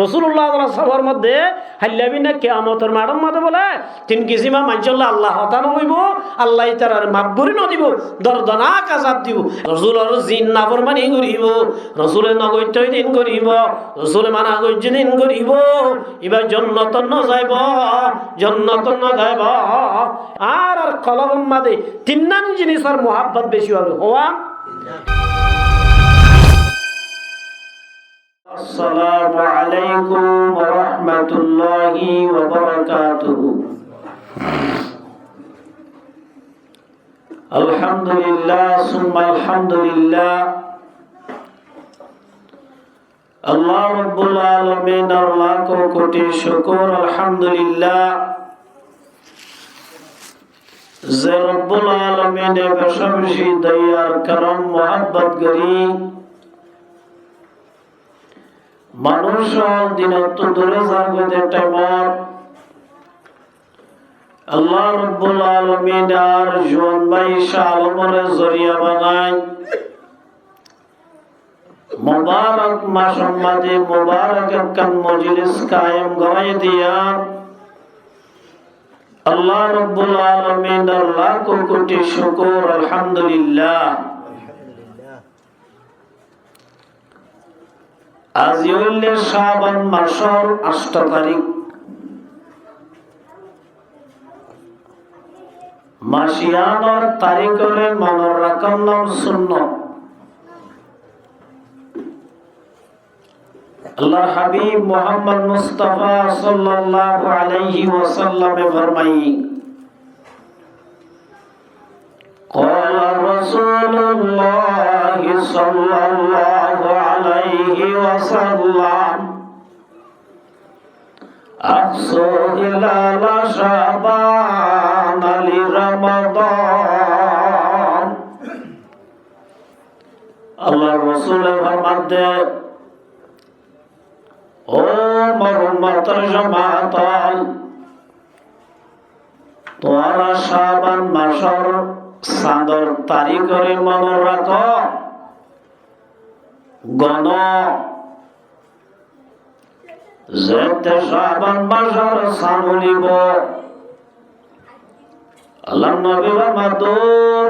রাসূলুল্লাহ সবার মধ্যে হাল্লাবিনা কিয়ামতের মাঠের মধ্যে বলে তিন কিসিমা মানজল্লাহ আল্লাহ হতানো হইব, আল্লাহ তার মাগফিরি ন দিব, দর্দনাক আযাব দিব। রাসূলের জিন নাফরমানি করিব, রাসূলের নগৈত্য দিন করিব, রাসূলের মানা গজ্য দিন করিব, এবার জান্নাত ন যাইব, জান্নাত ন যাইব। আর কলবের মধ্যে তিননান জিনিসের মোহাব্বত বেশি হবে। হওয়া আসসালামু আলাইকুম ওয়া রাহমাতুল্লাহি ওয়া বারাকাতুহু। আলহামদুলিল্লাহ সুম্মা আলহামদুলিল্লাহ। আল্লাহ রাব্বুল আলামিনের লাখ কোটি শুকর আলহামদুলিল্লাহ যে রব্বুল আলামিনের বেশি দয়ার করম মোহাব্বত করি মানুষ দিনত দূরে জাগতে টাইমত আল্লাহ রাব্বুল আলামিন আর জোয়ান ভাই শাহ আলমের জরিয়া বানায় মুবারক মাসের মাঝে মুবারক একখান মজলিস কায়েম করাই দিয়া আল্লাহ রাব্বুল আলামিনের লাখ কোটি শুকর আলহামদুলিল্লাহ। আজ হইলে শাবান মাসের 8 তারিখ, মাসিয়ানোর তারিখরে মনের রাখানোর সুন্নত। আল্লাহর হাবিব মুহাম্মদ মুস্তাফা সাল্লাল্লাহু আলাইহি ওয়াসাল্লাম ফরমাই قال رسول الله صلى الله عليه وسلم أقصوا هلال شعبان لرمضان। الله رسول فرماتے ও মরুম্মতের জামাত, তোরা শাবান মাসের চাঁদর তারিখরে মনে রাখ, গণ যেতে শাবান মাসের চাঁদুলিব। আল্লাহ নবী ফরমাতো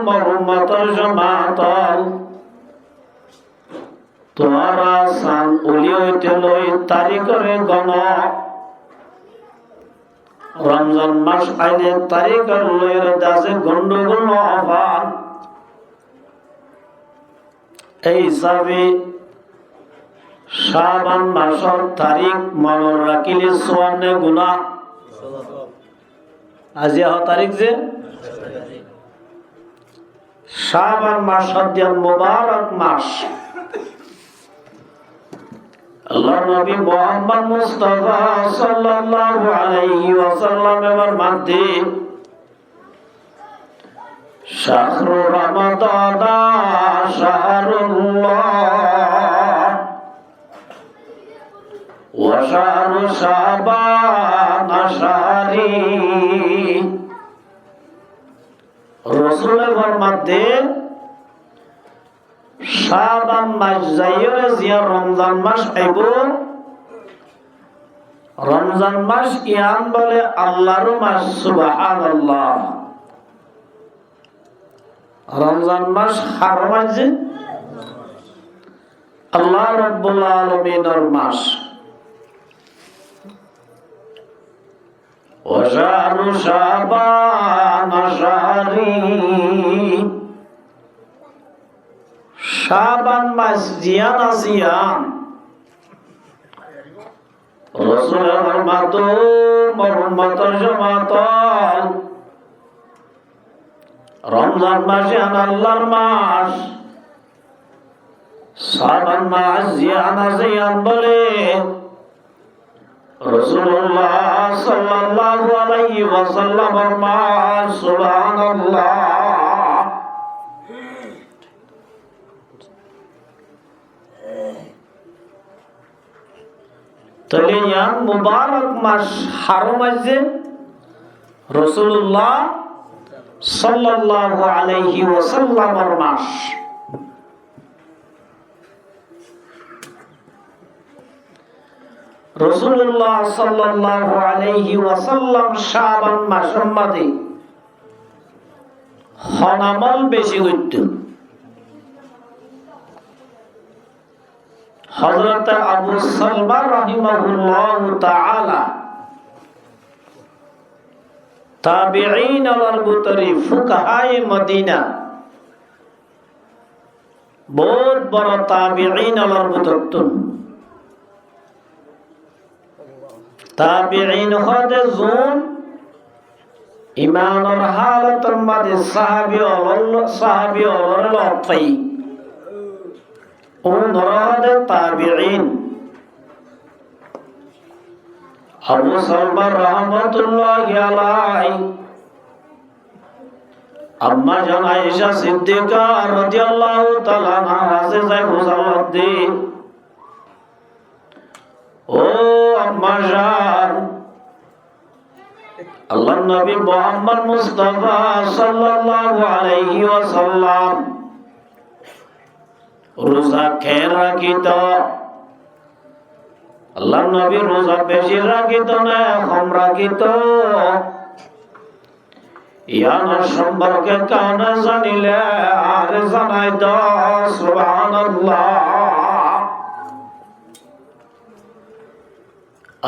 মরুম্মতের জামাত, তোরা চাঁদ উলি হইতে লই তারিখরে গণ, রমজান মাস আইলে তারিখের লইরে দাসে গন্ডগোল অভাব। এই হিসাবে শাবান মাসের তারিখ মনে রাখিলে 54 গুণা। আজি তারিখ যে শাবান মাস হদ্দিয়ান মুবারক মাস। আল্লাহ নবী মুহাম্মদ মুস্তাফা সাল্লাল্লাহু আলাইহি ওয়াসাল্লাম এর মধ্যে শাহরু রমাদান শাহরুল্লাহ ওয়া শাহরু শাবান শাহরি। রাসূলের মধ্যে শাবান মাস যাইরে জিয়া রমজান মাস আইব। রমজান মাস ইয়াম বলে আল্লাহর মাস, সুবহানাল্লাহ। রমজান মাস হার মাস, আল্লাহ রাব্বুল আলামিনের মাস। ওয়া শাহরু শাবান শাহরি, শাবান মাস জিয়ান আসিয়াম। রাসূলের ফরমাতো মুহাম্মদের জামাত, রমজান মাস আল্লাহর মাস, শাবান মাস জিয়ান আসিয়াম বলে রাসূলুল্লাহ সাল্লাল্লাহু আলাইহি ওয়াসাল্লামের মাস। সুবহানাল্লাহ। তাহলে ইয়ান মুবারক মাস হারম আছে রাসূলুল্লাহ সাল্লাল্লাহু আলাইহি ওয়াসাল্লামের মাস। রাসূলুল্লাহ সাল্লাল্লাহু আলাইহি ওয়াসাল্লাম শাবান মাসের মধ্যে হনামল বেশি হইত। হযরত আবু সালমা রাহিমাহুল্লাহু তাআলা তাবিঈন আল বুতরি ফুকাহায়ে মদিনা বহুত বড় তাবিঈন আল বুতরতুন তাবিঈন হদে জুন ইমানের হালাতের মাঝে সাহাবী লতাই উনরাদে তাবিঈন আবু সালমা রাহমাতুল্লাহি আলাইহি আম্মা জান আয়েশা সিদ্দিকা রাদিয়াল্লাহু তাআলা আনহা সে যায় বুঝালতে ও আম্মা জান আল্লাহর নবী মুহাম্মদ মুস্তাফা সাল্লাল্লাহু আলাইহি ওয়াসাল্লাম রোজা খেয়ে রাখিত। আল্লাহর নবী রোজা বেশি রাখিত না কম রাখিত, ইয়ার সম্পর্কে কানে জানিলে আর জানাই দাও সুবহানাল্লাহ।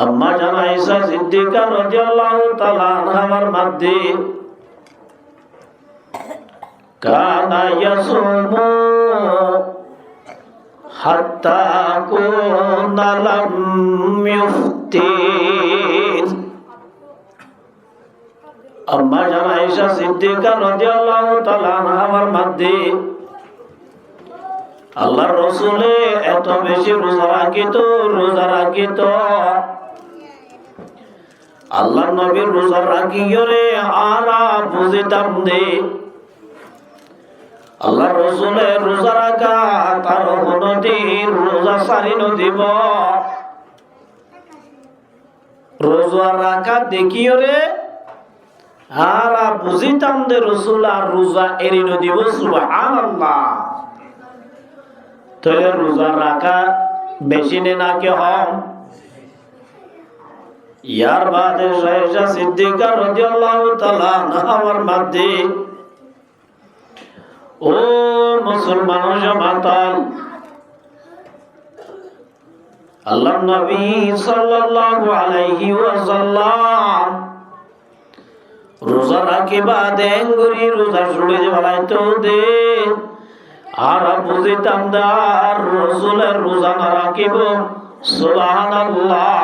আম্মা জান আয়েশা সিদ্দিকা রাদিয়াল্লাহু তাআলা আনহার মধ্যে কানা ইয়াসুমু হাত্তা কুনা লাম ইফতির। আম্মা জান আয়েশা সিদ্দিকা রাদিয়াল্লাহু তাআলা আনহার মধ্যে আল্লাহর রাসূল এত বেশি রোজা রাখিত আল্লাহর নবীর রোজা রাখিয়রে আরা বুঝিতাম দে আল্লাহর রাসূলের রোজা রাখা তার কোনদিন রোজা সারি নদিব। রোজা রাখা দেখিয়রে আরা বুঝিতাম দে রাসূল আর রোজা এরি নদিব। সুবহানাল্লাহ। তো রোজা রাখা বেশি নে না কে হম ইয়ার বাদে আয়েশা সিদ্দিকা রাদিয়াল্লাহু তাআলা আনহার মধ্যে ও মুসলমান জামাতাল আল্লাহর নবী সাল্লাল্লাহু আলাইহি ওয়াসাল্লাম রোজা রাখিবা দেঙ্গুরি রোজা ছুড়ে যাইতো দে আর বুঝিতাম দার রাসূলের রোজা না রাখিব। সুবহানাল্লাহ।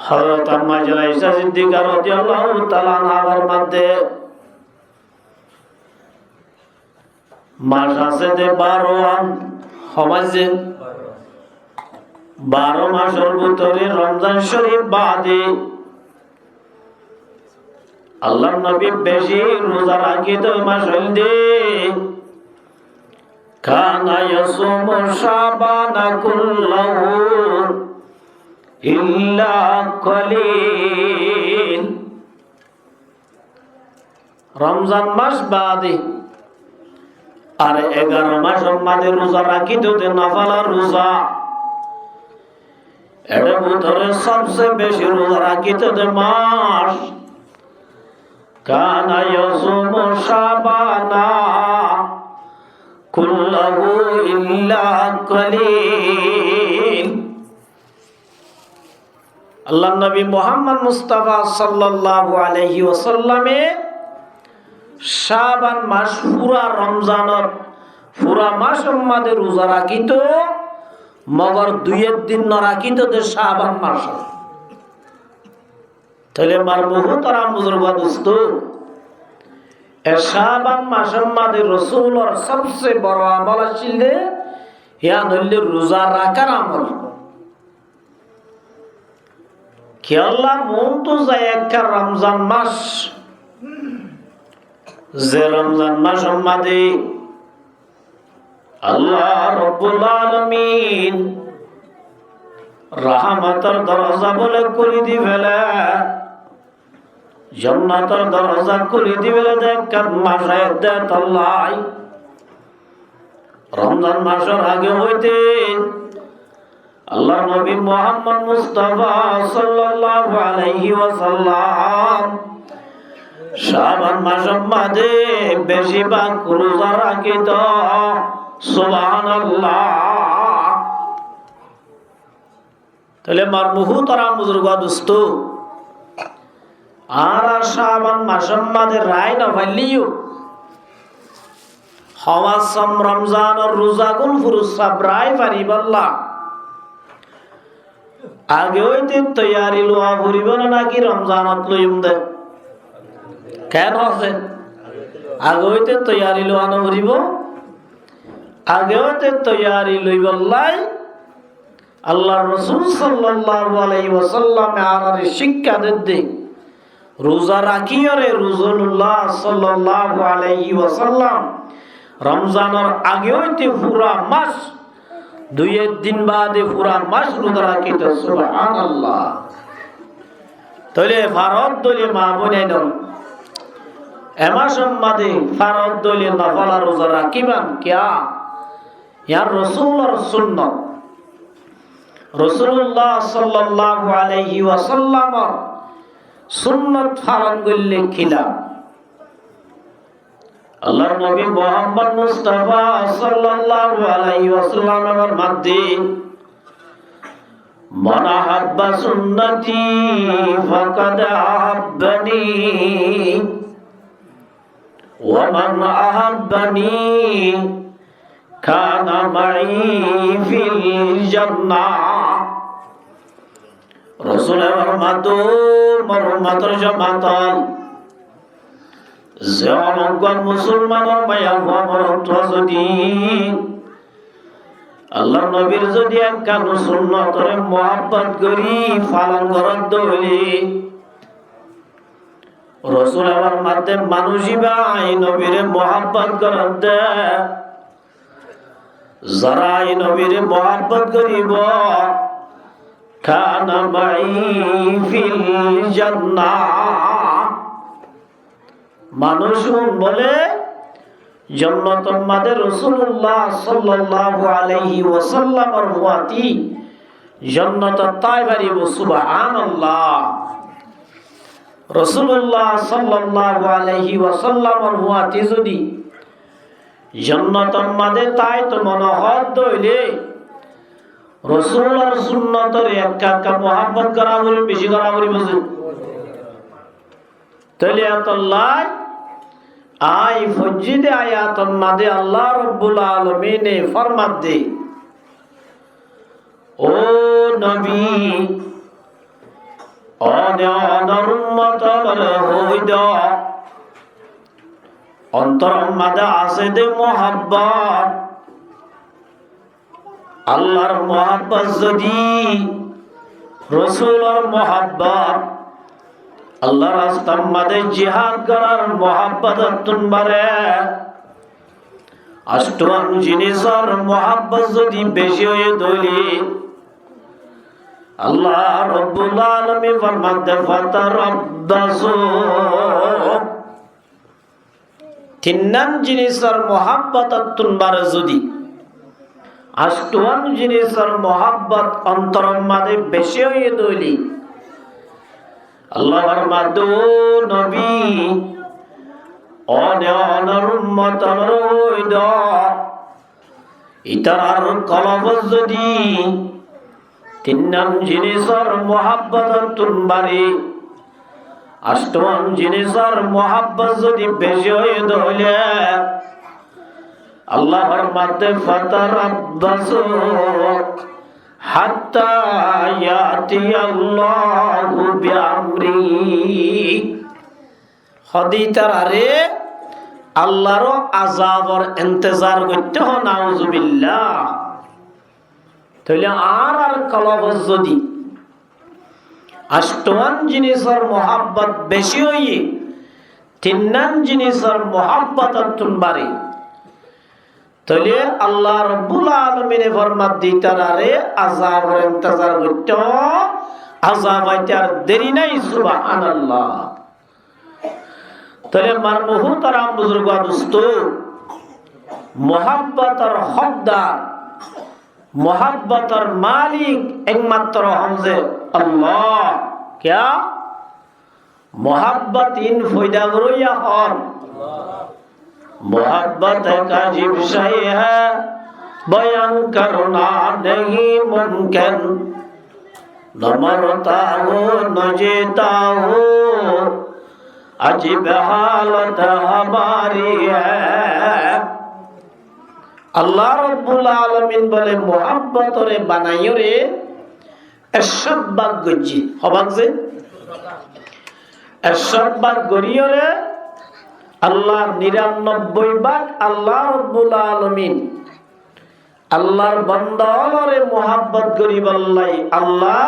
হযরত আম্মা জান আয়েশা সিদ্দিকা রাদিয়াল্লাহু তাআলা আনহার মধ্যে মাস আছে যে 12 সমাজে 12 মাসের ভিতরে রমজান শরীফ বাদে আল্লাহর নবী বেশি রোজা রাখিত মাস হইলে কানা ইয়াসুমু শাবানা কুল্লাহু ইল্লা কলিল। রমজান মাস বাদে আর 11 মাস মাঝে রোজা রাখিত নফল রোজা এর ভিতরে সবচেয়ে বেশি রোজা রাখিত মাস কানা ইয়াসুমু শাবানা কুল্লাহু ইল্লা কলিল। আল্লাহর নবী মুহাম্মদ মুস্তাফা সাল্লাল্লাহু আলাইহি ওয়াসাল্লামে শাবান মাস পুরা রমজানের পুরা মাস মধ্যে রোজা রাখিত মগর 2 দিন না রাখিত যে শাবান মাস। তাহলে মার মুহতারাম বুজুর্গ দোস্ত শাবান মাসের মধ্যে রাসূলের সবচেয়ে বড় আমল ছিল ইয়া হইল রোজা রাখার আমল। কি আল্লাহ মন তো যায় একটা রমজান মাস যে রমজান মাসের মধ্যে আল্লাহ রাব্বুল আলামিন রহমতের দরজা বলে করে দিবেলা জান্নাতের দরজা করে দিবেলা। দেখ মাসে দেত আল্লাহ রমজান মাসের আগে হইতে আল্লাহর নবী মুহাম্মদ মুস্তাফা সাল্লাল্লাহু আলাইহি ওয়াসাল্লাম শাবান মাসের মধ্যে বেশিরভাগ রোজা রাখিত। সুবহানাল্লাহ। তাহলে মার মুহতারাম বুজুর্গ দোস্ত, আর শাবান মাসের মধ্যে রায় না ভালিও হওয়াসম রমজানের রোজা গুন ফুরুস সাবরাই পারিবাল্লা আগে হইতে তৈয়ারি লোয়া ফুরিব না নাকি রমজানত লইম দে কেন আছে আগে হইতে তৈয়ারি লোয়া না ফুরিব আগে হইতে তৈয়ারি লইবল্লাই আল্লাহ রাসূল সাল্লাল্লাহু আলাইহি ওয়াসাল্লাম আর শিক্ষা দেন রোজা রাখিয়রে রাসূলুল্লাহ সাল্লাল্লাহু আলাইহি ওয়াসাল্লাম রমজানের আগে হইতে পুরা মাস দুই দিন বাদে পুরা মাস রোজা রাখিত। সুবহানাল্লাহ। তাহলে ফারদ দলে মা বনে দাও এমাসম মাদে ফারদ দলে নফল রোজা রাখিবান কিয়া ইয়া রাসূলের সুন্নাত রাসূলুল্লাহ সাল্লাল্লাহু আলাইহি ওয়াসাল্লাম সুন্নাত ফারদ গল্লে খিলা আল্লাহর নবী মুহাম্মদ মুস্তাফা সাল্লাল্লাহু আলাইহি ওয়াসাল্লামের মধ্যে মান আহাব্বা সুন্নতি ফাকাদ আহাব্বানি ওয়া মান আহাব্বানি কানা মাই ফিল জান্নাহ। রাসূলের মরমাতর জামাতাল মুসলমানের মায়া যদি আল্লাহ নবীর যদি একখান সুন্নতরে মহব্বত করি পালন করার দলে রাসূল আমার মাধ্যমে মানুষই ভাই নবীরে মহব্বত করার দে যারা এই নবীরে মহব্বত করিব কানা মাই ফিল জান্নাহ। মানুষ বলে জান্নাতুল মাদে রাসূলুল্লাহ সাল্লাল্লাহু আলাইহি ওয়াসাল্লামের ওয়াতি জান্নাত তাইবারিব। সুবহানাল্লাহ। রাসূলুল্লাহ সাল্লাল্লাহু আলাইহি ওয়াসাল্লামের ওয়াতি যদি জান্নাতুল মাদে তাই তো মনোহর দইলে রাসূলের সুন্নতের একা মুহাব্বত করা বলে বেশি করা বলে বুঝি তাহলে আল্লাহ আই ফজিদে আয়াতুল মাদে আল্লাহ রাব্বুল আলামিন ফরমাত দে ও নবী অনার উম্মতর হইদ অন্তর মাদে আছে দে মুহাব্বত আল্লাহর মুহাব্বত যদি রাসূলের মুহাব্বত আল্লাহ রাস্তার মাঝে জিহাদ করার মহাব্বত তুনবারে আষ্টম জিনিসের মহাব্বত যদি বেশি হয়ে ধরি আল্লাহ রাব্বুল আলামিন ফরমাতে ফাতারাব্বাসু তিনজন জিনিসের মহাব্বত তুনবারে যদি আষ্টম জিনিসের মহাব্বত অন্তরের মাঝে বেশি হয়ে ধরি আল্লাহর মাদু নবী অনার উম্মতর হইদ ইতার কলব যদি তিনজন জিনিসের মহাব্বত তুনবারে অষ্টম জিনিসের মহাব্বত যদি বেশি হয়ে ধরলে আল্লাহর মাদে ফাতারাব্বাসু হাত্তা ইয়াতি আল্লাহু বিআমরি হদিতার আরে আল্লাহর আযাবর ইন্তজার করতে হ নাউজুবিল্লাহ। তাহলে আর কলব যদি আষ্টম জিনিসের মহাব্বত বেশি হইয়ে তিনজন জিনিসের মহাব্বত তুনবারে তাহলে আল্লাহ রাব্বুল আলামিন ফরমাত দিতারে আযাবের ইন্তজার করতে আযাব আইতার দেরি নাই। সুবহানাল্লাহ। তাহলে মার মুহতারাম বুজুর্গ দোস্ত মহব্বতের হকদার मोहब्बतर मालिक एकमात्र हमसे अल्लाह क्या मोहब्बत इन फैदा करो हर मोहब्बत का अजीब शय है बयान करना नहीं मुमकिन न मरता हो न जीता हो अजीब हालत हमारी है अल्लाह रब्बुल आलमीन बोले मोहब्बत रे बनाइयो रे एसब बाग गज्जी हबाक जे एसब बाग गरियो रे अल्लाह 99 बाग अल्लाह रब्बुल आलमीन अल्लाहर बंदा रे मोहब्बत करी बल्लाई अल्लाह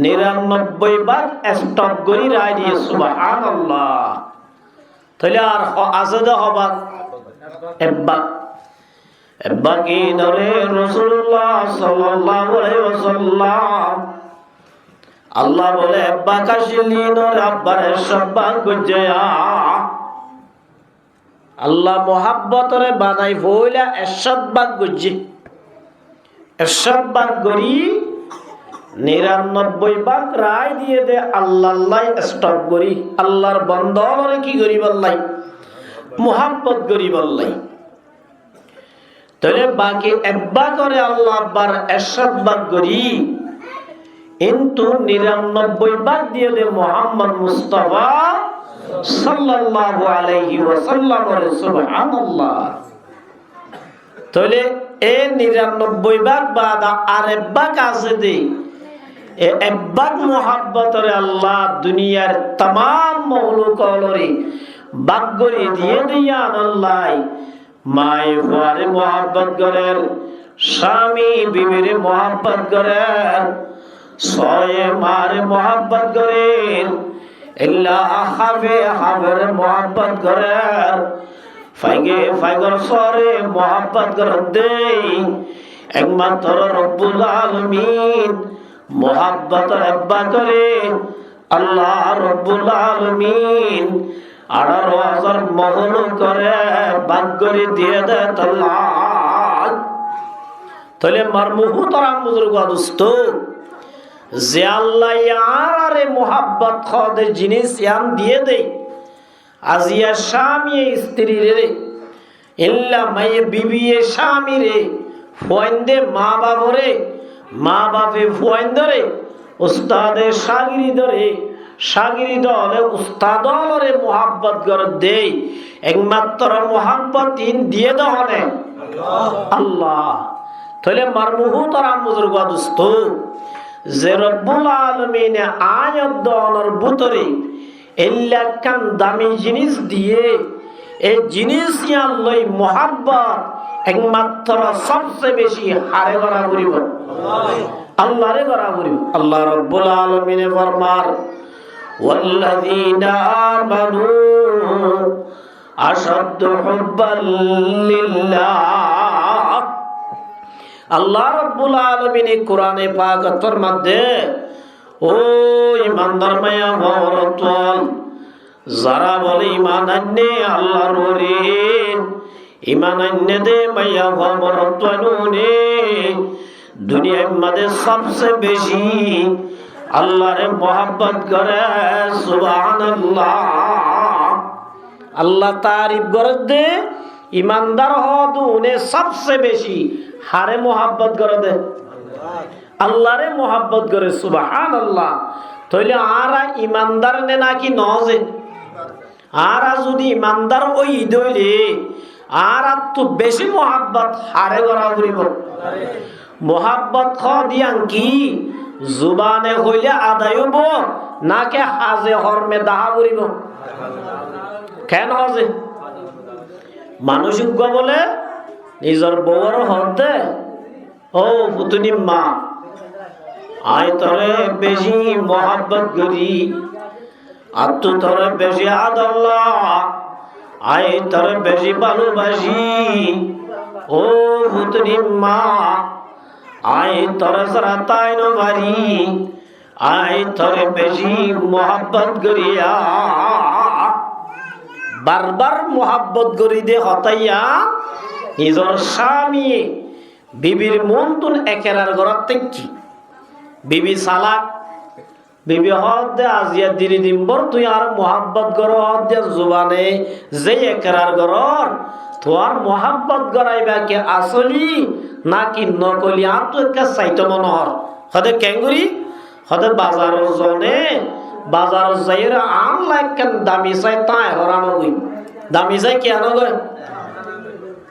99 बाग स्टॉप करी राय दिए सुबहानाल्लाह তাহলে আর আছে দে হবাক একবার बाकी नरे रसूलुल्लाह सल्लल्लाहु अलैहि वसल्लम अल्लाह बोले बाका शिलीन और अब्बर शब्बा गुजया अल्लाह मोहब्बत रे बनाई बोला शब्बा गुजी शब्बा गरी 99 बाग राय दिए दे अल्लाह अल्लाह स्टॉप गरी अल्लाहर बंदा रे की गरी बल्लाई मोहब्बत गरी बल्लाई तोले बाकी एब्बा करे अल्लाह अब्बार एशब बाग गरी इंतु 99 बाग दिए दे मोहम्मद मुस्तफा सल्लल्लाहु अलैहि वसल्लम रे सुबहानाल्लाह तोले ए 99 बाग बाद आर एब्बा कासे दे ए एब्बा मोहब्बत रे अल्लाह दुनियार तमाम मखलूक रे बाग गरी दिए दिया अल्लाह माए फारे मोहब्बत करें स्वामी बीवी मोहब्बत करें सोए मारे मोहब्बत करें इल्ला खावे खावर मोहब्बत करें फाइगे फाइगर सोरे मोहब्बत कर दे एकमात्र रब्बुल आलमीन मोहब्बत रब्बा करे अल्लाह रब्बुल आलमीन 18,000 महलू करे बागरी दिए दे तल्लाह तले मरमुहु तरा बुजुर्ग दोस्तो जे अल्लाह यार रे मोहब्बत खद जिनिस याम दिए दे आजिया शामी स्त्री रे इल्ला माय बीबी शामी रे फोइंदे माँ बाप रे माँ बापे फोइंद रे उस्ताद शागिरिद रे शागिरिद हले उस्ताद रे मोहब्बत कर दे एकमात्र मोहब्बत इन दिए दे हले अल्लाह तले मरमुहु तरा बुजुर्ग दोस्तो जे रब्बुल आलमीन आयत दनर भीतरे इल्ला कान दामी जिनिस दिए ए जिनिस याल्लई मोहब्बत एकमात्र सबसे बेशी हारे करा करिब अल्लाह रे करा करिब अल्लाह रब्बुल आलमीन फरमार वल्लज़ीना आमनू अशद्दु हुब्बन लिल्लाह अल्लाह रब्बुल आलमीन कुराने पाक फरमाते ओ ईमानदार माया औरतों जरा बोले ईमान अन्ने अल्लाह रे ईमान अन्ने दे माया औरतों ने दुनिया में सबसे बेशी अल्लाह रे मोहब्बत करे सुभानअल्लाह अल्लाह तारीफ कर दे ईमानदार हो तो उन्हें सबसे बेशी हारे मोहब्बत कर दे अल्लाह रे मोहब्बत करे सुभानअल्लाह तोले आरा ईमानदार ने ना कि नजे आरा जुदी ईमानदार ओई दइले आरा तो बेशी मोहब्बत हारे करा करिब मोहब्बत ख दियां की जुबाने হইলে আদায় হবো নাকে হাজে হরমে দাহা করিব কেন হজে মানুষিক বলে নিজের বউর হতে ও পুতুনি মা আই তরে বেশি মোহাব্বত করি আর তো তরে বেশি আদাল্লাহ আই তরে বেশি ভালোবাসি ও পুতুনি মা आई तोरे सरा ताइनो भारी आई तोरे बेशी मोहब्बत करिया बार बार मोहब्बत करी दे हताइया निजर स्वामी বিবির মন তুন একেরার গড়ার থেকে বিবি সালাক বিবি হদ দে আজিয়া দিরি দিম্বর তুই আর মোহাব্বত গর হদ দে জুবানে যে একরার গরর তোর মোহাব্বত গরাইবা কে আসলি নাকি নকলি আর তো একটা সাইট মনোহর হদে কেঙ্গুরি হদে বাজার জনে বাজার যাইরা আন লাইক কেন দামি চাই তাই হরানো গই দামি চাই কি আনো গই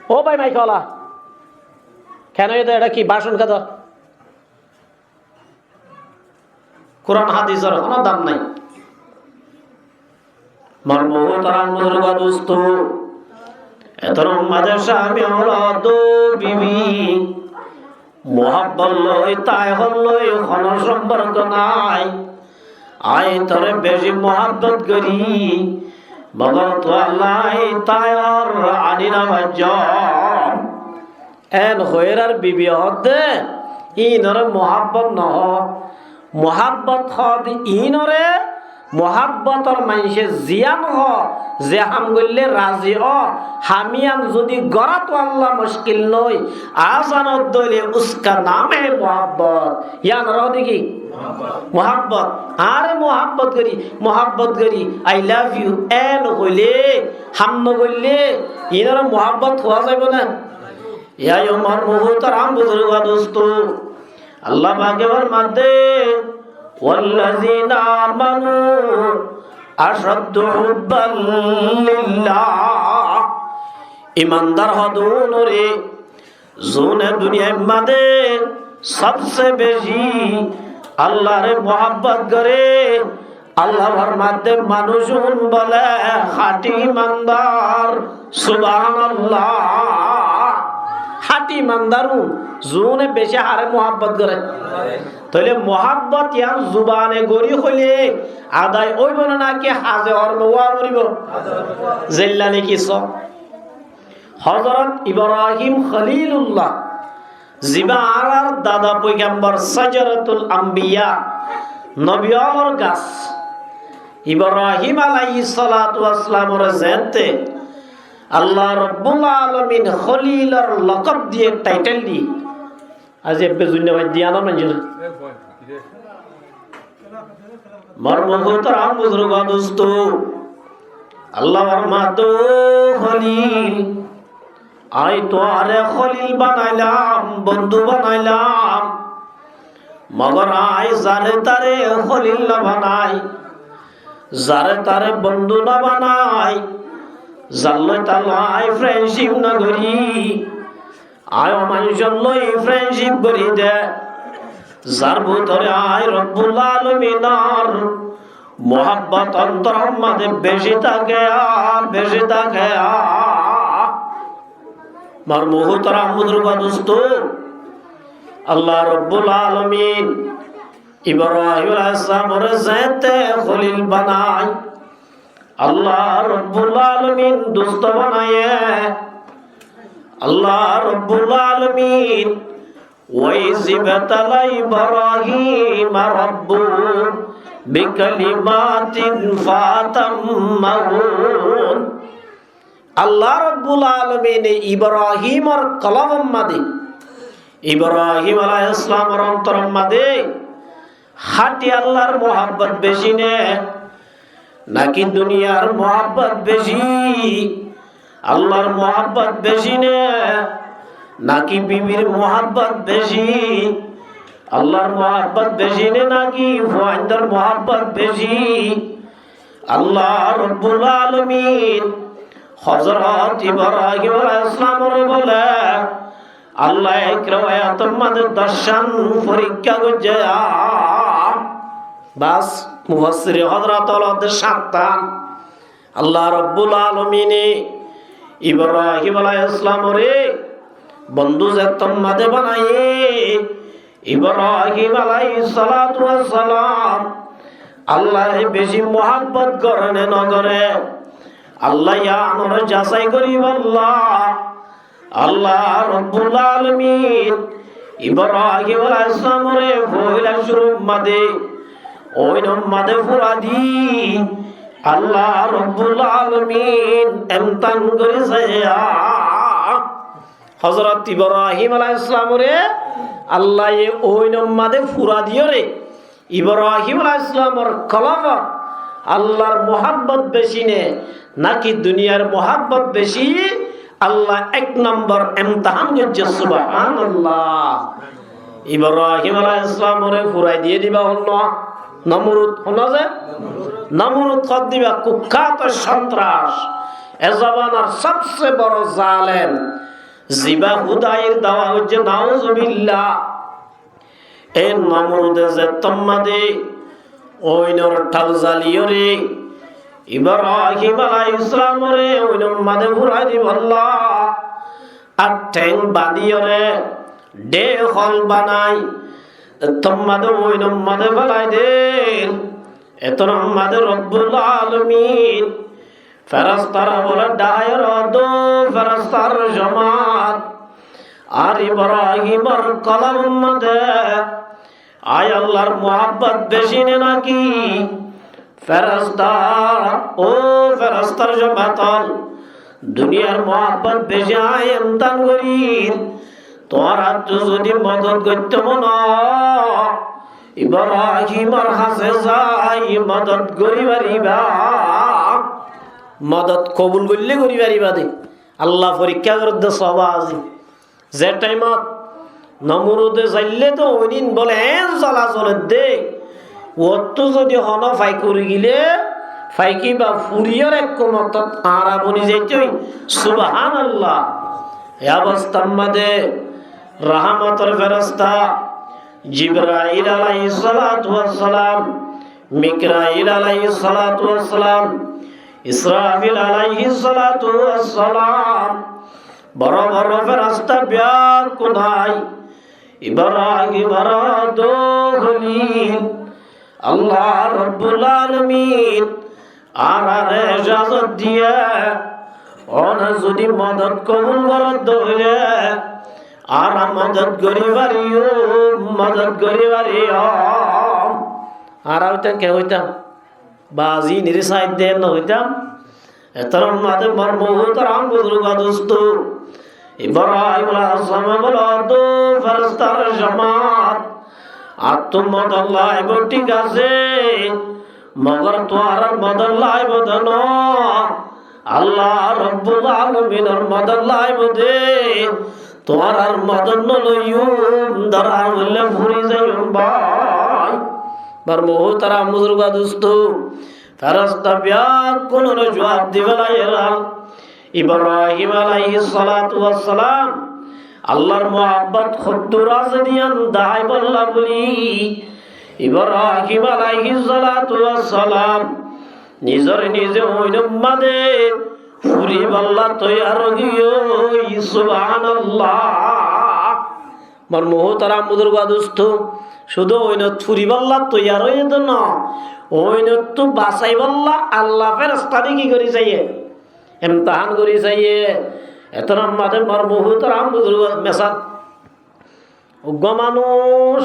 ও ভাই মাইকলা কেন এটা কি বাসন খাদা কোরআন হাদিসের কোনো দাম নাই মর্মহতারাম বুজুর্গ দোস্ত এতর মাঝে স্বামী হলো দো বিবি মোহাব্বত লই তাই হলই কোন সম্পর্ক নাই আই তরে বেশি মোহাব্বত করি মগর তো আল্লাহ তাই আর আনিনা বাজ্য এন হইরার বিবি হদে ইনরে মোহাব্বত নহ মোহাব্বত হদ ইনরে মোহাব্বতর মানুষে জিয়ান হ যে হাম গল্লে রাজি অ হামিয়ান যদি গড়া তো আল্লাহ মুশকিল নই আজানত দলে উসকা নাম হে মোহাব্বত ইয়ান রহ দেখি মোহাব্বত আরে মোহাব্বত করি আই লাভ ইউ এন হইলে হাম নগল্লে ইনরে মোহাব্বত হওয়া যাইব না ইয়া আমার মুহতারাম বুজুর্গ দোস্ত আল্লাহ পাকের মধ্যে ওয়াল্লাযিনা আমানু আশাদ্দু হুব্বান লিল্লাহ ইমানদার হদুন রে জোনে দুনিয়ার মধ্যে সবচেয়ে বেশি আল্লাহরে মোহাব্বত করে আল্লাহর মধ্যে মানুষজন বলে খাঁটি ইমানদার সুবহানাল্লাহ খাঁটি ইমানদারু জোনে বেশি হারে মোহাব্বত করে তাহলে মোহাব্বত ইয়ান জুবানে গরি হইলে আদায় হইব না নাকি হাজে অর্ম ওয়া করিব জিল্লানি কিস হযরত ইব্রাহিম খলিলুল্লাহ জিবা আরার দাদা পয়গম্বর সাজারাতুল আম্বিয়া নবিয়র গাছ ইব্রাহিম আলাইহিস সালাতু ওয়াস সালামের জাতে আল্লাহ রাব্বুল আলামিন খলিলর লকব দিয়ে টাইটেল দি আজ এবে ধন্যবাদ দিয়া না মঞ্জুর মর্মহতারাম বুজুর্গ দোস্ত আল্লাহর মাতো খলিল আই তো আরে খলিল বানাইলাম বন্ধু বানাইলাম মগর আই জারে তারে খলিল না বানাই জারে তারে বন্ধু না বানাই জাল্লাই তালাই ফ্রেন্ডশিপ না করি আয় মানুষের লই ফ্রেন্ডশিপ করি দে যার ভিতরে আয় রব্বুল আলামিনের মোহাব্বত অন্তরের মধ্যে বেশি থাকে আর বেশি থাকে মার মুহতারাম বুজুর্গ দোস্ত আল্লাহ রব্বুল আলামিন ইব্রাহিম আলাইহিস সালামের জাতে খলিল বানায় আল্লাহ রব্বুল আলামিন দোস্ত বানায় আল্লাহ রব্বুল আলামিন ওয়াইজিবাতালা ইব্রাহিম রাব্বুহু বিকালিমাতিন ফাতাম্মাহুন আল্লাহ রব্বুল আলামিন ইব্রাহিমের কলমের মধ্যে ইব্রাহিম আলাইহিস সালামের অন্তরের মধ্যে খাঁটি আল্লাহর মোহাব্বত বেশি নে নাকি দুনিয়ার মোহাব্বত বেশি আল্লাহর মোহাব্বত বেশি নে নাকি বিবির মোহাব্বত বেশি আল্লাহর মোহাব্বত বেশি নে নাকি ফুয়াইন্দার মোহাব্বত বেশি আল্লাহ রব্বুল আলামিন হযরত ইব্রাহিম আলাইহিস সালামের বলে আল্লাহ এক রওয়ায়াতের মধ্যে দর্শন পরীক্ষা করছে বাস মুফাসসির হযরত আলাদের সাতান আল্লাহ রব্বুল আলামিন ইব্রাহিম আলাইহিস সালামের বন্ধু জাতম মাদে বানায়ে ইব্রাহিম আলাইহিস সালাতু ওয়াস সালাম আল্লাহর বেশি মোহাব্বত করেন না করে আল্লাহ ইয়া আমরা যাচাই করি আল্লাহ রব্বুল আলামিন ইব্রাহিম আলাইহিস সালামের পয়লা শুরু মাদে ওই নম্মাদে ফুরাদি আল্লাহ রব্বুল আলামিন এমতান করেছে হযরত ইব্রাহিম আলাইহিস সালামরে আল্লাহ ওই নম্মাদে ফুরা দিও রে ইব্রাহিম আলাইহিস সালামর খলাফত আল্লাহর মোহাব্বত বেশি নে নাকি দুনিয়ার মোহাব্বত বেশি আল্লাহ এক নম্বর ইমতিহান করছে সুবহানাল্লাহ ইব্রাহিম আলাইহিস সালামরে ফুরাই দিয়ে দিবা হল নমরুদ হলো যে নমরুদ কদ দিবা কুখ্যাত সন্ত্রাস এ জামানার সবচেয়ে বড় জালেম জিবা হুদাইর দাওয়া হচ্ছে নাউজুবিল্লাহ এই নমরুদে যে তম্মাদে ওই নর ঠাল জালিয়রে ইব্রাহিম আলাইহিস সালামরে ওই নম্মাদে ফুরাই দিব আল্লাহ আর ঠ্যাং বাঁধিয়রে ডে হল বানাই তম্মাদে ওই নম্মাদে ফেলাই দে এত নম্মাদে রব্বুল আলামিন ফেরেশতারা বলে ডায়ের দো ফেরেশতার জামাত আর ইব্রাহিমের কলম মধ্যে আয় আল্লাহর মোহাব্বত বেশি নে নাকি ফেরেশতা ও ফেরেশতার জামাত দুনিয়ার মোহাব্বত বেশি আয় ইমতান করি তোরা তো যদি মদত করতে মনা ইব্রাহিমের কাছে যাই মদত করি পারিবা মদত কবুল করলে করি পারিবা দে আল্লাহ পরীক্ষা করতে সব আজি যে টাইমত নমরুদে যাইলে তো ওই দিন বলে জ্বলা জ্বলে দে ওতো যদি হন ফাই করে গিলে ফাইকি বা ফুরিয়ার এক মত আরা বনি যাইতে সুবহানাল্লাহ এই অবস্থার মধ্যে রহমতের ফেরেশতা জিবরাইল আলাইহিস সালাতু ওয়াস সালাম মিকরাইল আলাইহিস সালাতু ওয়াস সালাম ইসরাফিল আলাইহিস সালাতু ওয়াস সালাম বড় বড় ফেরেশতা বিয়ার কোনাই ইব্রাহিম দো খলিল আল্লাহ রাব্বুল আলামিন আরারে ইজাজত দিয়ে ওনা যদি মদত কবুল করত দইলে আর মদত গরিবারিও মদত গরিবারিও আর ওইটা কে হইতাম বাজি নিরিসাইদ দেন না হইতাম এতরম মাদে মরমুহতর আম বুজুর্গ দোস্ত ইব্রাহিম আলাইহিস সালাম বলো দো ফেরেশতার জামাত আর তুমত আল্লাহ এবং ঠিক আছে মগর তোয়ার মদত লাইব দেন আল্লাহ রাব্বুল আলামিনের মদত লাইব দে তোর আর মদত নলইউম দরার বললে ফুরি যাইম ভাই মরমুহতর আম বুজুর্গ দোস্ত ফেরেশতা বিয়ার কোন জবাব দিবেলা এরা ইব্রাহিম আলাইহিস সালাতু ওয়াস সালাম আল্লাহর মোহাব্বত খুদ্দুর আজদিয়ান দাই বল্লা বলি ইব্রাহিম আলাইহিস সালাতু ওয়াস সালাম নিজর নিজে ওই নম্মাদে ফুরি বল্লা তৈয়ার গিয়ে সুবহানাল্লাহ মরমুহতরাম বুজুর্গ দোস্ত শুধু ওইনত ফুরি বল্লা তৈয়ার হয়ে তো না ওইনত তো বাসাই বল্লা আল্লাহ ফেরেশতা কি করি চাইয়ে ইমতিহান করি চাইয়ে এত নম্মাদে মরমুহতরাম বুজুর্গ মেসাদ উগ্র মানুষ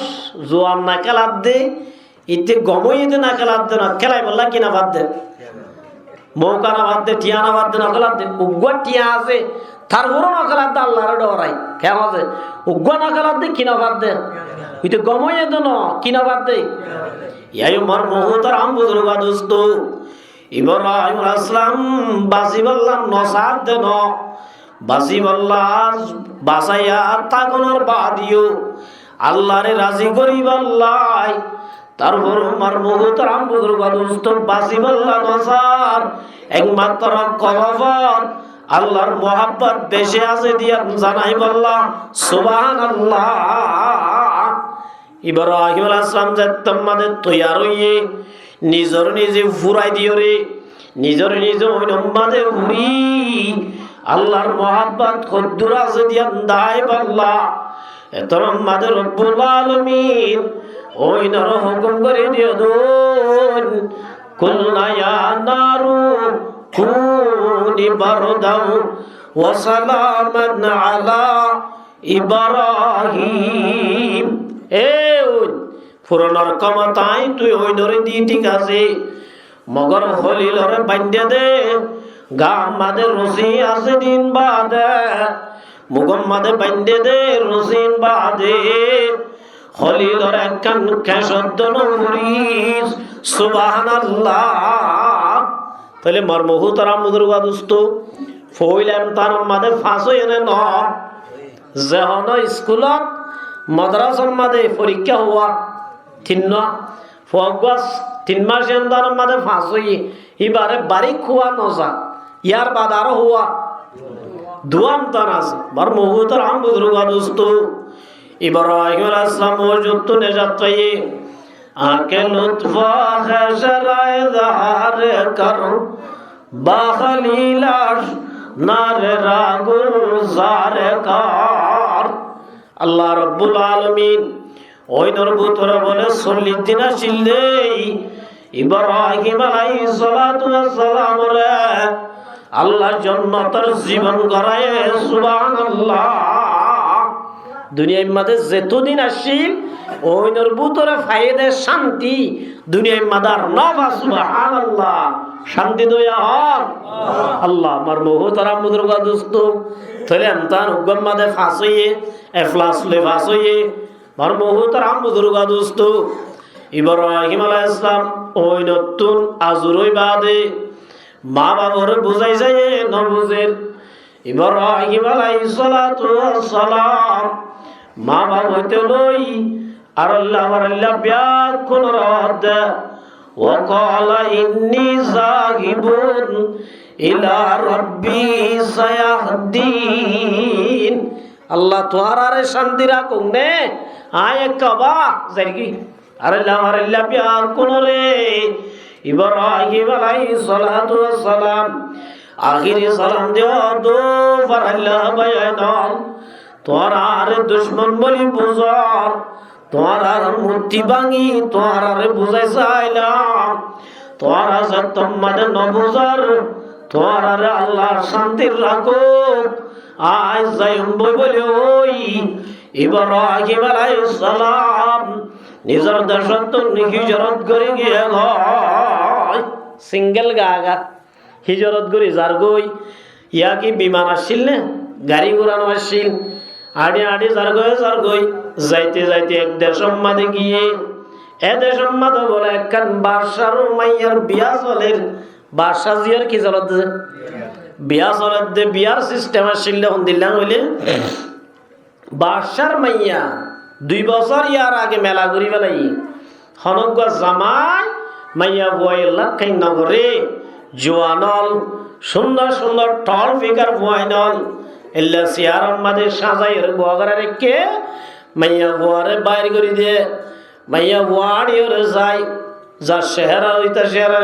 জোয়ান না খেলার দে ইতে গমইতে না খেলার দে না খেলাই বললা কিনা বাদ দে মৌকা না বাদ দে টিয়া না বাদ দে না খেলার দে উগ্র টিয়া আছে তার বড় না খেলার দে আল্লাহরে ডরাই কেমন আছে উগ্র না খেলার দে কিনা বাদ দে ইতে গমইতে না কিনা বাদ দে ইয়াই মরমুহতরাম বুজুর্গ দোস্ত ইব্রাহিম আলাইহিস সালাম বাসি বললাম নসাদ দেন বাসি বললাম বাসাইয়া তাগনর বাদিও আল্লাহরে রাজি করি বললাই তারপর মরমুহতরাম বুজুর্গ দোস্ত বাসি বললাম নসাদ একমাত্র কলবর আল্লাহর মোহাব্বত বেশি আছে দিয়া জানাই বললাম সুবহানাল্লাহ ইব্রাহিম আলাইহিস সালাম যে তোমাদের তৈয়ার হইয়ে নিজর নিজে ফুরাই দিও রে নিজর নিজে ওই নম্বাদে ঘুরি আল্লাহর মোহাব্বত খুদ্দুর আছে দিয়া দাই বললা এত নম্বাদে রব্বুল আলামিন ওই নর হুকুম করে দিও দোন কুলনা ইয়া নারু কুনি বারদাও ওয়া সালামান আলা ইব্রাহিম পুরনোর ক্ষমতায় তুই ওই ধরে দি ঠিক আছে মগর হলিলরে বান্ধে দে গা আমাদের রসি আছে দিন বাদে মুগম্মাদে বাইন্দে দে রসিন বাদে খলিলর একখান খেসদ্দ নমরিস সুবহানাল্লাহ। তাহলে মর্মহু তারা মুদুরগা দুস্ত ফইলাম তার মাদে ফাঁস এনে ন যেহন স্কুলত মাদ্রাসার মাদে পরীক্ষা হওয়া তিন মাস এন্দার মাদে ফাঁস হই এবারে বাড়ি খোয়া নজা ইয়ার বাদ আরো হওয়া দুয়াম তার আছে মর্মহু তারা মুদুরগা দুস্ত ইব্রাহিম আলাইহিস সালাম ওজুত নেজাত পাইয়ে আকে লুৎফা খশরায়ে জাহার কর বাখলিলাশ নারে রাগুল জারে কর। আল্লাহ রাব্বুল আলামিন ওই নরবুতরা বলে 40 দিন আসিলে ইব্রাহিম আলাইহিস সালাতু ওয়াস সালাম রে আল্লাহ জান্নাতের জীবন গড়ায় সুবহানাল্লাহ। দুনিয়ার মধ্যে যেতদিন আসিল ওই নরবুতরে ফায়দা শান্তি দুনিয়ার মাদার নবা সুবহানাল্লাহ শান্তি দয়া হক আল্লাহ আমার মোহ তারা মুদরগা দোস্ত তাহলে আমতান উগম মাদে ফাসইয়ে এফলাস লে ফাসইয়ে আমার মোহ তারা মুদরগা দোস্ত ইব্রাহিম আলাইহিস সালাম ওই নতুন আজরই বাদে মা বাবার বুঝাই যায় নবুজের ইব্রাহিম আলাইহিস সালাতু ওয়াস সালাম মা বাবা হইতে লই আর আল্লাহ ব্যাকুল রদ ওয়া ক্বালা ইন্নী যাহিবুন ইলা রাব্বি সায়াহদিন। আল্লাহ তোহারে শান্তি রাখুন নে আয় কবা জারগি আর আল্লাহ ব্যাকুল রে ইব্রাহিম আলাইহিস সালাতু ওয়াস সালাম আখিরি সালাম দেওয়া দো ফর আল্লাহ বায়ান তোরার দুশ্মন বলি বুঝর তোরার মূর্তি ভাঙি তোরার বুঝাই চাইলাম তোরা সত্যমাদ নবুজর তোরার আল্লাহর শান্তির রাখো আজ যাইম বলে ওই ইব্রাহিম আলাইহিস সালাম নিজের দেশত হিজরত করে গিয়ে সিঙ্গেল গাগা হিজরত করে যার গই ইয়া কি বিমান আসছিল না গাড়ি ঘোড়ানো আসছিল আড়ে আড়ে যার গই যাইতে যাইতে এক দেশের মাঝে গিয়ে এ দেশের মাঝে বলে একখান বাদশার মাইয়ার বিয়া চলের বাদশা জিয়ার কি চলত বিয়া চলত দে বিয়ার সিস্টেম আসছিল এখন দিল্লাম হইলে বাদশার মাইয়া 2 বছর ইয়ার আগে মেলা ঘুরি বেলাই হনক জামাই মাইয়া বয়েল্লা খাই নগরে জোয়ানল সুন্দর সুন্দর টল ফিগার বয়ানল এল্লা সিয়ার আমাদের সাজাই বগরা রেখে মাইয়া বুয়ারে বাইর করে দিয়ে মাইয়া বুয়াড়ি ওরে যাই যার চেহারা ওইটা চেহারা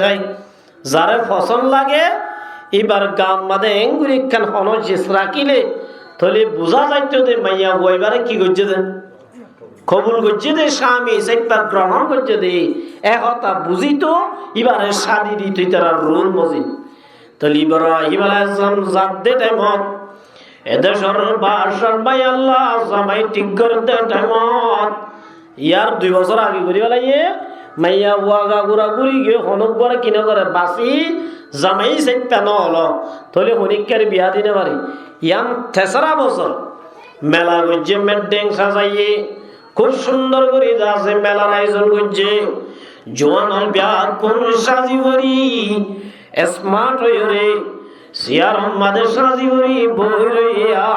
চাই যারে পছন্দ লাগে এবার গাম মাদে এঙ্গুরি খান হন জিস রাখিলে তাহলে বোঝা যাইতো যে মাইয়া বুয়াইবারে কি করছে দে কবুল করছে দে স্বামী সেটা গ্রহণ করছে দে একথা বুঝিত এবারে শাদি দিত তারা রুল মজিদ তাহলে ইব্রাহিম আলাইহিস সালাম জাদে টাইমত এদেশের বাদশার ভাই আল্লাহ জামাই ঠিক করতে টাইমত ইয়ার 2 বছর আগে ঘুরি বেলাইয়ে মাইয়া ওয়াগা গুড়া ঘুরি গিয়ে হনক করে কিনে করে বাসি জামাই সেটা ন হলো তাহলে হনিকের বিয়া দিনে পারি ইয়াম 3 বছর মেলা গজ্জে মেডেং সাজাইয়ে খুব সুন্দর করে যাচ্ছে মেলার আয়োজন করছে জোয়ানল বিয়া কোন সাজি করি স্মার্ট হয়ে রে সিয়ার মাদের সাজি করি বই রইয়া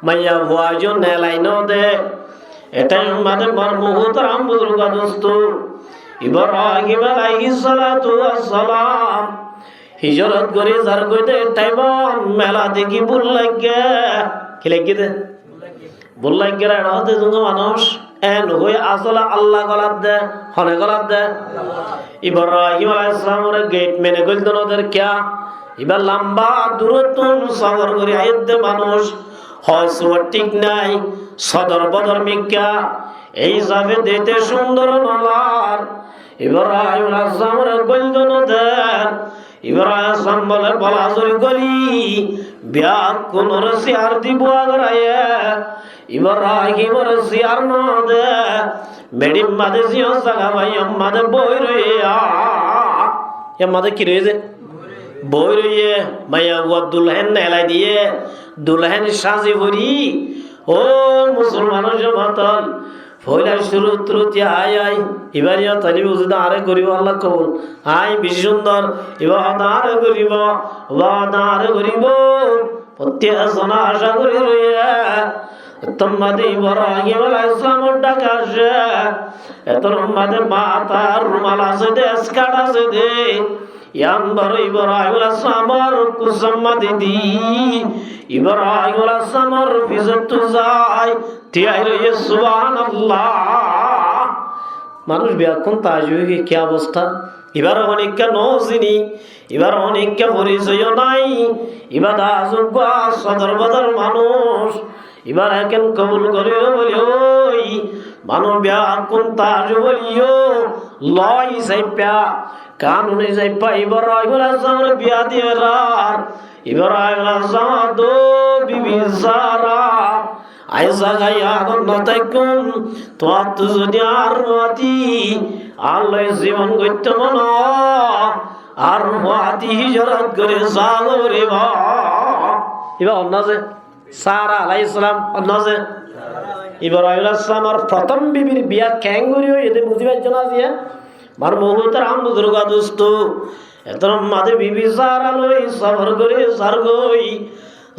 মাইয়া ভুয়াজন নেলাই ন দে এটাই আমাদের মর্মহূত রাম বুজুর্গ দোস্ত ইব্রাহিম আলাইহিস সালাতু ওয়াস সালাম হিজরত করে যার কইতে টাইম মেলা দেখি ভুল লাগে কি লাগে দে ভুল লাগে রে হতে জঙ্গ মানুষ এন হই আসলে আল্লাহ গলাত দে হনে গলাত দে ইব্রাহিম আলাইহিস সালামের গেট মেনে গইল ওদের কিয়া এবার লম্বা দূরত্ব সফর করে আইতে মানুষ হয়তো ঠিক নাই সদর বদর মিকা এই যাবে দিতে সুন্দর নলার ইব্রাহিম আলাইহিস সালামের গইল দেন ইব্রাহিম বলে বলা জরি গলি বিয়া কোন রসিয়ার দিব আগরায়ে ইব্রাহিম রসিয়ার ন দে মেডি মাদে জিও জাগা ভাই আমাদের বই রে আমাদের কি রয়েছে বই রইয়ে মাইয়া বুয়া দুলহেন হেলাই দিয়ে দুলহেন সাজি ভরি ও মুসলমানের জমাতল ফইলা শুরু ত্রুতি আয় আয় এবারিয়া তালি বুঝতে আরে করিব আল্লাহ কবুল আয় বেশি সুন্দর এবার আরে করিব আরে করিব প্রত্যেক জনা আশা করি রইয়া তোমাদের ইব্রাহিম আলাইহিস সালামের ডাক আসে এতর মধ্যে মাতার রুমাল আছে দে স্কার্ট আছে দে ইয়াম্বার ইব্রাহিম আলাইহিস সালামের কুসাম্মা দিদি ইব্রাহিম আলাইহিস সালামের ফিজত যায় তিয়াই রে সুবহানাল্লাহ মানুষ ব্যাকুল তাজুহি কি অবস্থা এবার অনেকটা নজিনি এবার অনেকটা পরিচয় নাই এবার আজব সদর বদর মানুষ এবার এখন কবুল করিও বলি ওই মানুষ ব্যাকুল তাজু বলিও লয় সাইপা কানুনে সাইপা এবার আইগলা বিয়া দিয়ে রাত এবার আইগলা দো বিবি সারা আইসা গাইয়া নতাইকুম তোয়া তু যদি আর মাতি আল্লাহ জীবন গইত মন আর মাতি হিজরত করে যাও রে বা এবার অন্নাজে সারা আলাইহিস সালাম অন্নাজে ইব্রাহিম আলাইহিস সালামের প্রথম বিবির বিয়া কেন করিও এতে বুঝিবার জন্য দিয়া মার বহুতর আম বুজুর্গা দোস্ত এতর মাঝে বিবি সারা লই সবর করে সারগই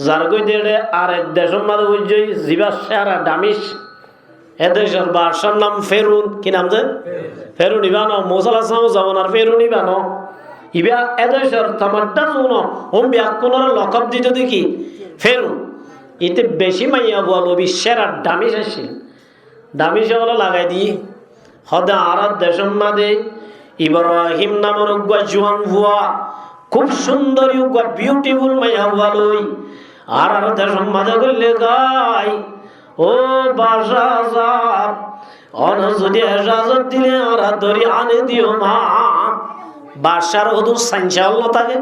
জারগই দেড়ে আর এক দেশের মাঝে বুঝছই জিবা সারা ডামিস এ দেশের বাদশার নাম ফেরুন কি নাম যে ফেরুন ইবানো মোসাল আসলাম জমানার ফেরুন ইবানো ইবা এ দেশের তামাড্ডা শুনো ওম ব্যাকুণর লকব দিত দেখি ফেরুন ইতে বেশি মাইয়া বলো বিশ্বের আর ডামিস আসছিল ডামিসে বলে লাগাই দিয়ে হদে আর দেশের মাঝে ইব্রাহিম নামের উগ্র জুয়ান ভুয়া খুব সুন্দর উগ্র বিউটিফুল মাইয়া বলোই আর দেশের মাঝে করলে গাই ও বাসা সাপ অন যদি এজাজত দিলে আর ধরি আনে দিও মা বাসার হদু সাইনসা হল থাকে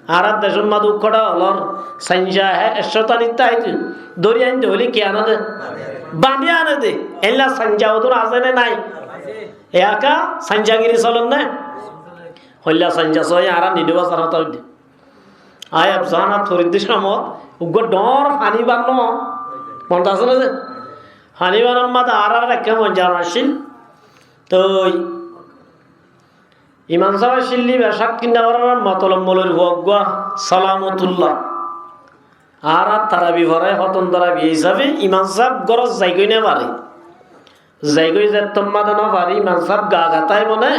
আর দেশের মাঝে উৎকটা হলর সাইনসা হ্যাঁ শতানি তাই ধরি আনতে হলে কি আনা দে বাঁধি আনে দে এলা সাইনসা হদুর আছে না নাই একা সাইনসাগিরি চলেন না হইলা সাইনসা সয় আর নিডবা সারা তাই আয় আফজানা থরিদ্দিস নামত উগ্র ডর হানি বান্ন মনটা আছে না যে হানি বানার মাথা আর একটা মন জানা আসছিল তো ইমান সাহেব শিল্লি বেশাক কিনা করার মতলব মলের হুয়া সালামতুল্লাহ আর তারা বিভরে হতন তারা বিয়ে হিসাবে ইমান সাহেব গরজ যাইগই না পারে যাইগই যে তোমাদের না পারি ইমান সাহেব গা গাতায় মনে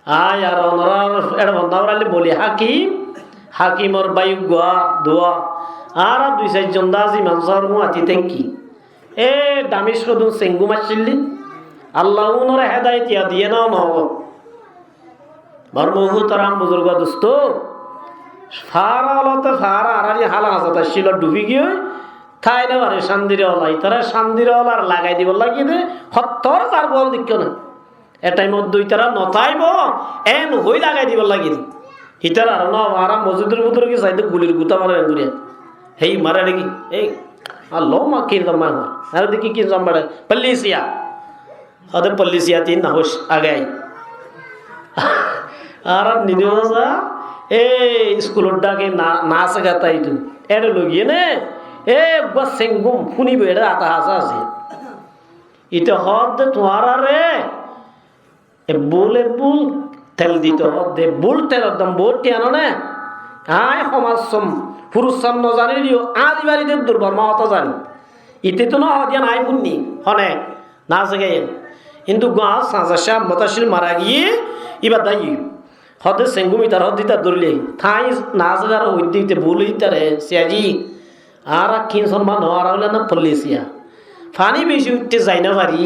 আয় আর অনরার এটা বন্ধাবরালি বলি হাকিমর বায়ু গোয়া দোয়া আর দুই চারজন দাস ইমান সাহেব হাতি থেকি এ দামি সদুন চেঙ্গু মারছিলি আল্লাহ উনরে হেদায়ত ইয়া দিয়ে নাও নহব বর্মহু তারাম বুজুর্গ দোস্ত ফারা আলতে ফারা আরারি হালা হাজার ছিল ডুবি গিয়ে খাই না পারে শান্তিরে ওলাই তারা শান্তিরে ওলার লাগাই দিব লাগিয়ে দে সত্তর তার বল দিক না এটাই মধ্যে তারা নথাইব এন হই লাগাই দিব লাগিয়ে হিতার আর না আরাম মসজিদের ভিতরে কি চাইতে গুলির গুতা মারে ঘুরিয়া হেই মারে নাকি এই আর লো মা কি জমা আর দেখি কি জমা পল্লিসিয়া আদে পল্লিসিয়া তিন না হোস আগে আর নিদেওসা এ স্কুলের ডাকে নাচ গাতাই তু এর লগিয়ে নে এ বসেঙ্গুম ফুনি বেড়ে আতা হাসা আছে ইতে হদ তোমার রে এ বলে বুল তেল দিতে হদে বুল তেল একদম বোট আনো না আয় সমাজম পুরুষ সামনে জানি দিও আজ বাড়িতে দুর্বল মা অত জানি ইতে তো না হদিয়া নাই বুননি হনে নাচ গাই কিন্তু গাছ সাজা মতাশিল মারা গিয়ে এবার দায়ী হদে সেঙ্গুমি তার হদিতা ধরলে থাই নাচ গার ওই দিতে বলি তারে সিয়াজি আর কিন সম্মান হওয়ার হলে না পল্লিসিয়া ফানি বেশি উঠতে যাই না পারি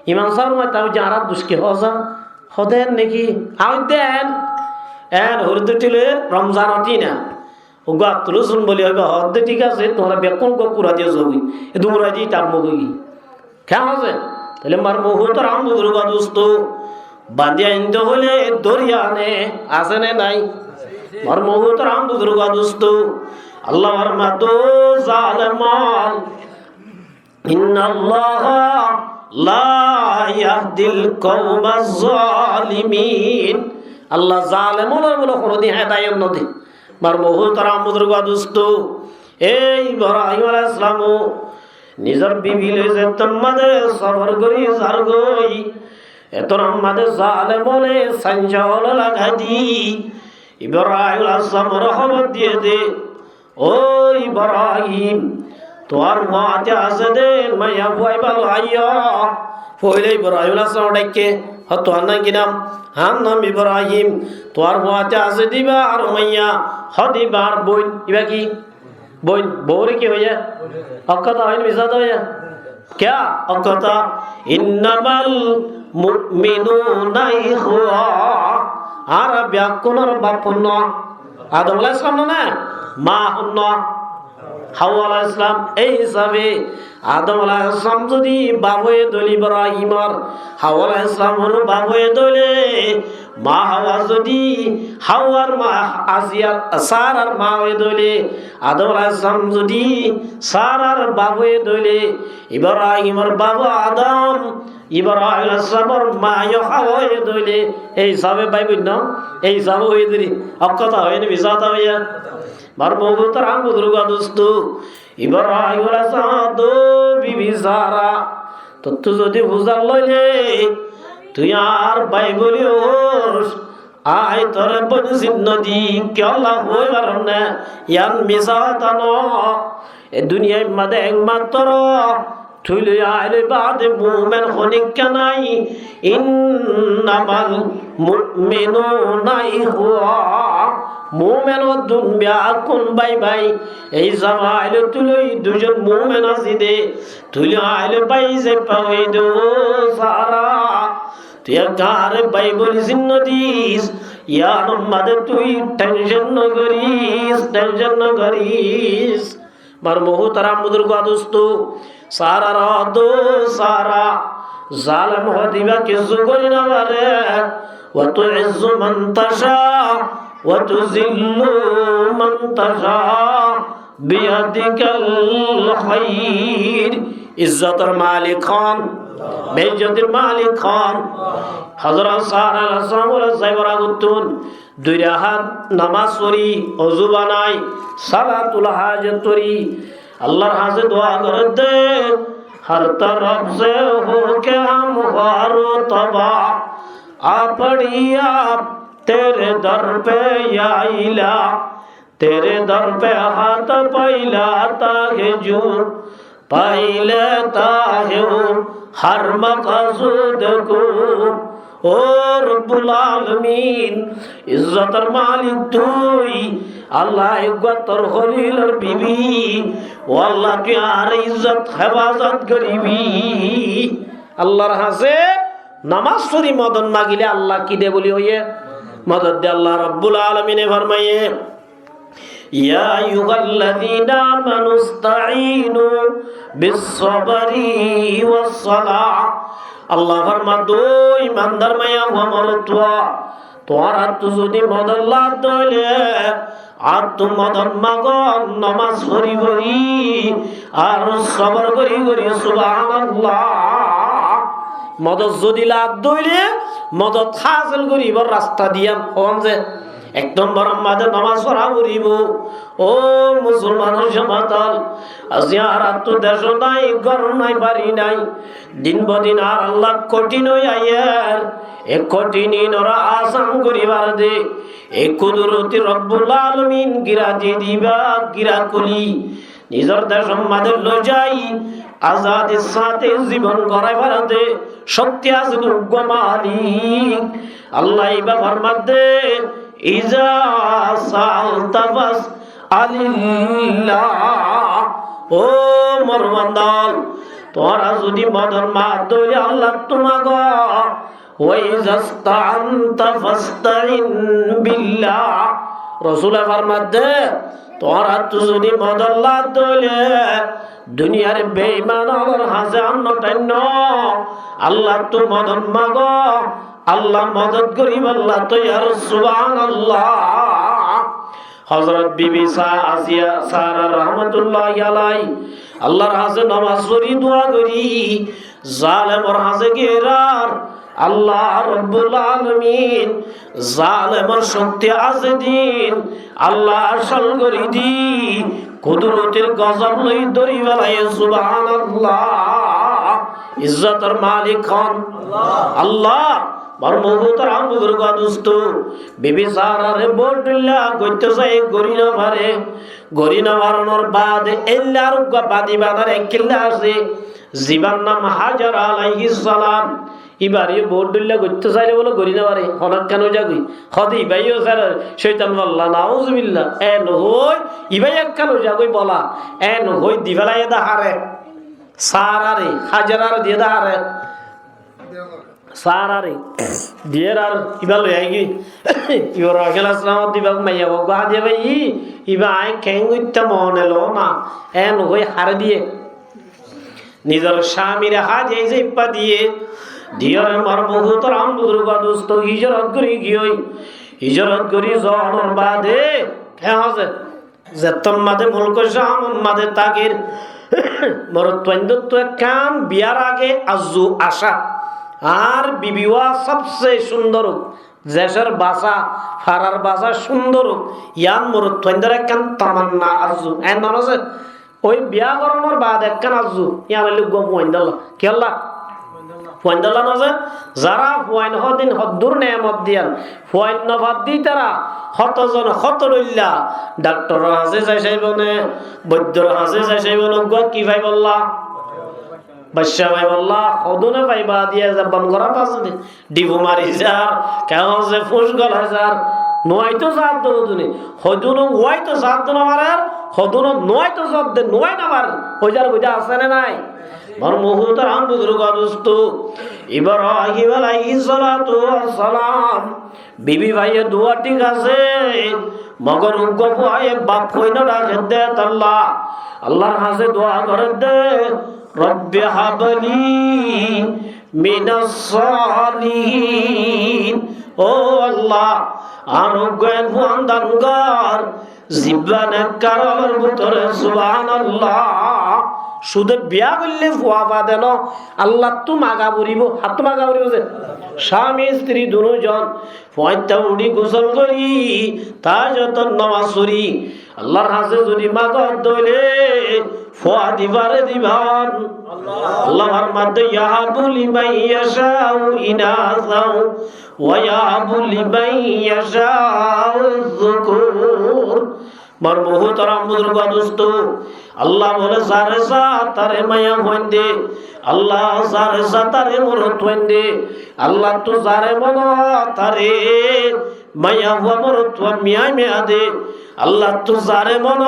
ইমান সার তাও যারা দুষ্কে হজা হদেন নাকি আই দেন এন হরিদটিলে রমজান অতি না ও গাতুল শুন বলি হবে হদে ঠিক আছে তোমরা বেকুন কুরা দিয়ে যাবি এ দুমরা দিয়ে তার মগি কেন আছে তাহলে মার মহু তো রাম বুজুর্গ দোস্ত বান্ধিয়া ইন্দ হলে দরিয়ানে আছে না নাই মার মহু তো রাম বুজুর্গ দোস্ত আল্লাহ আর মাতো জালেমান ইন্নাল্লাহ লা ইয়াহদিল কওমাজ জালিমিন আল্লাহ জালেমুলের বলে কোনোদিন হেদায়েত নদী বার বহু তারা মুদুর গাদুস্ত এই ইব্রাহিম আলাইহিস সালাম নিজের বিবি লইছে তোমাদে সবর করি সারগই এতর আমাদের জালেমুলে সঞ্জল লাগা দি ইব্রাহিম আলাইহিস সালাম রহমত দিয়ে দে ও ইব্রাহিম তোর মাতে আছে দে মায়া ভয় ভালো আইয়া পয়লে ইব্রাহিম আলাইহিস সালাম ডাকে হতো না কি নাম হাম নাম ইব্রাহিম তোর মাতে আছে দিবা আর মাইয়া হদিবার বইন ইবা কি বইন বউরে কি হইয়া অকতা হইন মিসাদ হইয়া क्या অকতা ইন্নামাল মুমিনুনা ইখওয়া আর ব্যাকুনর বাপুন্ন আদম আলাইহিস সালাম না মা হন্ন হাওয়া আলাইহিস সালাম এই হিসাবে আদম আলাইহিস সালাম যদি বাবুয়ে দলি ইব্রাহিমর হাওয়া আলাইহিস সালাম হলো বাবুয়ে দলে মা হাওয়া যদি হাওয়ার মা আসিয়ার সারার মা হয়ে দলে আদম আলাইহিস সালাম যদি সারার বাবুয়ে দলে ইব্রাহিমর বাবা আদম ইব্রাহিম আলাইহিস সালামের মা হাওয়া হয়ে দলে এই হিসাবে ভাই বুঝ না এই হিসাবে হয়ে দিলি অকথা হয়নি বিসাতা হইয়া বার বহু তার আঙ্গুদুর্গা দোস্ত ইব্রাহিম আলাইহিস সালাম দো বিবি সারা তো তুই যদি বুঝার লইলে তুই আর বাইবলিও আয় তোর বনসিন নদী কেলা হইবার না ইয়ান মিসাতানো এ দুনিয়ায় মাদে একমাত্র তুই আইলে বাদে মুমিন খনিক নাই ইন্নামাল মুমিনুনা ইখওয়া মুমিন ও দুনিয়া কোন ভাই ভাই এই জামাইলে তুই দুজন মুমিন আছি দে তুই আইলে ভাই যে পাই দো সারা তুই কার বাইবল জিন্নদিস ইয়ার মাদে তুই টেনশন ন করিস মার বহু তারা মুদুর গাদুস্ত সারা রাদো সারা জালেম হদিবা কিছু করি না পারে ওয়া তুইজ্জু মান তাশা ওয়া তুযিল্লু মান তাশা বিয়াদিকাল খায়র ইজ্জতের মালিক খান বেইজ্জতের মালিক খান হযরত সারা রাসূলুল্লাহ সাইবরা গুতুন দুই রাকাত নামাজ পড়ি ওযু বানাই সালাতুল হাজাত পড়ি আল্লাহর হাজে দোয়া করে দে हर तरफ से हो के हम हारो तबा आ पड़िया तेरे दर पे या इला तेरे दर पे हाथ पैला ताके जो पहले ताहे हर मकसूद को ओ रब्बुल आलमीन इज्जतर मालिक तुई আল্লাহ ইজ্জতর খলিলের বিবি ও আল্লাহ তুই আর ইজ্জত হেফাজত করিবি আল্লাহর হাসে নামাজ পড়ি মদন মাগিলে আল্লাহ কি দে বলি হইয়ে মদদ দে আল্লাহ রাব্বুল আলামিনে ফরমায়ে ইয়া আইয়ুহাল্লাযীনা আমানুস্তাঈনু বিস-সাবরি ওয়াস-সালাহ আল্লাহ ফরমা দো ইমানদার মায়া ওয়া তোর আর তু যদি মদন লাভ দইলে আর তু মদন মাগ নমাজ পড়ি পড়ি আর সবর করি করি সুবহানাল্লাহ মদত যদি লাভ দইলে মদত হাসিল করিবার রাস্তা দিয়া হন যে এক নম্বর আমাদের নামাজ পড়া করিব ও মুসলমানের সমাতাল আজি আর তো দেশ নাই ঘর নাই বাড়ি নাই দিন বদিন আর আল্লাহ কঠিন আয়ার এক কঠিন ওরা আসান করিবার দে এক কুদরতি রব্বুল আলামিন গিরা দিয়ে দিবা গিরা কলি নিজের দেশ আমাদের লই যাই আজাদের সাথে জীবন গড়াই ভারতে শক্তি আছে দুর্গ মালিক আল্লাহ ইবা ফরমাদে ইজা সালতাবাস আলিল্লাহ ও মরমান্দাল তোরা যদি মদন মার দইলে আল্লাহ তোমাগ ওয়াইজাস্তাআনতা ফাস্তাইন বিল্লাহ রাসূল ফরমাদে তোরা যদি মদন লাগ দইলে দুনিয়ার বেঈমান আল্লাহর হাজে আন্নটান্য আল্লাহ তো মদন মাগ আল্লাহ মদদ করিব আল্লাহ তো ইয়া সুবহানাল্লাহ হযরত বিবি আসিয়া সারা রাহমাতুল্লাহি আলাই আল্লাহর হাজে নামাজ পড়ি দোয়া করি জালেমর হাজে গেরার আল্লাহ রব্বুল আলামিন জালেমের শক্তি আছে দিন আল্লাহ আসল করি দি কুদরতের গজব লই দরি বেলায় সুবহানাল্লাহ ইজ্জতের মালিক হন আল্লাহ মর্মভূতর আমগুর গদুস্ত বিবি সারারে বড়লা কইতে যায় গরিনা মারানোর বাদ এল্লার বাদি বাদার একলা আছে জীবন নাম হাজার আলাইহিস সালাম ইবারে বড়লা কইতে চাইলে বলে গরিনা মারে হনক কেন যাগি হদি ভাইও স্যার শয়তান আল্লাহ নাউজুবিল্লাহ এন হই ইবাই কেন যাগই বলা এন হই দিবেলাই দা হারে সারারে হাজারার দিয়ে দা হারে সারারে দিয়ের আর ইবা লই আইগি ইওর আগেল আসলামত দিবা মাইয়া গা দিয়ে ভাই ইবা আই কেঙ্গুইতা মনে লো না এন হই হারে দিয়ে নিজের স্বামীর হাজ এই যে ইপ্পা দিয়ে দিয়র মর্মভূতর আমবুদুর্গা দোস্ত হিজরত করি গিয়ে হিজরত করি জনের বাদে কে আছে যে তোমাদের মুলক শাম মাদের তাকির মরত্বন্দত্ব কাম বিয়ার আগে আজু আশা আর বিবিওয়া সবচেয়ে সুন্দর দেশের বাসা ফারার বাসা সুন্দর ইয়ান মরত্বন্দর একখান তামান্না আজু এন আছে ওই বিয়া করানোর বাদ একখান আজু ইয়ান লোক পয়েন্দাল কেল্লা পয়েন্দাল আছে যারা পয়েন্ট হদিন হদ্দুর নেয়ামত দিয়ান পয়েন্ট নভাত দি তারা হতজন হত রইল্লা ডাক্তার হাসে যাই চাইব নে বৈদ্যর হাসে যাই চাইব কি ভাই বললা বাদশা ভাই বললা হদুনে পাইবা দিয়ে যাবান করা পাশে ডিবু মারি যার কেমন যে ফুস গলা যার নয় তো জাত দুনে হদুন ওয়াই তো জাত দন মারার হদুন নয় তো জাত দে নয় না মার হইজার বুঝা আছে না নাই মর মুহুতার আম বুজুর্গ দোস্ত ইব্রাহিম আলাইহিস সালাতু ওয়াস সালাম বিবি ভাইয়ে দোয়া ঠিক আছে মগর গফায়ে বাপ কইনা রাখে দে আল্লাহ আল্লাহর কাছে দোয়া করে দে রব্বি হাবলি মিনাস সালিহিন ও আল্লাহ আরোগ্যের দান কর জীবনে কারোর ভিতরে সুবহানাল্লাহ শুধু বিয়া করলে ফুয়া বাদে ন আল্লাহ তো মাগা পড়িব হাত মাগা পড়িব যে স্বামী স্ত্রী দুজন পয়তা উড়ি গোসল করি তার যত নামাজ পড়ি আল্লাহর হাতে যদি মাগা দইলে ফুয়া দিবারে দিবান আল্লাহর মাধ্যে ইয়াহাবু লিমান ইয়াশাউ ইনাসাউ ওয়া ইয়াহাবু লিমান ইয়াশাউ যুকুর মরমুহতরাম বুজুর্গ দোস্ত আল্লাহ বলে সারে সা তারে মায়া হইন্দে আল্লাহ সারে সা তারে মরত হইন্দে আল্লাহ তো সারে মন তারে মায়া হুয়া মরত মিয়া মিয়া দে আল্লাহ তো সারে মন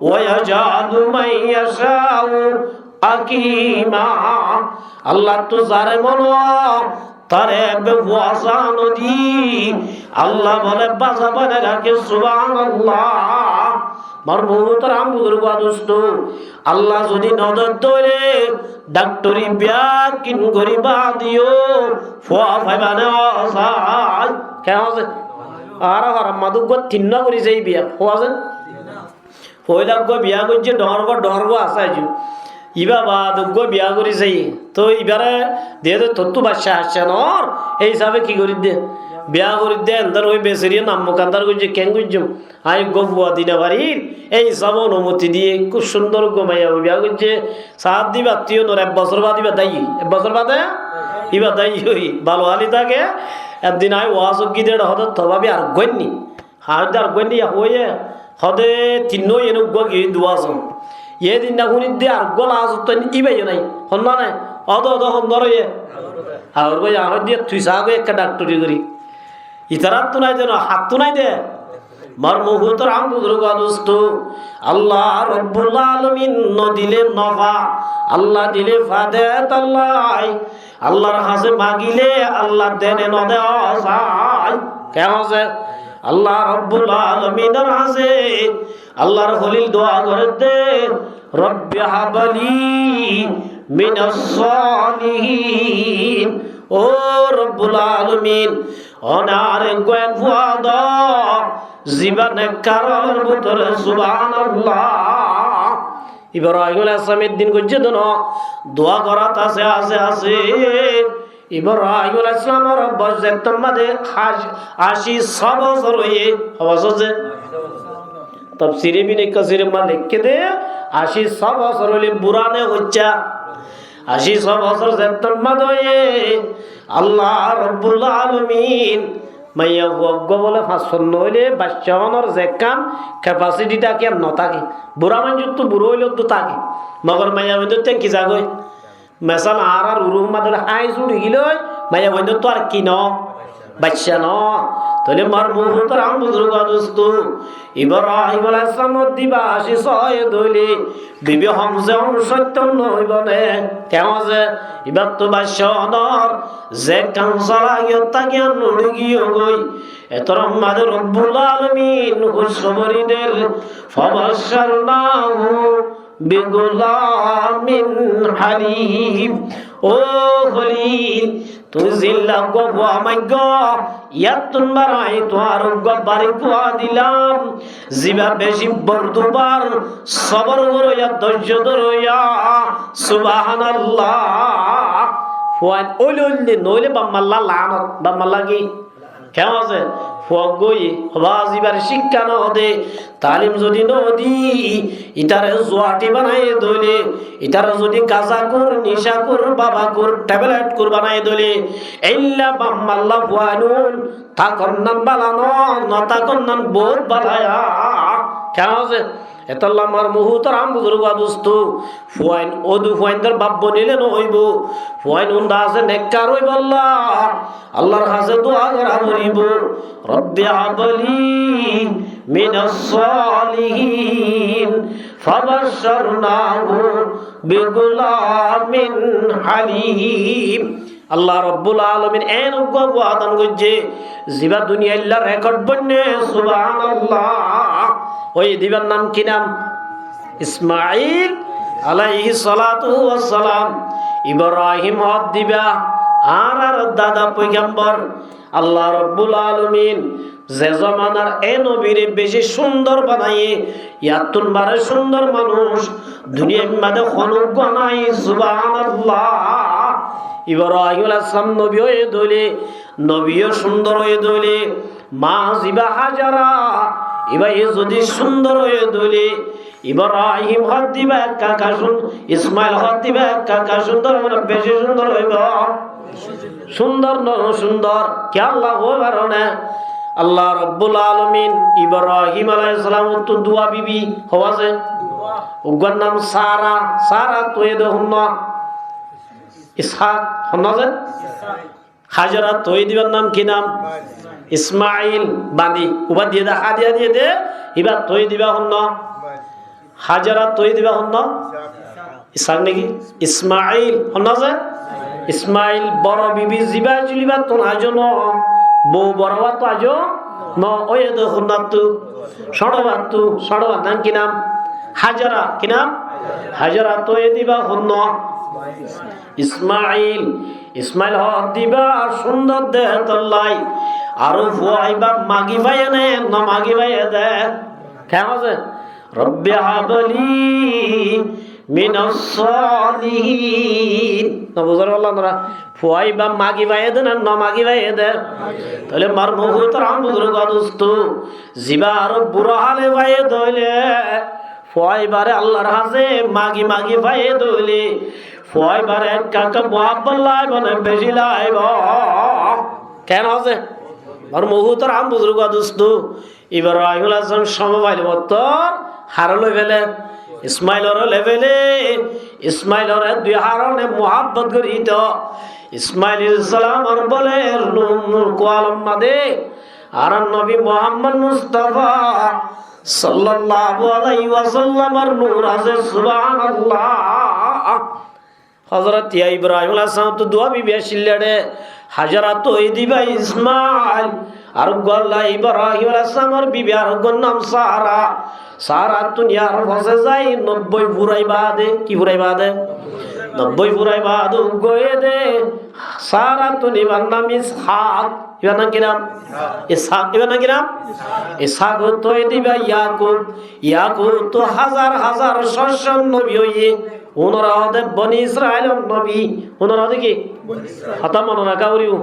ওয়া জাদু মাইয়াশাউ আকিমা আল্লাহ তো সারে মন তারে বেওয়াসা নদী আল্লাহ বলে বাসা বলে রাখে সুবহানাল্লাহ মরমুহতর আম বুজুর্গ দোস্ত আল্লাহ যদি নজর ধরে ডাক্তারি বিয়া কিন গরিবা দিও ফুয়া ভাইবানে অসাই কেন আছে আর হারাম মাদুক তিন্ন করি যাই বিয়া ফুয়া আছে ফয়দাক বিয়া করছে ডরগ আছে ইবা বা দুগ্গ বিয়া করি যাই তো এবারে দিয়ে তো তোর তো বাচ্চা আসছে নর এই হিসাবে কি করি দে বিয়া করি দে এন্দার ওই বেসরিয়ে নাম মোকান্দার করছে কেন করছুম আই গবুয়া দিনা বাড়ির এই হিসাবে অনুমতি দিয়ে খুব সুন্দর গমাইয়া বিয়া করছে সাত দিবা আত্মীয় নর 1 বছর বাদ দিবা দায়ী 1 বছর বাদে ইবা দায়ী হই ভালো হালি থাকে একদিন আই ওয়াজ গিদের হঠাৎ তভাবি আর গণ্যি হাত আর গণ্যি হয়ে হদে তিন্ন এনে গি দুয়াছ ये दिन ना कुनी दे आर गोला आज तो इबे नहीं होना नहीं अदो अदो होना रे और वो यहाँ दिए तुझा को एक डॉक्टरी करी इतना तो नहीं दे ना हाथ तो नहीं दे मर मुहूर्त राम बुजुर्ग दोस्तों अल्लाह रब्बुल आलमीन न दिले नफा अल्लाह दिले फायदा अल्लाह अल्लाह रहासे मांगिले अल्लाह देने न दे आसाय क्या हो से अल्लाह रब्बुल आलमीन रहासे अल्लाह खलील दुआ करे दे रब्बि हाबली मिनास सालिहीन ओ रब्बुल आलमीन অনারে গোয়েন ফুয়াদা জীবনে কারোর ভিতরে সুবহানাল্লাহ ইব্রাহিম আলাইহিস সালামের দিন গজ্জে দন দোয়া করাত আছে ইব্রাহিম আলাইহিস সালামের বয়স যেতাম মাঝে 86 বছর হয়ে হওয়াছে তাফসীরে ইবনে কাসির মা লিখে দে 86 বছর হলে বুড়ানে হচ্ছে 86 বছর যেতাম মাঝে আল্লাহ রাব্বুল আলামিন মাইয়া ওয়াগ্গ বলে ৫০ হইলে বাচ্চাওয়ানোর যে কাম ক্যাপাসিটিটা কেন নথাকে বুড়া মানুষ তো বুড়ো হইলেও তো থাকে মগর মাইয়া বন্ধু কি জাগয় মেসাল আর উরুম মাদের হাই চুড়ি গিল মাইয়া বন্ধু তো আর কি ন বাচ্চা ন তাহলে মার মুহূর্তের আম বুজুর্গ দোস্ত ইব্রাহিম আলাইহিস সালাম দিবা 86 হইলে বিবি হামজা 57 হইবনে কেমন যে ইবাত তো বাচ্চাওয়ানোর যে কাম চালাইও তাকে নড়ে গিয়ে গই এতর মাদের রব্বুল আলামিন খুশখবরিদের ফাবাশশারনাহু বিগুলামিন হালিম ও খলিল তুই জিল্লা গো আমাগ্য ইয়াতুন বারাই তো আর গবারি পোয়া দিলাম জিবা বেশি বর্দুবার সবর করো ইয়া ধৈর্য ধরো ইয়া সুবহানাল্লাহ ফুয়ান ওইলে নইলে বাম্মাল্লাহ লানত বাম্মাল্লাহ কি কেমন আছে ফুয়াগই হবাজিবার শিক্ষা নদে তালিম যদি নদী ইটারে জোয়াটি বানাই দইলে ইটারে যদি গাজা কর নিশা কর বাবা কর ট্যাবলেট কর বানাই দইলে ইল্লা বাম্মাল্লাহ ফুয়ানুন তাকন্নান বালানো নতাকন্নান বহুত বালায়া কেমন আছে এতাল্লাহ আমার মুহূর্তের আম বুজুর্গ দোস্ত ফুয়াইন ওদু ফুয়াইনদের বাপ বনিলে নহইব ফুয়াইন উন্দা আছে নেককার হইব আল্লাহর কাছে দোয়া করা হইব রব্বি হাবলি মিনাস সালিহিন ফাবাশশারনাহু বিগুলামিন হালিম আল্লাহ রাব্বুল আলামিন এন ওয়াদান গজে জিবা দুনিয়া আল্লাহ রেকর্ড বন্নে সুবহানাল্লাহ ওই দিবার নাম কি নাম ইসমাঈল আলাইহিস সালাতু ওয়াস সালাম ইব্রাহিম হদ দিবা আর দাদা পয়গম্বর আল্লাহ রাব্বুল আলামিন যে জামানার এ নবীরে বেশি সুন্দর বানায়ে ইয়াতুন বারে সুন্দর মানুষ দুনিয়ার মধ্যে খলক বানাই সুবহানাল্লাহ ইব্রাহিম আলাইহিস সালাম নবী হয়ে দইলে নবীও সুন্দর হয়ে দইলে মা জিবা হাজারা এবার যদি সুন্দর হয়ে দইলে ইব্রাহিম হদ দিবা কাকা শুন ইসমাইল হদ দিবা কাকা সুন্দর মানে বেশি সুন্দর হইব সুন্দর ন সুন্দর কে আল্লাহ হবার না আল্লাহ রাব্বুল আলামিন ইব্রাহিম আলাইহিস সালাম তো দুয়া বিবি হওয়াছে ওগর নাম সারা সারা তো এ দেখুন ইসহাক হনজে হাজরা তৈ দিবার নাম কি নাম ইসমাইল বাদি উবা দিয়ে দে হাদিয়া দিয়ে দে ইবা তৈ দিবা হন্ন হাজরা তৈ দিবা হন্ন ইসহাক নাকি ইসমাইল হনজে ইসমাইল বড় বিবি জিবা জুলিবা তো আজো ন বউ বড়বা তো আজো ন ওই দেখুন না তু সড়বা নাম কি নাম হাজরা কি নাম হাজরা তৈ দিবা হন্ন ইসমাইল ইসমাইল হদ দিবা সুন্দর দেহ তল্লাই আরো ফুয়াইবা মাগি ভাইয়া নে ন মাগি ভাইয়া দে কেমন আছে রব্বি হাবলি মিনাস সালিহিন না বুঝার বললাম তোরা ফুয়াইবা মাগি ভাইয়া দে না ন মাগি ভাইয়া দে তাহলে মার মুহূর্তের আম বুজুর্গ দোস্ত জিবা আরো বুড়ো হালে ভাইয়া দইলে ফুয়াইবারে আল্লাহর হাজে মাগি মাগি ভাইয়া দইলে ফুয়াইবারে কাকা মুহাব্বত লাইব না বেশি লাইব কেন আছে আর মুহূর্তের আম বুজুর্গ দোস্ত ইব্রাহিম আলাইহিস সালাম সমবাইল বত্তর হারলো ফেলে ইসমাইলর লেভেলে ইসমাইলর দুই হারনে মুহাব্বত করি তো ইসমাইল সালামর বলে নূর কোয়ালম মাদে আর নবী মুহাম্মদ মুস্তাফা সাল্লাল্লাহু আলাইহি ওয়াসাল্লামের নূর আছে সুবহানাল্লাহ হযরত ইব্রাহিম আলাইহিস সালাম তো দোয়া বিবি আসিলড়ে হাজারা তো এই দিবা ইসমাইল আর গল্লা ইব্রাহিম আলাইহিস সালামের বিবি আর নাম সারা সারা দুনিয়ার বসে যাই 90 বুড়াই বাদে কি বুড়াই বাদে 90 বুড়াই বাদ গয়ে দে সারা দুনিয়ার নাম ইসহাক ইবার নাম কি নাম ইসহাক ইবার নাম কি নাম ইসহাক তো এই দিবা ইয়াকুব তো হাজার হাজার শস্য নবী হইয়ে ওনারা বনি ইসরায়েল নবী ওনারা কি হতা মনে রাখা করিও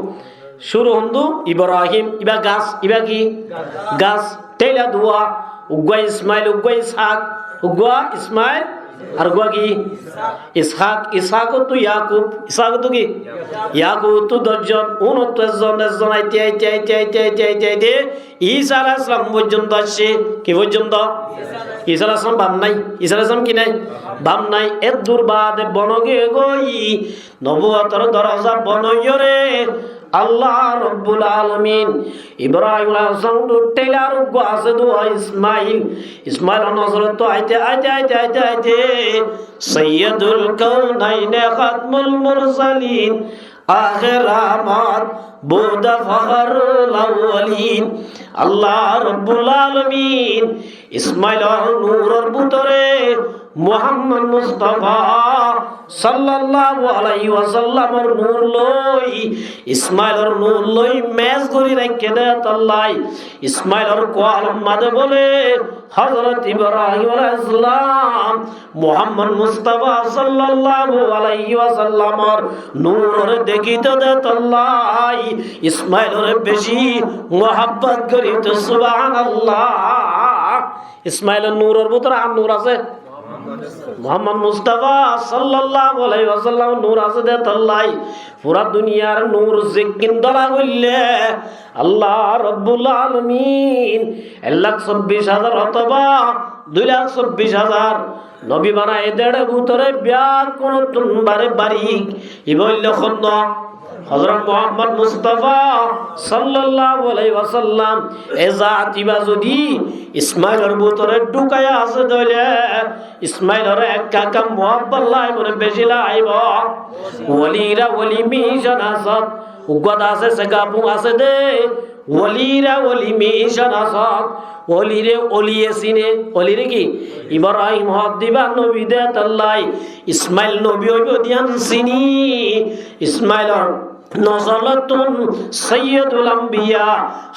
শুরু হন্দু ইব্রাহিম ইবা গাছ ইবা কি গাছ তেলা দুয়া উগ্গা ইসমাইল উগ্গা ইসহাক উগ্গা ইসমাইল আর উগ্গা কি ইসহাক ইসহাক তো ইয়াকুব ইসহাক তো কি ইয়াকুব তো 10 জন 29 জন একজন আইতে ঈসা আলাইহিস সালাম পর্যন্ত আসে কি পর্যন্ত ঈসা আলাইহিস সালাম বাম নাই ঈসা আলাইহিস সালাম কি নাই বাম নাই এত দূর বাদে বনগে গই নবুয়তের দরজা বনয়রে আল্লাহ রব্বুল আলামিন ইব্রাহিম আলাইহিস সালাম টেলার গাছে দুয়া ইসমাইল নজরত তো আইতে সাইয়্যিদুল কাউনাইন খাতমুল মুরসালিন আখির আমাত বুদা ফখরুল আউয়ালিন আল্লাহ রব্বুল আলামিন ইসমাইলের নূরের ভিতরে মুহাম্মদ মুস্তাফা সাল্লাল্লাহু আলাইহি ওয়াসাল্লামের নূর লই ইসমাইলের নূর লই মেজ করি রাখে দে আল্লাহ ইসমাইলের কলম মাদে বলে হযরত ইব্রাহিম আলাইহিস সালাম মুহাম্মদ মুস্তাফা সাল্লাল্লাহু আলাইহি ওয়াসাল্লামের নূরের দেখিতে দে আল্লাহ ইসমাইলের বেশি মোহাব্বত করি তো সুবহানাল্লাহ ইসমাইলের নূরের ভিতরে আর নূর আছে মুহাম্মদ মুস্তাফা সাল্লাল্লাহু আলাইহি ওয়াসাল্লাম নূর আছে দে আল্লাহ পুরা দুনিয়ার নূর জিকিন দলা হইলে আল্লাহ রব্বুল আলামিন 1,24,000 অথবা 2,24,000 নবী বানায় দেড় ভিতরে বিয়ার কোন তুনবারে বারিক ইবল খন্দ হযরত মুহাম্মদ মুস্তাফা সাল্লাল্লাহু আলাইহি ওয়াসাল্লাম এজাতিবা যদি ইসমাইলের ভিতরে ঢুকায়া আছে দইলে ইসমাইলের এক কাকা মুহাব্বত লাই করে বেশি লাইব ওলিরা ওলি মিশন আসত উগদা আছে সেগাপু আছে দে ওলিরা ওলি মিশন আসত ওলিরে ওলিয়ে সিনে ওলিরে কি ইব্রাহিম হক দিবা নবী দে আল্লাহ ইসমাইল নবী হইব দিয়ান সিনি ইসমাইলর নজলাতুন সাইয়্যিদুল আম্বিয়া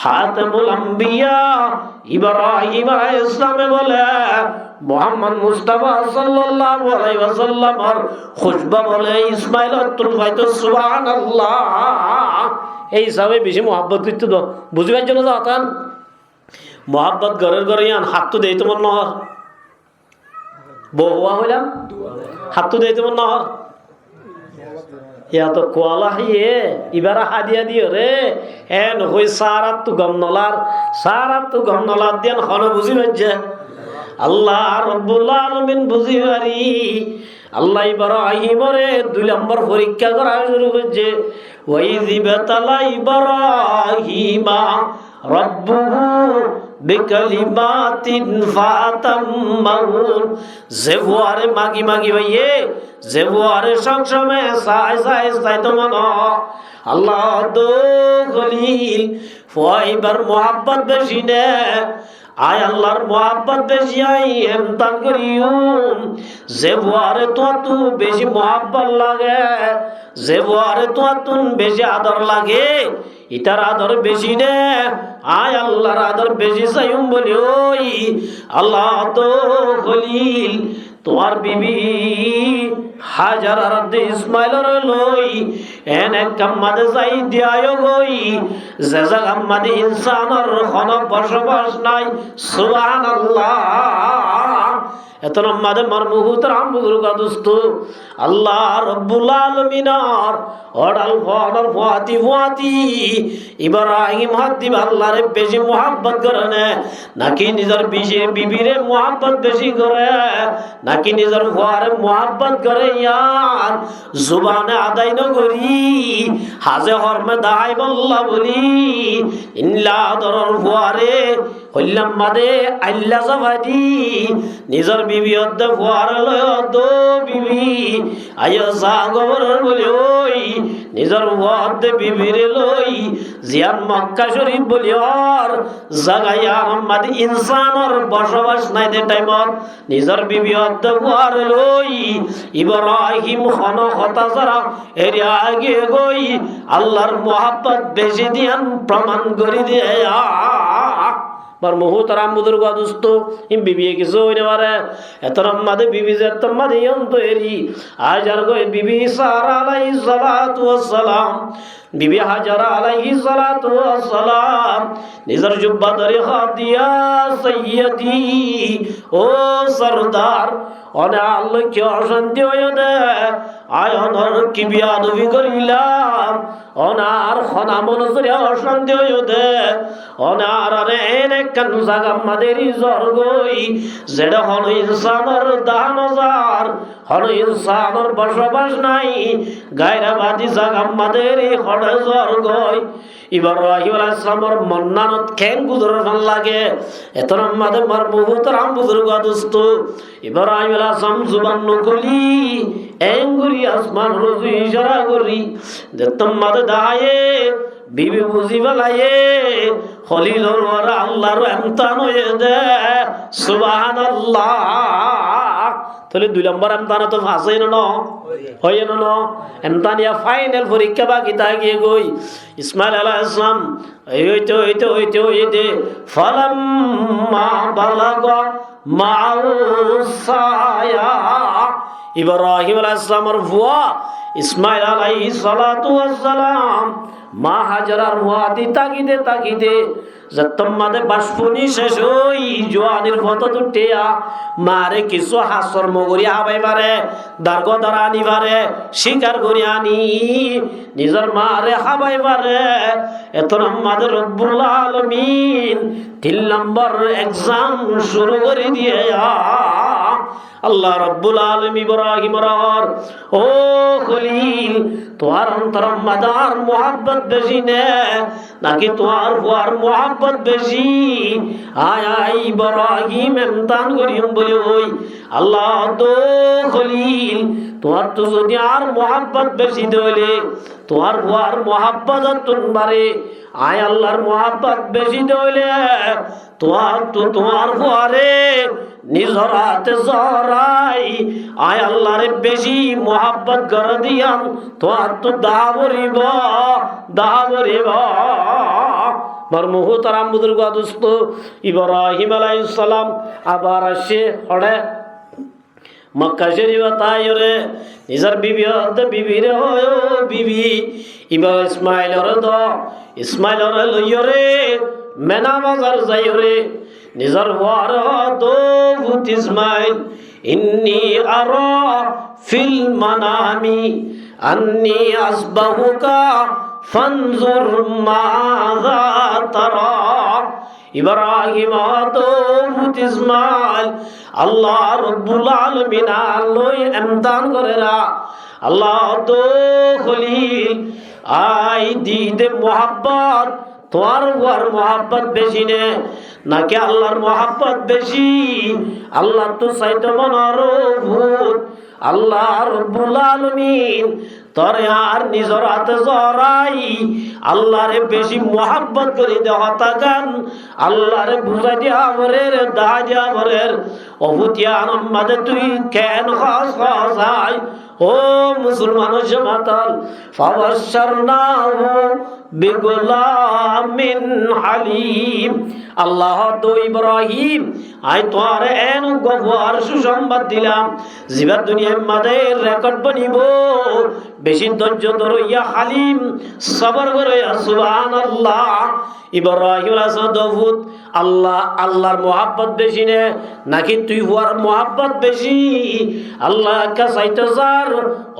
হাতামুল আম্বিয়া ইব্রাহিম আলাইহিস সালাম বলে মুহাম্মদ মুস্তাফা সাল্লাল্লাহু আলাইহি ওয়াসাল্লামের খুশবা বলে ইসমাইল তুল হয়তো সুবহানাল্লাহ এই সবে বেশি মোহাব্বত করতে দাও বুঝবার জন্য যাতান মোহাব্বত ঘরের ঘরে আন হাত তো দেই তোমার নহর বহুয়া হইলাম হাত তো দেই তোমার নহর ইয়া তো কোয়ালা হিয়ে ইবারা হাদিয়া দিও রে এন হই সারাত তু গম নলার দেন হন বুঝি বাজ্জা আল্লাহ রব্বুল আলামিন বুঝি পারি আল্লাহ ইব্রাহিমরে 2 নম্বর পরীক্ষা করা শুরু করছে ওই জিবাতালা ইব্রাহিমা রব্বুহু বিকালিমাতিন ফাতাম্মাহুন জেওয়ারে মাগি ভাইয়ে জেওয়ারে সংসমে সাই তো মনো আল্লাহ দো খলিল ফাইবার মোহাব্বত বেশি নে আয় আল্লাহর মোহাব্বত বেশি আই এমতান করিউম জেওয়ারে তো বেশি মোহাব্বত লাগে জেওয়ারে তো বেশি আদর লাগে ইতার আদর বেশি নে আয় আল্লাহর আদর বেশি চাইম বলি ওই আল্লাহ তো খলিল তোমার বিবি হাজার আরাধ্যে ইসমাইলের লই এনে কাম্মাদে যাই দিয়ায় গই যে জাগাম্মাদে ইনসানের কোন বসবাস নাই সুবহানাল্লাহ এত নম্মাদে মারমুহুত রামবুদুরগা দোস্ত আল্লাহ রব্বুল আলামিনার অডাল ফডর ফাতি ইব্রাহিম হাদিব আল্লাহরে বেশি মোহাব্বত করে না নাকি নিজের বিবিরে মোহাব্বত বেশি করে নাকি নিজের ফুয়ারে মোহাব্বত করে ইয়ার জুবানে আদায় নগরি হাজে হরমে দাই বল্লা বলি ইল্লা দরর ফুয়ারে হইলাম মাদে আল্লাহ জাবাদি নিজের বিবি অদ্দ ফুয়ারে লয় অদ্দ বিবি আয় সাগবর বলি ওই নিজের ফুয়াদ্দে বিবিরে লই জিয়ান মক্কা শরীফ বলি আর জাগাইয়ার মাদে ইনসানর বসবাস নাই দে টাইমত নিজের বিবি অদ্দ ফুয়ারে লই ইব্রাহিম খন হতা যারা এর আগে গই আল্লাহর মোহাব্বত বেশি দিয়ান প্রমাণ করি দিয়ে বার মুহতারাম বুজুর্গ দোস্ত ইম বিবি কিছু হইতে পারে এতরম মাদে বিবি যে তোমাদে অন্ত এরি আজ আর গো বিবি সারা আলাইহিস সালাতু ওয়াস সালাম বিবি হাজারা আলাইহিস সালাতু ওয়াস সালাম নিজর জুব্বা ধরে হাত দিয়া সাইয়্যিদি ও সরদার অনে আল্লাহ কি অশান্তি হয়ে দে আয় অনর কি বিয়াদবি করিলাম অনার খনা মনজরে অশান্তি হয়ে দে অনার আরে এনে কান জাগা মাদেরি জর্গই যেটা হন ইনসানের দানজার হন ইনসানের বসবাস নাই গায়রাবাদী জাগা মাদেরি হন জর্গই ইব্রাহিম আলাইহিস সালামের মন্নানত কেন গুদর ভাল লাগে এতরম মাদে মার মুহতারাম বুজুর্গ দোস্ত ইব্রাহিম আলাইহিস সালাম জুবান নকলি এঙ্গুরি আসমান রুজু ইশারা করি দেতম মাদে দায়ে বিবি বুঝি বলায়ে খলিলুর ওরা আল্লাহর ইমতান হয়ে দে সুবহানাল্লাহ তাহলে 2 নম্বর ইমতান তো ফাসে না হয় না ইমতানিয়া ফাইনাল পরীক্ষা বাকি থাকে গই ইসমাইল আলাইহিস সালাম হইতে ফালাম্মা বালাগা মাউসায়া ইব্রাহিম আলাইহিস সালামের ফুয়া ইসমাইল আলাইহিস সালাতু ওয়াস সালাম মা হাজারার মুয়াদি তাকিদে যতমাদে বাসপুনি শেষ হই জোয়ানির ফটো তুটিয়া মারে কিছু হাসর মগরি হাবাই মারে দারগো দারানি মারে শিকার করি আনি নিজের মারে হাবাই মারে এত আমাদের রব্বুল আলামিন 3 নম্বর এক্সাম শুরু করে দিয়ে আল্লাহ রব্বুল আলামিন ইব্রাহিম রার ও খলিল তোমার অন্তর মাদার মোহাব্বত বেশি নে নাকি তোমার বুয়ার মোহাব্বত বেশি আয় আয় ইব্রাহিম ইমতান করিম বলে ওই আল্লাহ তো খলিল তোমার তো যদি আর মোহাব্বত বেশি দলে তোমার বুয়ার মোহাব্বত তোমারে আয় আল্লাহর মোহাব্বত বেশি দলে তোমার বুয়ারে নিজর হাতে জরাই আয় আল্লাহরে বেশি মোহাব্বত করে দিয়াম তোমার তো দাবরিব মার মুহতারাম বুজুর্গ দোস্ত ইব্রাহিম আলাইহিস সালাম আবার আসে হড়ে মক্কা শরীফ তাইরে নিজর বিবি রে হয় বিবি ইসমাইলর লইরে মেনা বাজার যাইরে নিজর ওয়ার দো ভূত ইসমাইল ইন্নী আরা ফিল মানামি আন্নী আসবাহুকা ফানজুর মাযা তারা ইব্রাহিম তো ভূত ইসমাইল আল্লাহ রব্বুল আলামিন আল্লাহ ইমতান করেরা আল্লাহ তো খলিল আই দিদে মোহাব্বত তোমার ওয়ার মোহাব্বত বেশি নে নাকি আল্লাহর মোহাব্বত বেশি আল্লাহ তো সাইতে মনার ভূত আল্লাহ রব্বুল আলামিন তোর আর নিজর হাতে জরাই আল্লাহরে বেশি মোহাব্বত করি দে হতাগান আল্লাহরে বুঝাই দিয়া বরের দা দিয়া বরের অভূতিয়ান মাদে তুই কেন খাস ও মুসলমান জামাতাল ফাবাশশারনাহু বিগুলামিন হালিম আল্লাহ তো ইব্রাহিম আই তোর এন গফার সুসংবাদ দিলাম জিবা দুনিয়ার মাঝে রেকর্ড বনিব বেশি ধৈর্য ধরো ইয়া হালিম সবর করো ইয়া সুবহানাল্লাহ ইব্রাহিম আলাইহিস আল্লাহর মোহাব্বত বেশি নে নাকি তুই হওয়ার মোহাব্বত বেশি আল্লাহ কা চাইতে যার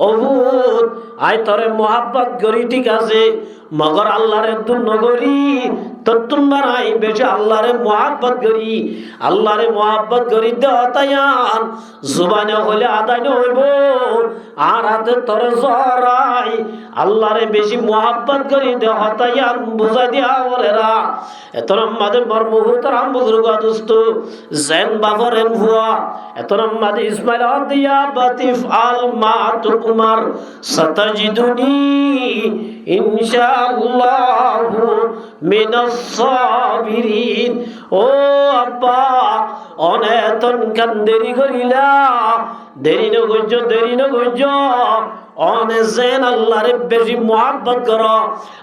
অভূত আই তোরে মোহাব্বত করি ঠিক আছে মগর আল্লাহরে তুই নগরী তত্তুম্বার আই বেশি আল্লাহরে মোহাব্বত করি দেওয়াতায়ান জুবানে হলে আদায় হইব আর হাতে তোরে জরাই আল্লাহরে বেশি মোহাব্বত করি দেওয়াতায়ান বুঝাই দিয়া ওরেরা এতরম মাদে মুহতারাম বুজুর্গ দোস্ত জেন বাবরেন হুয়া এতরম মাদে ইসমাইল দিয়া বাতিফ আল মা তুকুমার সাতাজিদুনি ইনশাআল্লাহ মিনাস সাবিরিন ও আব্বা অনেতন কান্দেরি করিলা দেরি ন গজ্জ অনে যেন আল্লাহরে বেশি মোহাব্বত করো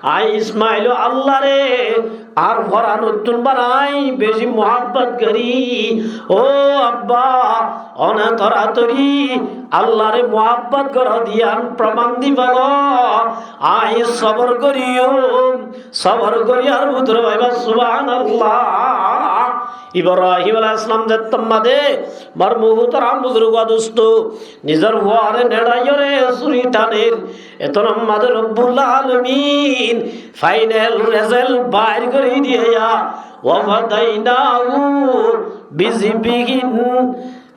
আই ইসমাইল আল্লাহরে আর ভরা নতুন বানাই বেশি মোহাব্বত করি ও আব্বা অনে তরাতরি আল্লাহরে মোহাব্বত করো দিয়ান প্রমাণ দিবাল আই সবর করি আর উত্তর ভাইবা সুবহানাল্লাহ ইব্রাহিম আলাইহিস সালাম দত্তমাদে মার মুহতারাম বুজুর্গ দোস্ত নিজর ওয়ারে নেড়াইরে সুরি টানের এতন মাদ রব্বুল আলামিন ফাইনাল রেজাল্ট বাইর করে দিয়া ওয়া ফাদাইনাহু বিযিবিহিন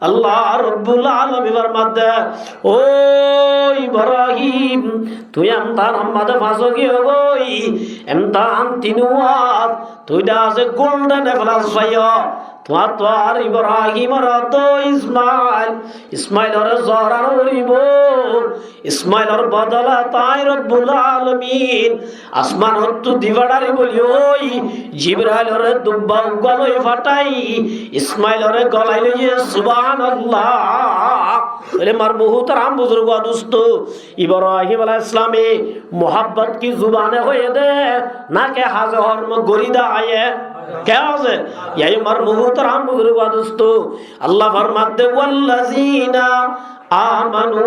আল্লাহ রব্বুল আলামিন ফরমাতে ও ইব্রাহিম তুই আমতান আম্মাদে ফাসো কি হই এমতান তিনুয়াত তুই দাসে গোল্ডেন এভলাস পাইও তোর ইব্রাহিম আর তো ইসমাইল আর জহরান হইব ইসমাইল আর বদলা তাই রব্বুল আলামিন আসমান হত্তু দিবাড়ারি বলি ওই জিবরাইল আর দুব্বা গলই ফাটাই ইসমাইল আর গলাই লইয়ে সুবহানাল্লাহ বলে মার মুহতারাম বুজুর্গ দোস্ত ইব্রাহিম আলাইহিস সালামে মোহাব্বত কি जुबाने হয়ে দে না কে হাজর ম গরিদা আয়ে क्या है यही मर मुहतरम बुजुर्ग दोस्तो अल्लाह फरमाते वल्लज़ीना आमनू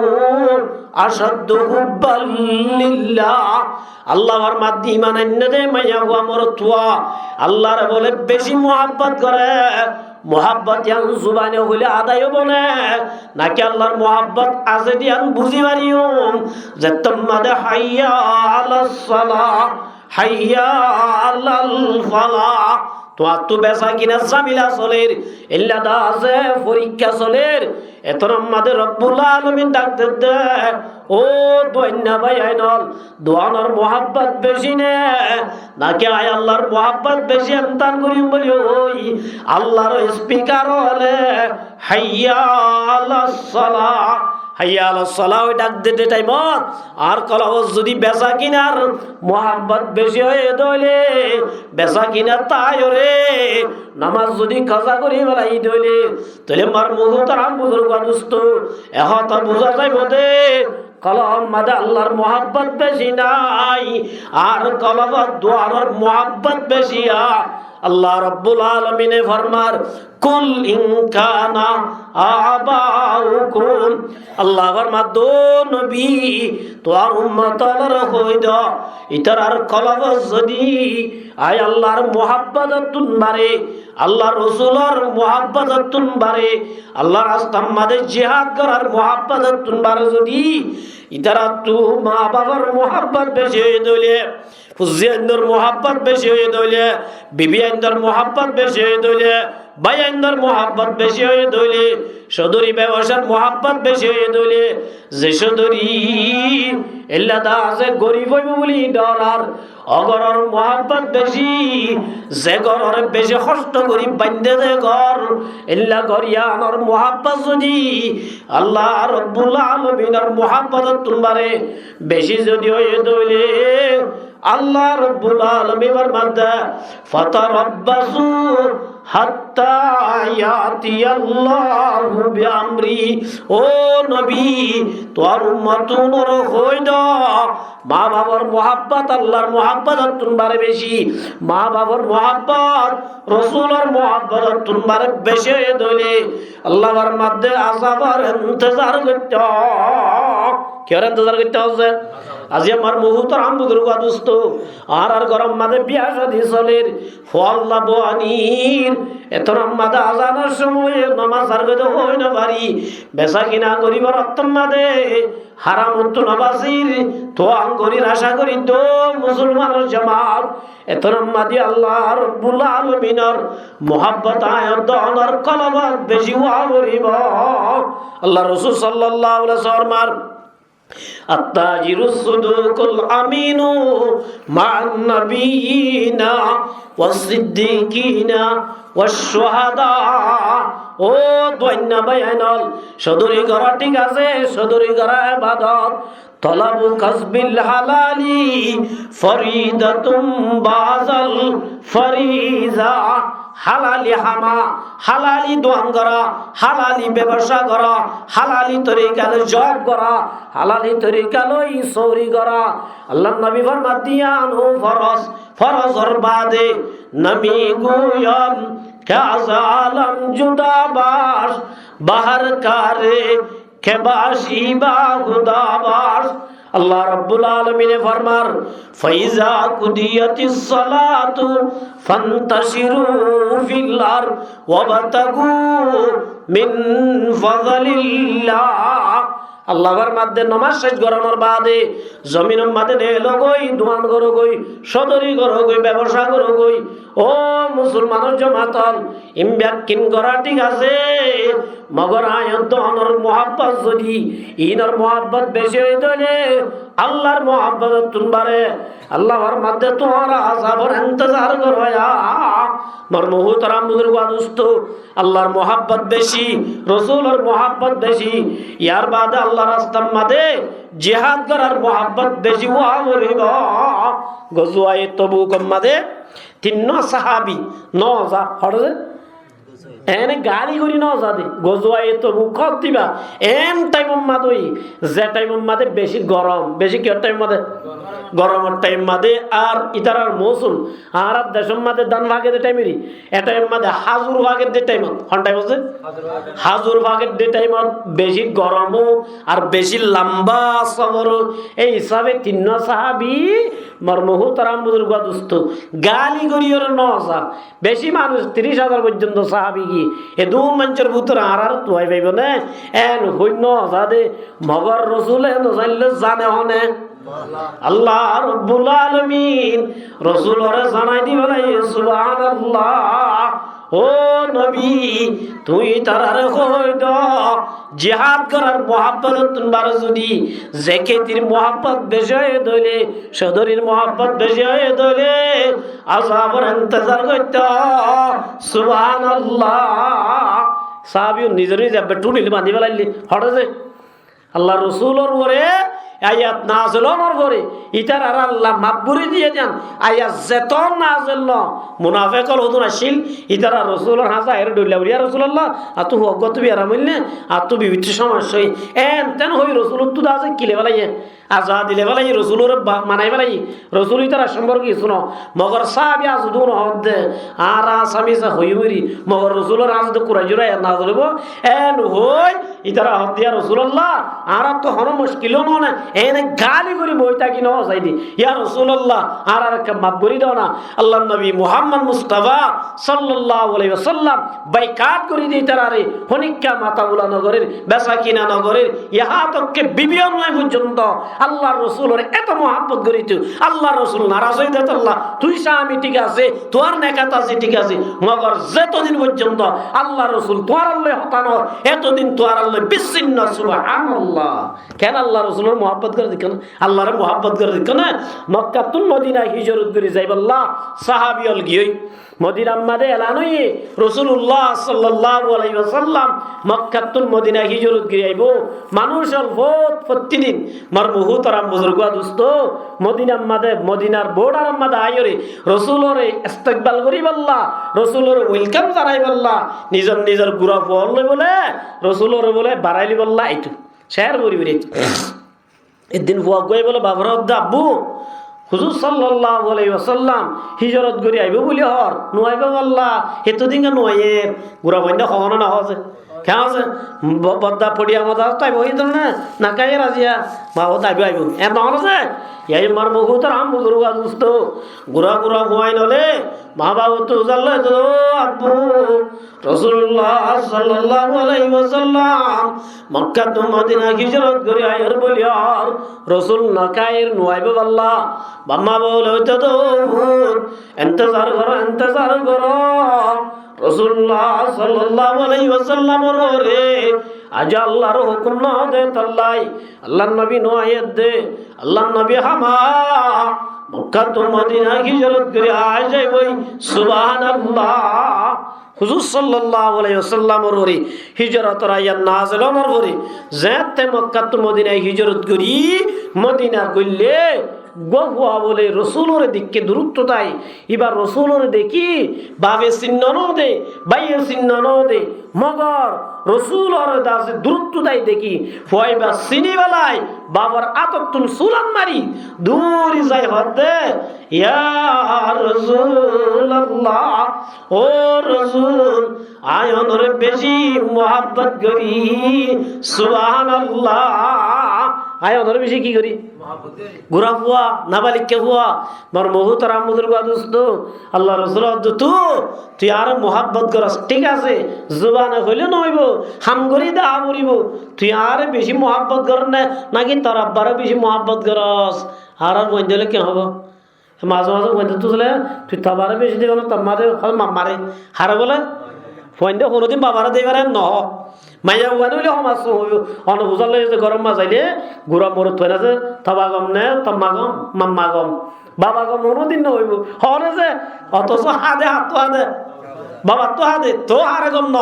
अशद्दु हुब्बन लिल्लाह अल्लाह फरमाते ईमान एने दे माया हुआ मरतुआ अल्लाह रे बोले बेशी मोहब्बत करे मोहब्बत यान जुबाने হইলে আদায় বনে নাকি আল্লাহর মোহাব্বত আছে দিয়ান বুঝি মারিও যে তোমাদে হাইয়া আলাস সালাহ হাইয়া আলাল ফালাহ তো বেসা কিনা জামিলা চলের ইল্লাদা আছে পরীক্ষা চলের এতন আমাদের রব্বুল আলামিন ডাকতে দে ও দোয়না ভাই আইনল দোয়ানোর মোহাব্বত বেশি নে নাকি আয় আল্লাহর মোহাব্বত বেশি আমতান করি বলি ওই আল্লাহর স্পিকার হলে হাইয়া আলাস সালাহ হাইয়া আলাস সালাহ ডাক দিতে টাইমত আর কলাও যদি বেচা কিনার মোহাব্বত বেশি হয়ে দইলে বেচা কিনা তাই রে নামাজ যদি কাজা করি বেলাই দইলে তাহলে মার মুহতারাম বুজুর্গ দোস্ত এহত বুঝা যাইব দে কলম মাদে আল্লাহর মোহাব্বত বেশি নাই আর কলবত দুয়ার মোহাব্বত বেশি আল্লাহ রব্বুল আলামিন ফরমার কুল ইন কানা আবাউকুম আল্লাহ ফরমার দো নবী তোর উম্মতর কই দাও ইতার আর কলব যদি আয় আল্লাহর মোহাব্বততুন বারে আল্লাহ রাসূলের মোহাব্বততুন বারে আল্লাহর রাস্তার মধ্যে জিহাদ করার মোহাব্বততুন বারে যদি ইতার তু মা বাবার মোহাব্বত বেশি হয়ে দলে ফুজি আন্দর মোহাব্বত বেশি হয়ে দলে বিবি আন্দর মোহাব্বত বেশি হয়ে দলে ভাই আন্দর মোহাব্বত বেশি হয়ে দলে সদরি ব্যবসার মোহাব্বত বেশি হয়ে দলে যে সদরি এল্লাদা আছে গরিব হইব বলি ডরার অগরর মোহাব্বত বেশি যে গরর বেশি কষ্ট গরিব বান্ধে দে ঘর এল্লা গরিয়ানর মোহাব্বত যদি আল্লাহ রব্বুল আলামিনের মোহাব্বত তুলবারে বেশি যদি হয়ে দলে আল্লাহ রব্বুল আলামিন ফরমাতে ফাতারাব্বাসু হাত্তা ইয়াতিয়াল্লাহু বিআমরি ও নবী তোর উম্মতুর হই দাও মা বাবার মোহাব্বত আল্লাহর মোহাব্বত তুমবারে বেশি মা বাবার মোহাব্বত রাসূলের মোহাব্বত তুমবারে বেশি দলে আল্লাহর মধ্যে আযাবার ইন্তজার করতে কেন ইন্তজার করতে হবে আজি আমার মুহতারাম বুজুর্গ দোস্ত আর গরম মাঝে বিয়া শাদী চলের ফল্লা বানির এতন মাঝে আজানের সময় নামাজ আর গদে হই না পারি বেচা কিনা করিবার অত্তম মাঝে হারাম উত্তর নবাসির তো আঙ্গরির আশা করি তো মুসলমানের জামাত এতন মাঝে আল্লাহ রব্বুল আলামিনের মোহাব্বত আয়াত দহনার কলবত বেশি হওয়া করিব আল্লাহ রাসূল সাল্লাল্লাহু আলাইহি ওয়াসাল্লাম التاجر الصدوق الأمين مع النبيين والصديقين والشهداء ও দৈন্য বায়ানল সদরি গরা ঠিক আছে সদরি গরা ইবাদত তলাবু কাসবিল হালালি ফরিদাতুম বাযাল ফরিজা হালালি হামা, হালালি দোয়ান করা, হালালি ব্যবসা করা, হালালি তরিকালে জব করা, হালালি তরিকালে চৌরি করা। আল্লাহ নবী ফরমাত দিয়ানো ফরজ, ফরজর বাদে নবী গুয়ম কাজালাম জুদাবাস বাহার কারে খেবাসি বা হুদাবাস। আল্লাহ রাব্বুল আলামিন ফরমার ফাইজা কুদিয়াতিস সালাতু ফান্তাশিরু ফিল আরদ ওয়াবতাগু মিন ফাযলিল্লাহ। আল্লাহর মাধ্যমে নামাজ শেষ করানোর বাদে জমিনের মাঝে নেলো গই, দোয়ান করো গই, সদরি করো গই, ব্যবসা করো গই। ও মুসলমানের জমাতল ইমব্যাকিন করা ঠিক আছে, মগর আয়ত অনর মোহাব্বত যদি ইনর মোহাব্বত বেশি হয়ে গেলে আল্লাহর মোহাব্বত তুলবারে আল্লাহর মধ্যে তোমার আযাবের ইন্তজার করো। মর মুহতারাম বুজুর্গ দোস্ত, আল্লাহর মোহাব্বত বেশি, রাসূলের মোহাব্বত বেশি, ইয়ার বাদে আল্লাহর রাস্তার মধ্যে জিহাদ করার মোহাব্বত বেশি। ওয়া বলিব গজওয়ায়ে তবুক মধ্যে তিন সাহাবী নজা হড়ে এনে গাড়ি করি নজা দে গজওয়ায়ে তবুক কত দিবা এন টাইম মাদই যে টাইম মাদে বেশি গরম, বেশি কি টাইম মাদে গরমের টাইম মাদে আর ইতারার মৌসুম আর দেশের মাদে দান ভাগের টাইমেরই এ টাইম মাদে হাজুর ভাগের যে টাইম হন টাইম আছে হাজুর ভাগের যে টাইম বেশি গরমও আর বেশি লম্বা সফর। এই হিসাবে তিন সাহাবী মরমহু তারাম বুজুর্গ দোস্ত গালি করিওর নজা বেশি মানুষ 30,000 পর্যন্ত সাহাবী কি এ দুন মঞ্চের ভিতরে আর তুই পাইব না এন হইন নজা দে মগর রসুলে নজাইলে জানে হনে আল্লাহ রাব্বুল আলামিন রাসূলরে জানাই দিবেন সুবহানাল্লাহ। ও নবী তুই তারারে কই দাও জিহাদ করার মোহাব্বত তোমার যদি জাকাতের মোহাব্বত বেশি হয়ে দইলে সদরির মোহাব্বত বেশি হয়ে দইলে আযাবের ইন্তজার করতে সুবহানাল্লাহ। সাহাবী নিজের নিজে বেটুনিল বাঁধি ফেলাইলি হঠাৎ আল্লাহ রসুলের ওরে আয়াত নাযিলর পরে ইতার আর আল্লাহ মাকবুরি দিয়ে দেন আয়াত যেত নাযিল মুনাফিকল হদুন আসিল ইতার রাসূলের হাজা এর ডইলা ইয়া রাসূলুল্লাহ আতু হগত বিয়ারা মিলনে আতু বিবিধ সমস্যা এন তেন হই রাসূল তো দাজে কিলে বলাইয়ে আজা দিলে বলাই রাসূলের মানাই বলাই রাসূল ইতার সম্পর্কে শুনো মগর সাহাবী আজদুন হদ আর আসামি সা হইউরি মগর রাসূলের আজদ কুরাই জুরা নাযিলব এন হই ইতার হদ দিয়া রাসূলুল্লাহ আর তো হন মুশকিল না এনে গালি করে বইতা কি নওয়া যাইদি ইয়া রাসূলুল্লাহ আর কে মাবরি দাও না আল্লাহর নবী মুহাম্মদ মুস্তাফা সাল্লাল্লাহু আলাইহি ওয়াসাল্লাম বাইকাট করে দিই তারারে হনিকা মাতাউলা নগরের বেসাকিনা নগরের ইহা তককে বিবিয়ন নাই পর্যন্ত আল্লাহর রাসূলের এত মহব্বত করিতো আল্লাহর রাসূল নারাজ হইতে আল্লাহ তুই স্বামী ঠিক আছে তোর নেকাত আছে ঠিক আছে মগর যতদিন পর্যন্ত আল্লাহর রাসূল তোর আল্লাহ হতানো এতদিন তোর আল্লাহ বিচ্ছিন্ন সুবহানাল্লাহ। কেন আল্লাহর রাসূলের মহব্বত করে দিকেন আল্লাহর মহব্বত করে দিকেন মক্কা তুন মদিনা হিজরত করে যাইবাল্লাহ সাহাবীল গিয়ে মদিনার মাঝে এলান হয়ে রাসূলুল্লাহ সাল্লাল্লাহু আলাইহি ওয়াসাল্লাম মক্কা তুন মদিনা হিজরত করে আইব মানুষের ভোট প্রতিদিন মার বহুত আরাম বুজুর্গ দোস্ত মদিনার মাঝে মদিনার বর্ডার মাঝে আইরে রাসূলরে ইস্তেকবাল করিবাল্লাহ রাসূলরে ওয়েলকাম জানাইবাল্লাহ নিজের নিজের গুরা ফল বলে রাসূলরে বলে বাড়াইলি বল্লাহ এইটু শেয়ার করি বেরিয়েছে একদিন ফুয়া গই বলে বাবর আব্বু হুজুর সাল্লাল্লাহু আলাইহি ওয়াসাল্লাম হিজরত করি আইব বলি হর নুয়াইব আল্লাহ এতদিন নুয়াইয়ের গুড়া বন্ধ হওয়া না হচ্ছে কেন আছে বদ্দা পড়িয়া মতো তাই বই তো না কাই রাজিয়া বাবু তাইব আইব এর নহন আছে এই মার মুখ তো রাম বুজুর্গা দুস্ত গুড়া গুড়া হুয়াই নলে মা বাবু তো জানলে তো আব্বু রাসূলুল্লাহ সাল্লাল্লাহু আলাইহি ওয়াসাল্লাম মক্কা তো মদিনা হিজরত করে আইর বলি আর রাসূল না কায়ের নুয়াইব আল্লাহ বাম্মা বলে হইতো তো ইন্তজার করো রাসূলুল্লাহ সাল্লাল্লাহু আলাইহি ওয়াসাল্লাম রে আজ আল্লাহর হুকুম না দে তাল্লাই আল্লাহর নবী নয়াত দে আল্লাহর নবী হামা মক্কা তো মদিনা হিজরত করে আয় যাইবই সুবহানাল্লাহ। হুজুর সাল্লাল্লাহু আলাইহি ওয়াসাল্লাম রে হিজরত রায়ান নাযিলর পরে যেতে মক্কা তো মদিনায় হিজরত করি মদিনা গইলে গহুয়া বলে রসুলের দিককে দূরত্ব তাই এবার রসুলের দেখি বাবে চিহ্ন দে বাইয়ে চিহ্ন দে মগর রসুলের দাসে দূরত্ব তাই দেখি ফয়বা চিনি বেলায় বাবার আততুন সুলান মারি দূরি যাই হতে ইয়া রাসূলুল্লাহ ও রাসূল আয়নর বেশি মোহাব্বত করি সুবহানাল্লাহ আয়নর বেশি কি করি গুরা হুয়া নাবালিকা হুয়া মর মুহূর্তর আমুদুর গাদুস্ত আল্লাহ রাসূল তুই আর মোহাব্বত করস ঠিক আছে জুবানে হইলে নইব হাম করি দা আমরিব তুই আর বেশি মোহাব্বত কর না নাকি তোর আব্বার বেশি মোহাব্বত করস আর বন্ধলে কেন হবো মাঝে মাঝে বন্ধু তুলে তুই তাবারে বেশি দেবে না তোমারে মারে হারে বলে ফোন কোনোদিন বাবারা দেবে ন মাইয়া উগান হইলে সমাজ অন বুঝার লাগে যে গরম মাজাইলে গুড়া মরত থৈ না যে তবা গম নে তম্মা গম মাম্মা গম বাবা গম কোনোদিন নহইব হরে যে অথচ হাদে হাত তো হাদে বাবা তো হাদে তো হারে গম ন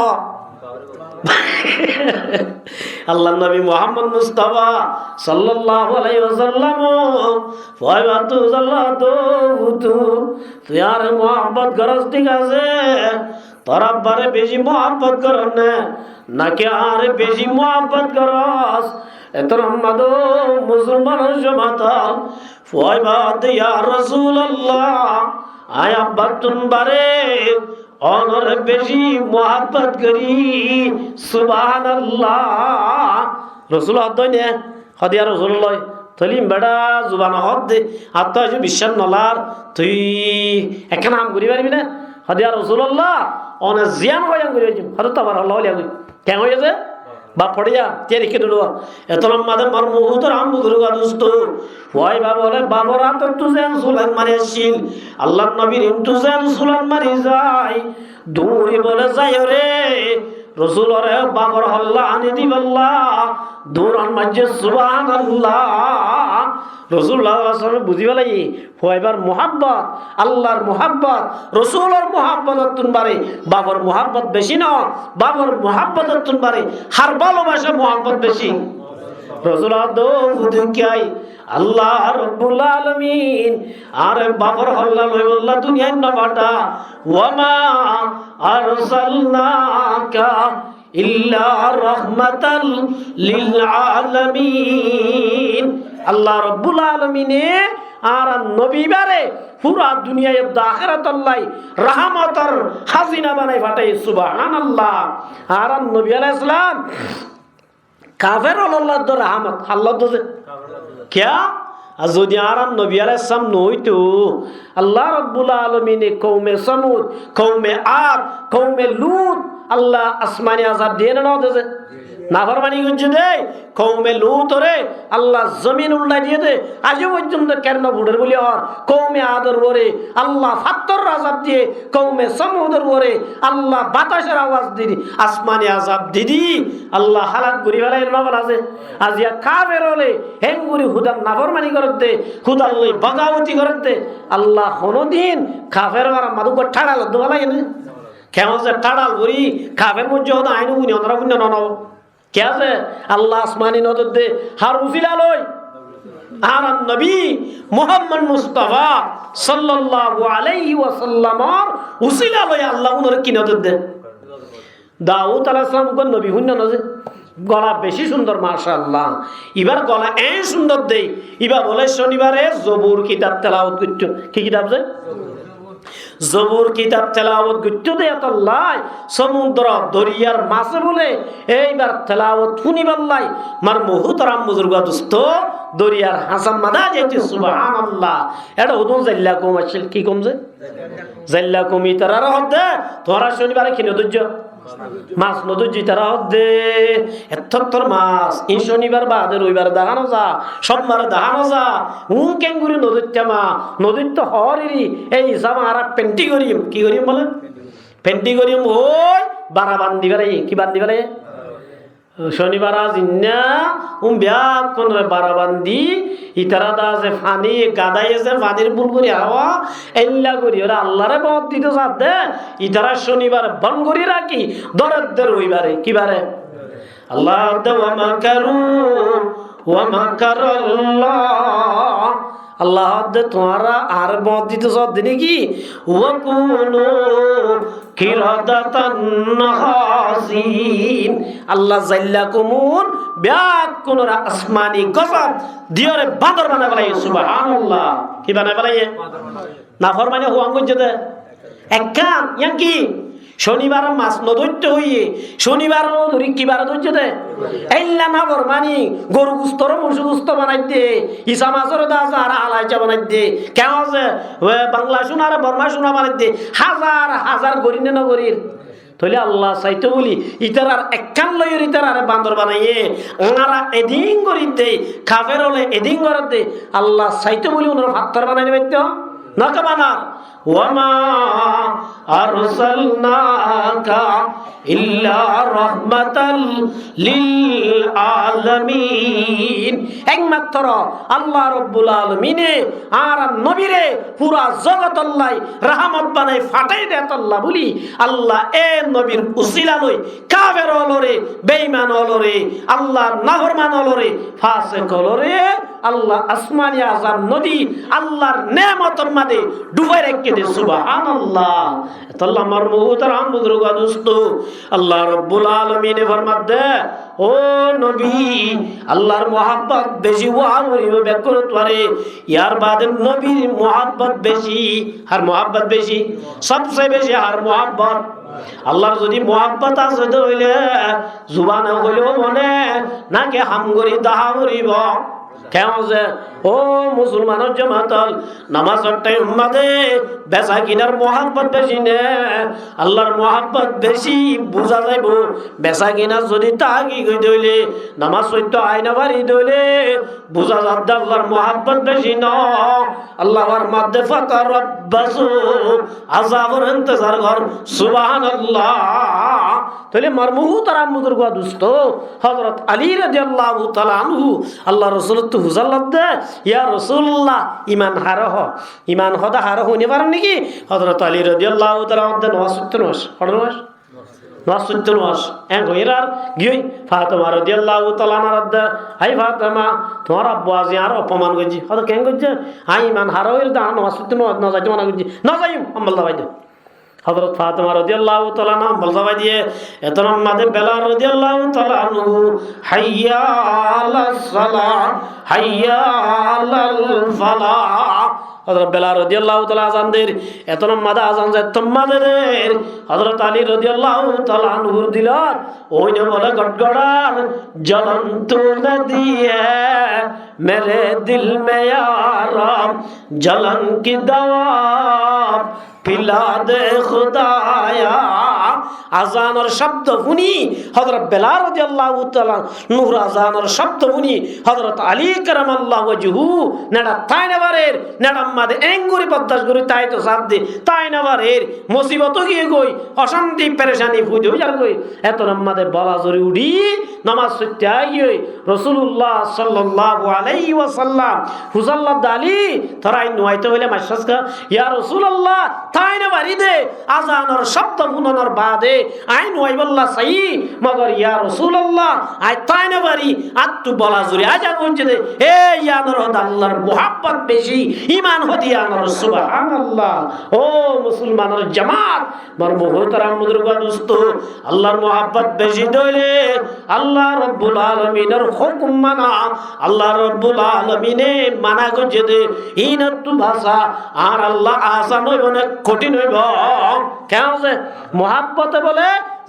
আল্লাহ নবী মুহাম্মদ মুস্তাফা সাল্লাল্লাহু আলাইহি ওয়াসাল্লাম ফায়বাতু সাল্লাতু তুই আর মোহাব্বত করস ঠিক আছে তোর আব্বারে বেশি মোহাব্বত কর না নাকি আর বেশি মোহাব্বত করস এত রহমত মুসলমান জমাতা ফায়বাত ইয়া রাসূলুল্লাহ আয় আব্বা তুমবারে অনর বেশি মোহাব্বত করি সুবহানাল্লাহ রাসূল হদনে হদিয়া রাসূলুল্লাহ তলিম বেড়া জুবান হদ দে আত্মা যে বিশ্বাস নলার তুই একটা নাম করি পারবি না হদিয়া রাসূলুল্লাহ অনে জিয়ান হইয়া করি হদ তোমার আল্লাহ লিয়া কেন হইছে বা পড়িয়া তে রেখে দিল এত লম্মাদের মর মুহূর্তর আমবুদুর গাদুস্ত ওই বা বলে বাবরা তো তুজেন সুলান মারিছিল আল্লাহর নবীর তুজেন সুলান মারি যায় দূরে বলে যায় রে রাসূল রে বাবর আল্লাহ আনি দিবাল্লাহ দূরান মাঝে সুবহানাল্লাহ রাসূলুল্লাহ সাল্লাল্লাহু আলাইহি ওয়াসাল্লাম বুঝিবা লাগি ফয়বার মোহাব্বত আল্লাহর মোহাব্বত রাসূলের মোহাব্বত তুনবারে বাবর মোহাব্বত বেশি না বাবর মোহাব্বত তুনবারে হার ভালোবাসা মোহাব্বত বেশি রাসূলুল্লাহ দুকিয়াই আল্লাহ রাব্বুল আলামিন আর বাবর আল্লাহ লইল্লাহ দুনিয়ায় না পাঠা ওয়ামা আরসালনাকা ইল্লা রাহমাতাল লিল আলামিন আল্লাহ রাব্বুল আলামিনে আর নবী বারে পুরা দুনিয়ায় আখিরাত আল্লাহ রহমতের খাজিনা বানাই পাঠাই সুবহানাল্লাহ আর নবী আলাইহিস সালাম কাফের আল্লাহর দ রহমত আল্লাহ দ क्या যদি আর নবী আলাইহিস সালাম নইতো আল্লাহ রাব্বুল আলামিনে কওমে সমুদ কওমে আদ কওমে লূত আল্লাহ আসমানি আযাব দিয়ে না দেছে নাফরমানি গুঞ্জে দে কওমে লূত রে আল্লাহ জমিন উল্টা দিয়ে দে আজ পর্যন্ত কেন বুড়ের বলি আর কওমে আদর ওরে আল্লাহ ফাত্তর আযাব দিয়ে কওমে সমুদের ওরে আল্লাহ বাতাসের আওয়াজ দিদি আসমানি আযাব দিদি আল্লাহ হালাক করি ফেলাই নবল আছে আজিয়া কাফের হলে হেঙ্গুরি হুদার নাফরমানি করতে হুদার লই বগাওতি করতে আল্লাহ কোনদিন কাফের মারা মাদুক ঠাড়াল দোয়া লাগে না কেমন যে ঠাড়াল করি কাফের মধ্যে হতো আইনু গুনি অন্তরা গুনি ননব क्या है अल्लाह आसमानी नदर दे हर उसिला लोय আর নবী মুহাম্মদ মুস্তাফা সাল্লাল্লাহু আলাইহি ওয়াসাল্লামর উসিলা লয় আল্লাহ উনর কি নদর দে দাউদ আলাইহিস সালাম কোন নবী হইন না যে গলা বেশি সুন্দর মাশাআল্লাহ এবার গলা এই সুন্দর দেই এবার বলে শনিবারে জবুর কিতাব তেলাওয়াত করতে কি কিতাব যে জবুর কিতাব তেলাওয়াত করতে দে আল্লাহ সমুদ্র দরিয়ার মাছে বলে এইবার তেলাওয়াত শুনিবাল্লাই মার মুহতারাম বুজুর্গ দোস্ত দরিয়ার হাসান মাদা যাইতে সুবহানাল্লাহ এটা হুদুন জাল্লা কম আছিল কি কম যে জাল্লা কমি তারা হদে তোরা শনিবারে কিনে দজ্জ মাছ নদুজি তারা হদে এত্তর মাছ এই শনিবার বাদে রবিবার দেখানো যা সোমবার দেখানো যা কেঙ্গুরি নদীতে মা নদীর তো হরিরি এই জামা আর পেন্টি করিম কি করিম বলে পেন্টি করিম ওই বারা বান্ধি বেড়াই কি বান্ধি বেড়াই শনিবার আজ ইন্না ব্যাগ কোন বারা বান্ধি ইতারা দা আছে ফানি গাদাই আছে ফানির বুল করি হাওয়া এল্লা করি ওরা আল্লাহরে বদ দিতে সাথে ইতারা শনিবার বন করি রাখি দরদের রবিবারে কি বারে আল্লাহ ওয়া মাকারু ওয়া মাকারাল্লাহ আল্লাহ তোমারা আর মত দিতে সব দিনে কি ওয়াকুনু কিরাদাতান নাহাসিন আল্লাহ জাল্লাকুমুন বিয়াকুনরা আসমানি গজব দিয়রে বাদর বানায় বলাই সুবহানাল্লাহ কি বানায় বলাই না ফরমানে হুয়াং গজতে একখান ইয়াঙ্কি শনিবার মাছ নদৈত্য হইয়ে শনিবার নদী কিবার ধৈর্য দে এল্লা না বরমানি গরু গুস্তর মুসু গুস্ত বানাই দে ইসা মাছের দাস আর আলাইচা বানাই দে কেন আছে বাংলা শোনা আর বর্মা শোনা বানাই দে হাজার হাজার গরি নে নগরীর তাহলে আল্লাহ চাইতো বলি ইতার আর একখান লইয়ের ইতার আর বান্দর বানাইয়ে ওনারা এদিন গরিব দে খাফের হলে এদিন গরত দে আল্লাহ চাইতো বলি ওনারা ভাত্তর বানাই নেবে তো নাকা বানার ওয়ামা আরসালনাকা ইল্লা রাহমাতাল লিল আলামিন একমাত্র আল্লাহ রাব্বুল আলামিনে আর নবীরে পুরা জগৎ আল্লাহ রহমত বানাই ফাটাই দেত আল্লাহ বলি আল্লাহ এ নবীর উসিলা লই কাফের হলরে বেঈমান হলরে আল্লাহ নাফরমান হলরে ফাসিক হলরে আল্লাহ আসমানি আযাব নদী আল্লাহর নেয়ামতের মাঝে ডুবাই রেখে দে সুবহানাল্লাহ আল্লাহ মারমুত রাহমতুর দোস্ত আল্লাহ রাব্বুল আলামিন ফরমাত দে ও নবী আল্লাহর মোহাব্বত বেশি ওয়ারিব বেকরত পারে ইয়ার বাদে নবীর মোহাব্বত বেশি আর মোহাব্বত বেশি সবচেয়ে বেশি আর মোহাব্বত আল্লাহর যদি মোহাব্বত আছে হইলে জুবানে হইলেও মনে নাকি হামগরি দাহা করিব কেমন যে ও মুসলমানের জামাতাল নামাজের টাইম মাঝে বেচা কিনার মোহাব্বত বেশি নে আল্লাহর মোহাব্বত বেশি বুঝা যাইব বেচা কিনার যদি তাগি গই দইলে নামাজ সত্য আয়না বাড়ি দইলে বুঝা যাবে আল্লাহর মোহাব্বত বেশি ন আল্লাহর মধ্যে ফাতা রব্বাসু আযাবর ইন্তজার কর সুবহানাল্লাহ তাহলে মারমুহু তারা মুদুর গা দুস্ত হযরত আলী রাদিয়াল্লাহু তাআলা আনহু আল্লাহ রাসূল তো হুজাল্লাহ দে ইয়া রাসূলুল্লাহ ঈমান হারহ ঈমান হদা হারহ হইতে পারেন নাকি হযরত আলী রাদিয়াল্লাহু তাআলা মধ্যে 79 মাস পড়নমাস 79 মাস এ গইরার গই ফাতেমা রাদিয়াল্লাহু তাআলা আনহা হাই ফাতেমা তোমার আব্বু আজি আর অপমান কইজি হদ কেন কইছে হাই ঈমান হারহ হইল দা 79 না যাইতে মানা কইজি না যাইম আম্মাল্লাহ ভাইদা হযরত ফাতেমা রাদিয়াল্লাহু তাআলা নাম বলবা দিয়ে এতরম মাদে বেলাল রাদিয়াল্লাহু তাআলা আনহু হাইয়া আলাস সালাহ হাইয়া আলাল ফালাহ হযরত বেলাল রাদিয়াল্লাহু তাআলা আযান দের এতরম মাদে আযান যায় তোমাদের হযরত আলী রাদিয়াল্লাহু তাআলা আনহু দিলাত ওইনে বলে গড়গড়ার জ্বলন্ত নদিয়ে মেরে দিল মে ইয়ারাম জ্বলন কি দাওয়া পিলা দে খুদায়া আজানের শব্দ শুনি হযরত বেলাল রাদিয়াল্লাহু তাআলা নূর আজানের শব্দ শুনি হযরত আলী কারামাল্লাহু ওয়াজহু নেডা তাইনাবারের নেডাম মাদে এঙ্গুরি বদাস গুরি তাই তো সাথ দে তাইনাবারের মুসিবত গিয়ে গই অশান্তি পেরেশানি ফুজ হই আর গই এত নামাদে বলা জরি উডি নামাজ সত্যাই রাসূলুল্লাহ সাল্লাল্লাহু আলাইহি ওয়াসাল্লাম হুজাল্লাহ দালি তরাই নয়তো হইলে মাসসাসকা ইয়া রাসূলুল্লাহ তাইনে বাড়ি দে আজানের শব্দ শুনানোর বাদে আইন ওয়াইবল্লাহ সাই মগর ইয়া রাসূলুল্লাহ আই তাইনে বাড়ি আত্তু বলা জুরি আজা কোনছে দে এ ইয়ানর আল্লাহর মোহাব্বত বেশি ঈমান হদিয়ানর সুবহানাল্লাহ ও মুসলমানের জামাত মর মুহতারাম মুদরগা দোস্ত আল্লাহর মোহাব্বত বেশি দইলে আল্লাহ রাব্বুল আলামিনের হুকুম মানা আল্লাহ রাব্বুল আলামিনে মানা গজে দে ইনাতু ভাষা আর আল্লাহ আসান হইব না কঠিন হইব কেন যে মোহাব্বতে বলে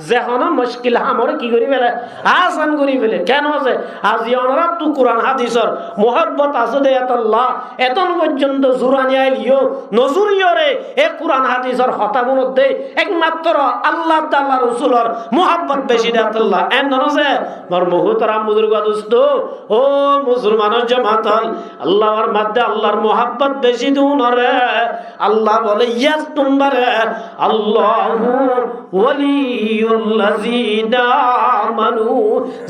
যেন মুশকিল আমরে কি করি ফেলে আসান করি ফেলে কেন যে আজি ওনারা তু কোরআন হাদিসর মোহাব্বত আছে দে আল্লাহ এতন পর্যন্ত জুরানি আইলিও নজুরিয়রে এ কোরআন হাদিসর হতামুন দে একমাত্র আল্লাহ তাআলা রাসূলর মোহাব্বত বেশি দে আল্লাহ এন নরসে মর মুহতারাম বুজুর্গ দোস্ত ও মুসলমানের জামাত আল্লাহর মধ্যে আল্লাহর মোহাব্বত বেশি দুনরে আল্লাহ বলে ইয়াস তোমারে আল্লাহু ওয়ালিউল্লাযিনা আমানু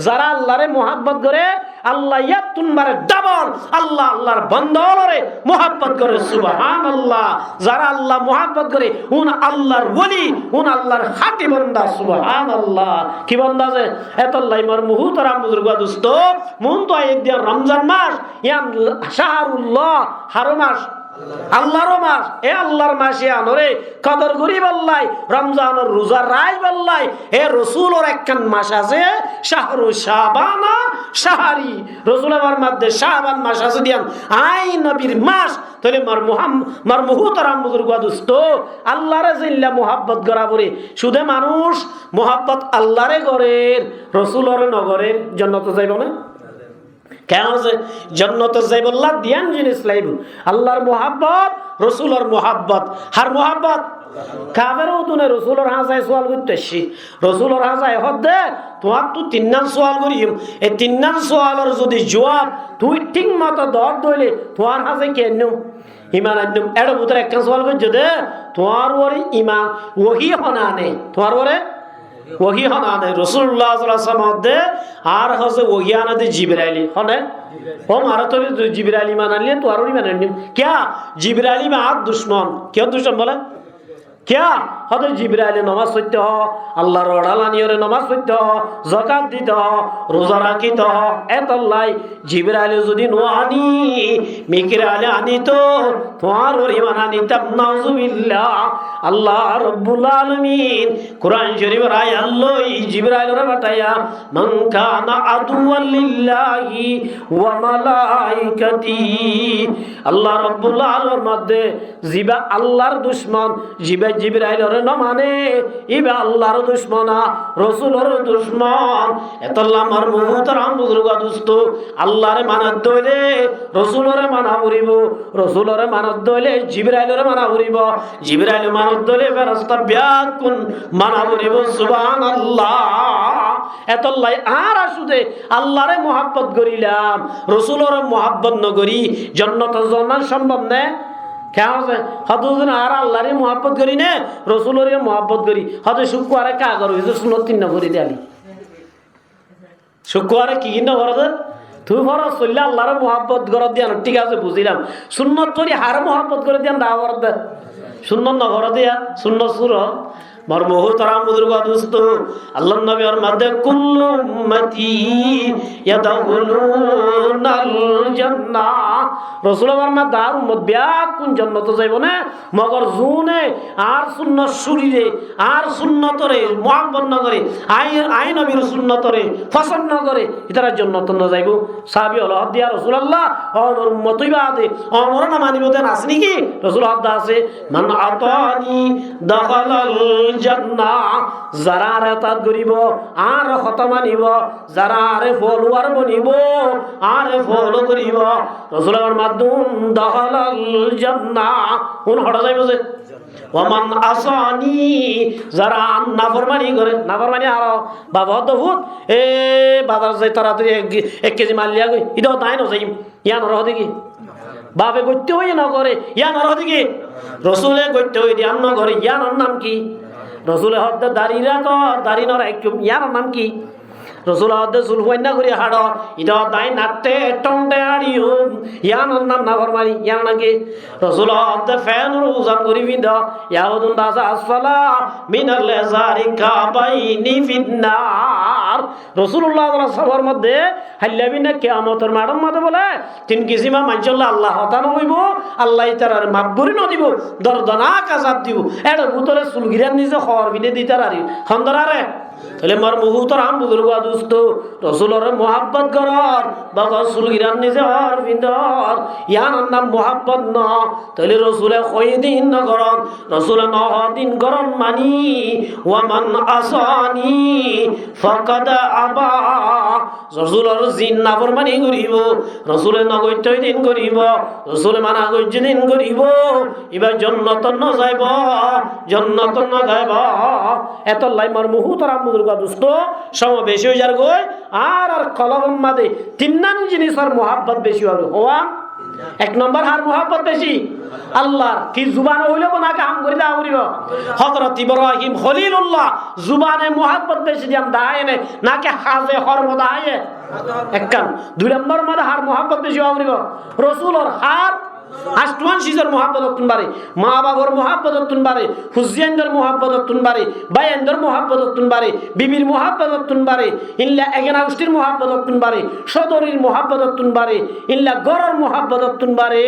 যারা আল্লাহরে মোহাব্বত করে আল্লাহ ইয়াতুন মারে ডাবল আল্লাহ আল্লাহর বান্দারে মোহাব্বত করে সুবহানাল্লাহ যারা আল্লাহ মোহাব্বত করে উন আল্লাহর ওলি উন আল্লাহর খাঁটি বান্দা সুবহানাল্লাহ কি বান্দা যে এতলাই মার মুহতারাম বুজুর্গ দোস্ত মন তো আইদিয়া রমজান মাস ইয়াম শাহরুল্লাহ হারম মাস আল্লাহর মাস এ আল্লাহর মাসে আনরে কদর করি বললাই রমজানের রোজা রাই বললাই এ রাসূলের একখান মাস আছে শাহরু শাবানা শাহরি রাসূলের মধ্যে শাবান মাস আছে দিয়াম আই নবীর মাস তাহলে মার মুহতারাম বুজুর্গ দোস্ত আল্লাহরে জিল্লা মোহাব্বত করা পরে শুধু মানুষ মোহাব্বত আল্লাহরে করে রাসূলের নগরের জান্নাতে যাইব না কেন যে জান্নাতে যাইব আল্লাহ দিয়ান জিনিস লাইব আল্লাহর মোহাব্বত রাসূলের মোহাব্বত হার মোহাব্বত কাফেরও তুনে রাসূলের হাজায় সওয়াল করতেছি রাসূলের হাজায় হদে তোমার তো তিননান সওয়াল করিম এই তিননান সওয়ালের যদি জবাব তুই ঠিক মতো দর দইলে তোমার হাজায় কেন ইমান আনম এর ভিতরে একটা সওয়াল করছে দে তোমার ওরে ইমান ওহি হনা নেই তোমার ওরে ওহি হনা নেই রাসূলুল্লাহ সাল্লাল্লাহু আলাইহি ওয়াসাল্লাম আর হযে ওহি আনাতে জিবরাইল হনে ও মারা তো জিবরাইল ইমান আনলে তো আর ইমান আনম क्या জিবরাইল মে আদ দুশমন क्या দুশমন বলে क्या হযে জিবরাইল নামাজ পড়তে হ আল্লাহর ওড়ালানিয়রে নামাজ পড়তে হ যাকাত দিতে হ রোজা রাখিতে হ এতলাই জিবরাইল যদি নো আনি মিকরাইল আনি তো তোমার ওর ইমান আনিতাম নাউজুবিল্লাহ আল্লাহ রাব্বুল আলামিন কুরআন শরীফের আয়াত লই জিবরাইলরে পাঠায়া মান কানা আদুওয়াল লিল্লাহি ওয়া মালাইকাতি আল্লাহ রাব্বুল আলামিনের মধ্যে জিবা আল্লাহর দুশমন জিবা জিবরাইলরে না মানে ইবা আল্লাহর দুশমনা রাসূলের দুশমন এতলা আমার মুহতারাম বুজুর্গ দোস্ত আল্লাহরে মানত দইলে রাসূলের মানা করিব রাসূলের মানত দইলে জিবরাইলরে মানা করিব জিবরাইল মানত দইলে ফেরেশতা বিয়াকুন মানা করিব সুবহানাল্লাহ এতলাই আর আসুদে আল্লাহরে মোহাব্বত করিলাম রাসূলের মোহাব্বত নগরি জান্নাত জান্নাত সম্ভব না কেন হদুজন আর আল্লাহরে মোহাব্বত করি না রাসূলের মোহাব্বত করি হদে শুক্রবারে কাগর হইছে সুন্নত তিন করে দেলি শুক্রবারে কি কিনা করবে তুই ফরজ চললে আল্লাহরে মোহাব্বত করে দিয়ান ঠিক আছে বুঝিলাম সুন্নত করি হার মোহাব্বত করে দিয়ান দা করে দে সুন্নত না করে দিয়া সুন্নত সুর মার মুহতারাম বুজুর্গ দোস্ত আল্লাহর নবীর মধ্যে কুল্লু উম্মতি ইয়াদখুলুনাল জান্নাহ রাসূলুল্লাহর মধ্যে আর উম্মত বিয়াকুন জান্নাতে যাইব না মগর জুনে আর সুন্নাত শরীরে আর সুন্নতরে মুহাব্বত না করে আই নবীর সুন্নতরে পছন্দ না করে ইতারা জান্নাতে না যাইব সাহাবী হলো দিয়া রাসূলুল্লাহ ওর উম্মতই বাদে ওর না মানিব দেন আছে নাকি রাসূল হাদা আছে মান আতানি দাখালাল জান্নাহ যারা রাতাত করিব আর খতমা নিব যারা আরে ফলোয়ার বনিব আর ফলো করিব রাসূলের মাধ্যম দাখালাল জান্নাহ কোন হড়া যাইব যে ওমান আসানি যারা নাফরমানি করে নাফরমানি আর বাবা দহুত এ বাজার যাই তাড়াতাড়ি 1 কেজি মাল লিয়া গই ইদো তাই ন যাইম ইয়া নরহ দেখি বাপে গইতে হই না করে ইয়া নরহ দেখি রাসূলে গইতে হই দিয়ান ন করে ইয়া নাম কি রাসূলে হদ্দে দাড়ি রাখ দাড়ি নর একটু ইয়ার নাম কি রাসূল হদ্দে সুলফাইনা করে হাড় ইদা দাই নাতে টন্ডে আড়িও ইয়ার নাম না ফরমানি ইয়ার নাম কি রাসূল হদ্দে ফ্যান রোজান করি বিদা ইয়াউদুন দাসা আসফালা মিনাল জারি কাবাইনি ফিন্নার রাসূলুল্লাহ সাল্লাল্লাহু আলাইহি ওয়াসাল্লামের মধ্যে হাল্লাবিনা কিয়ামতের মাঠের মধ্যে বলে তিন কিসিমা মানজল্লাহ আল্লাহ হতানো হইব আল্লাহ তার মাগবুরি ন দিব দর্দনাক আযাব দিব এর ভিতরে সুলগিরান নিজে খবর বিনে দিতার আরি খন্দরারে তাহলে মার মুহতারাম বুজুর্গ দোস্ত রাসূলের মোহাব্বত করার বা সুলগিরান নিজে হর বিন্দর ইয়ার নাম মোহাব্বত না তাহলে রাসূলে কয়দিন না করন রাসূলে 9 দিন করন মানি ওয়া মান আসানি ফাকাদ আবা রাসূলের জিন না ফরমানি করিব রাসূলে না কইতে দিন করিব রাসূলে মানা কইতে দিন করিব এবার জান্নাত না যাইব জান্নাত না যাইব এত লাই মার মুহতারাম বুজুর্গ দোস্ত সম বেশি হই যার গই আর কলম মাদে তিননান জিনিসের মোহাব্বত বেশি হবে হওয়া এক নম্বর হার মোহাব্বত বেশি আল্লাহর। কি জুবান হইলে না কাম করে দেওয়া করিব। হযরত ইব্রাহিম খলিলুল্লাহ জুবানে মোহাব্বত বেশি দিয়াম দায় নে নাকি হাজে হরম দায় একখান। দুই নম্বর মাঝে হার মোহাব্বত বেশি হওয়া করিব রসুলর হার আষ্টমান সিজর মোহাব্বততুন বাড়ি, মা বাবার মোহাব্বততুন বাড়ি, হুজিয়ানদের মোহাব্বততুন বাড়ি, বাইয়ানদের মোহাব্বততুন বাড়ি, বিবির মোহাব্বততুন বাড়ি, ইল্লা এগেনা উষ্টির মোহাব্বততুন বাড়ি, সদরির মোহাব্বততুন বাড়ি, ইল্লা গরর মোহাব্বততুন বাড়ি।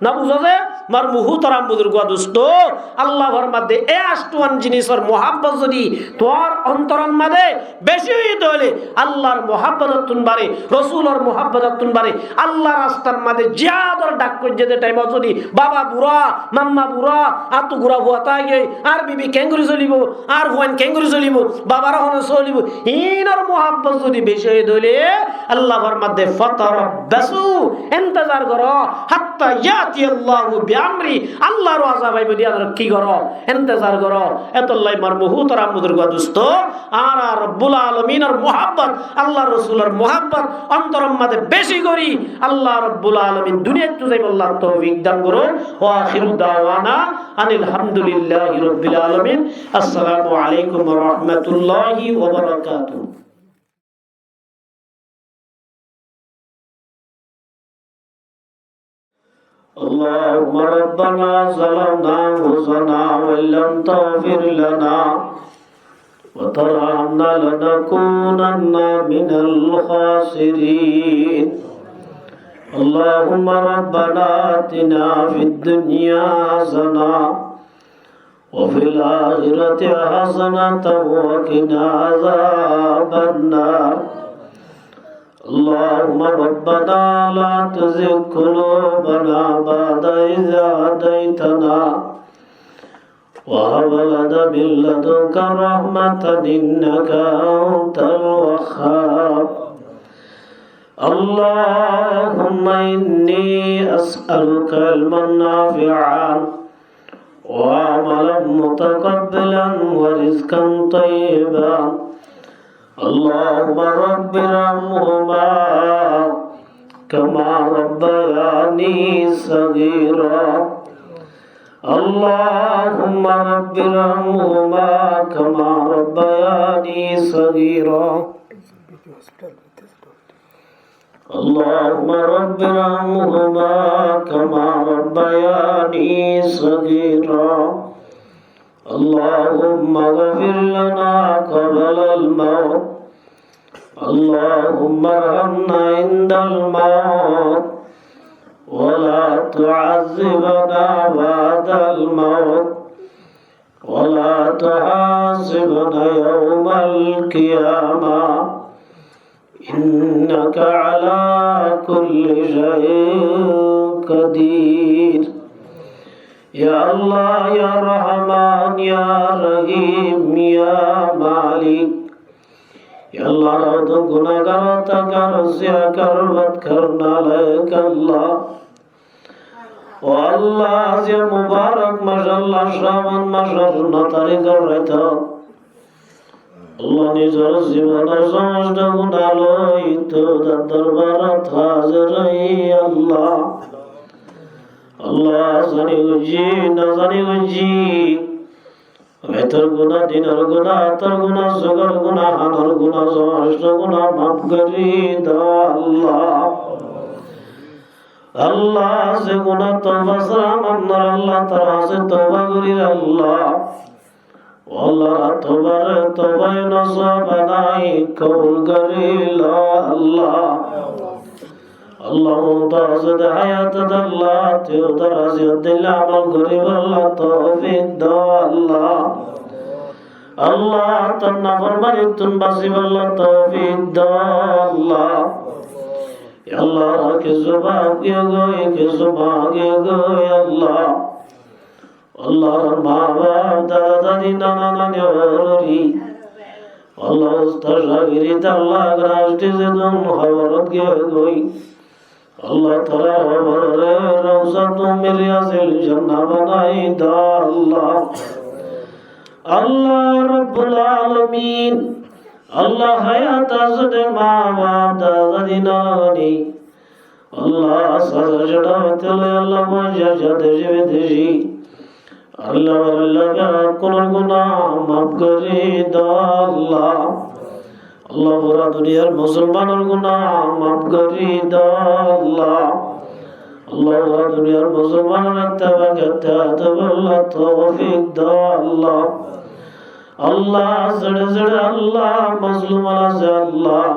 না বুঝো যে মার মুহুতরাম বুজুর্গ দোস্ত আল্লাহর মধ্যে এ আষ্টমান জিনিসের মোহাব্বত যদি তোর অন্তরন মধ্যে বেশি হইতে হলে আল্লাহর মোহাব্বততুন বাড়ি, রসুলের মোহাব্বততুন বাড়ি, আল্লাহ রাস্তার মধ্যে জিয়াদর ডাক করে যেতে টাইম যদি বাবা বুড়া মাম্মা বুড়া আতু গুড়া হুয়া তাই আর বিবি কেঙ্গুরি চলিব আর হুয়ান কেঙ্গুরি চলিব বাবার হনে চলিব ইনার মোহাব্বত যদি বেশি হয়ে ধরে আল্লাহর মধ্যে ফাতারাব্বাসু ইন্তজার করো হাত্তা ইয়াতি আল্লাহু বিআমরি আল্লাহর আযাব আইবে দিয়া কি করো ইন্তজার করো। এতলাই মার মুহুতরাম বুজুর্গ দোস্ত আর রব্বুল আলামিনের মোহাব্বত আল্লাহ রাসূলের মোহাব্বত অন্তরের মধ্যে বেশি করি আল্লাহ রব্বুল আলামিন দুনিয়াতে যাই আল্লাহ তৌফিক দান করুন। ওয়া আখিরু দাওয়ানা আনিল হামদুলিল্লাহি রাব্বিল আলামিন। আসসালামু আলাইকুম ওয়া রাহমাতুল্লাহি ওয়া বারাকাতুহু। اللهم ربنا ظلمنا أنفسنا وإن لم تغفر لنا وترحمنا لنكونن من الخاسرين. اللهم ربنا آتنا في الدنيا حسنة وفي الآخرة حسنة وقنا عذاب النار. اللهم ربنا لا تزغ قلوبنا بعد إذ هديتنا وهب لنا من لدنك رحمة إنك أنت الوهاب. اللهم إني أسألك علما نافعا وعملا متقبلا ورزقا طيبا. اللهم رب ارحمهما كما ربياني صغيرا. اللهم رب ارحمهما كما ربياني صغيرا. اللهم رب ارحمهما كما ربياني صغيرا. اللهم اغفر لنا قبل الموت. اللهم ارحمنا عند الموت ولا تعذبنا بعد الموت ولا تحاسبنا يوم القيامة إنك على كل شيء قدير. يا الله يا رحمن يا رحيم يا مالك. يا الله تو गुनाहगार तकर से करवत करना लायक अल्लाह ओ अल्लाह जे मुबारक माशाअल्लाह श्रावण माসের 9 তারিখের রাত আল্লাহ নিজের জীবনের সমস্ত গুনাহ লই তো দরবারত হাজির আল্লাহ আল্লাহ জানি বুঝি না জানি বুঝি ভেতর গুনাহ দিনের গুনাহ আতর গুনাহ জগর গুনাহ হানার গুনাহ সমস্ত গুনাহ মাফ করে দাও আল্লাহ আল্লাহ যে গুনাহ তওবা সালাম আল্লাহ তার কাছে তওবা করি আল্লাহ আল্লাহ তওবার তওবায় নসব বানাই কবুল করে আল্লাহ اللهم ترزد حياة الله تدرز يدل عمل قريب الله توفيق دو الله الله تنفر مريتن بصيب الله توفيق دو الله يا الله كزباق يغوي كزباق يغوي الله الله ما باب دادا دينا نانا يوري الله استشاقري الله غراشتي زدن خبرت يغوي Allah Ta'ala hamare rawzatun min riyazil jannah banai da Allah Allah Rabbul Alamin Allah hayat azde ma baab da dinani আল্লাহ সাজা জড়া হতে আল্লাহ মজা দেশে বিদেশি আল্লাহ আল্লাহ কোন গুনাহ মাফ করে দাও আল্লাহ আল্লাহ পুরা দুনিয়ার মুসলমানের গুনাহ মাফ করে দাও আল্লাহ আল্লাহ পুরা দুনিয়ার মুসলমানের ইত্তেবা করতে আল্লাহ তৌফিক দাও আল্লাহ আল্লাহ জড়ে জড়ে আল্লাহ মজলুম আছে আল্লাহ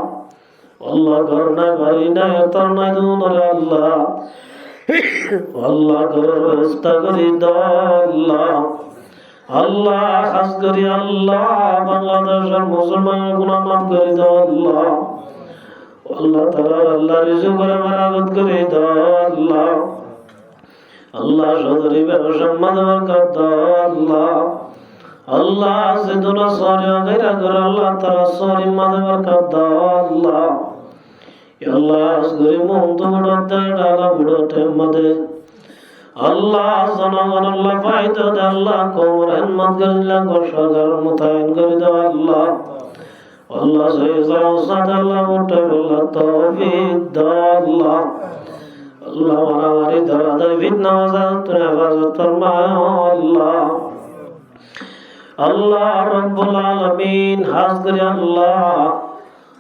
আল্লাহ করুণা বাড়ি নাই তোর নাই দুনরে আল্লাহ আল্লাহ করার ব্যবস্থা করি দাও আল্লাহ আল্লাহ খাস করি আল্লাহ বাংলাদেশের মুসলমানের গুনাহ মাফ করে দাও আল্লাহ আল্লাহ তাআলা আল্লাহ রিজক করে বরকত করে দাও আল্লাহ আল্লাহ সদরি ব্যবসা বরকত দাও আল্লাহ আল্লাহ জিদুনা সরিয়া গায়রা করে আল্লাহ তাআলা সরি মাদে বরকত দাও আল্লাহ আল্লাহ আসগরি মন্ত বড়তে ডালা বড়তে মদে আল্লাহ জনগণ আল্লাহ ফায়দা দে আল্লাহ কবর হিম্মত গল্লা গোশাগার মুতায়ন করে দাও আল্লাহ আল্লাহ সহিসাও সাদ আল্লাহ উঠে আল্লাহ তৌফিক দাও আল্লাহ আল্লাহ মারামারি ধরাধরি ফিতনা ওয়াজাত তুই হেফাজত ফরমাও আল্লাহ আল্লাহ রব্বুল আলামিন হাজরি আল্লাহ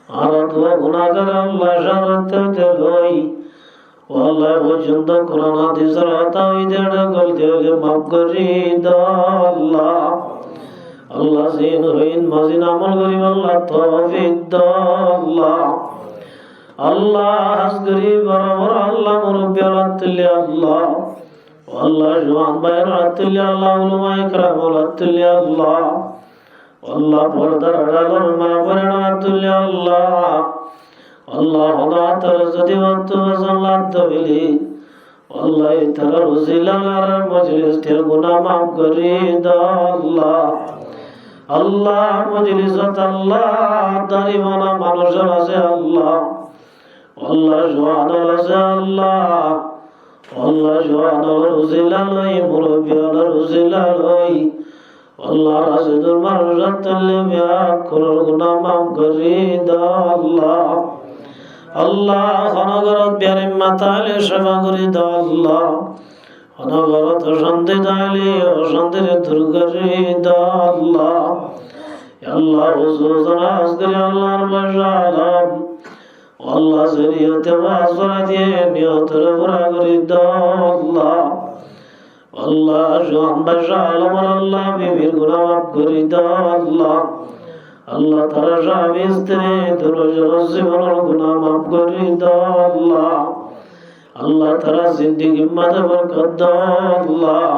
আর দোয়া গুনাহগার আল্লাহ শারতে লই আল্লাহ পর্যন্ত কোরআন হাদিসের আতাইদের গলতে মাফ করে দাও আল্লাহ আল্লাহ জিন হইন মাজিন আমল করি আল্লাহ তৌফিক দাও আল্লাহ আল্লাহ হাজরি বরাবর আল্লাহ মুরব্বি আল্লাহ আল্লাহ আল্লাহ জওয়ান ভাইয়ের আল্লাহ উলামা ইকরাম আল্লাহ আল্লাহ পর্দার আড়ালের মা বোনেরা আল্লাহ আল্লাহ হলা তার যদি মত আল্লাহ তবিলি আল্লাহ তার রুজিলার মজলিসের গুনাহ মাফ করে দাও আল্লাহ আল্লাহ মজলিসত আল্লাহ দারিমানা মানুষের আছে আল্লাহ আল্লাহ জওয়ান আছে আল্লাহ আল্লাহ জওয়ান রুজিলালই মুরব্বিয়ার রুজিলালই আল্লাহ রাসূলুর মারজাতাল বিয়া করুল গুনাহ মাফ করে দাও আল্লাহ আল্লাহ অনগরত বিয়ার মাতালে সেবা করে দাও আল্লাহ অনগরত শান্তি দাইলে অশান্তির দূর করে দাও আল্লাহ আল্লাহ হুজুর আজকে আল্লাহর বাশালাম আল্লাহ শরীয়তে ওয়াজরা দিয়ে নিয়তের পুরা করে দাও আল্লাহ আল্লাহ জওয়ান বাশালাম আল্লাহ বিবির গুনাহ মাফ করে দাও আল্লাহ আল্লাহ তারা স্বামী স্ত্রী দুর্জর জীবনের গুনাহ মাফ করে দাও আল্লাহ আল্লাহ তারা জিন্দেগি মাঝে বরকত দাও আল্লাহ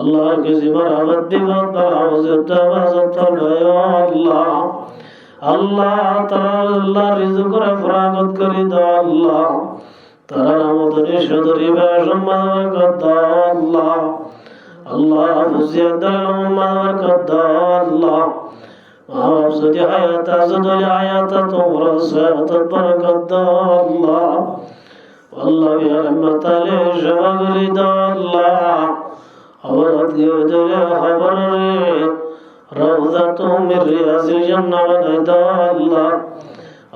আল্লাহ কে জীবন আবাদ বিপদ বাওয়াজত আওয়াজত আল্লাহ আল্লাহ তারা আল্লাহ রিজক করে ফরাগত করে দাও আল্লাহ তারা আমাদের সদরি সম্মান বরকত দাও আল্লাহ আল্লাহ মুজিদ দাও বরকত দাও আল্লাহ যদি হায়াত আছে যদি হায়াত তোমরা সাথে বরকত দাও আল্লাহ আল্লাহ ইয়া রহমাতালে সেবা করে দাও আল্লাহ আওরাত গিয়ে দিলে খবরে রওজাতু মির রিয়াজিল জান্নাহ বানাই দাও আল্লাহ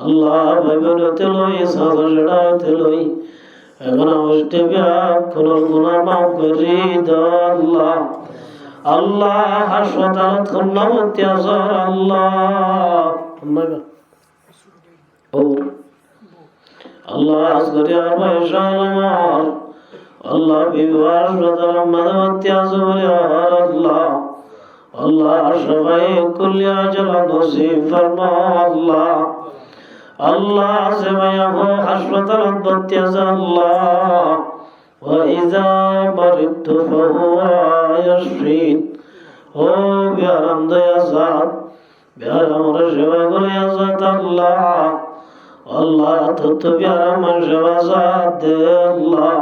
আল্লাহ ভাইবনতে লই সাজড়াতে লই এখন অষ্টে বিয়া কোন গুনাহ মাফ করে দাও আল্লাহ আল্লাহ হাসপাতাল খন্নামতি আজর আল্লাহ আল্লাহ আসগরি আর ভাইশালামার আল্লাহ বিবাহ হাসপাতাল মাদমতি আজর আল্লাহ আল্লাহ সবাই কুলিয়া জলা নসিব ফরমাও আল্লাহ আল্লাহ সেবায়া হো হাসপাতাল ভর্তি আছে আল্লাহ وإذا مرضت فهو يشفين ও বিয়ারাম দয়া সাত বিয়ারাম সেবা করে আসাত আল্লাহ আল্লাহ তত বিয়ারাম সেবা সাত দে আল্লাহ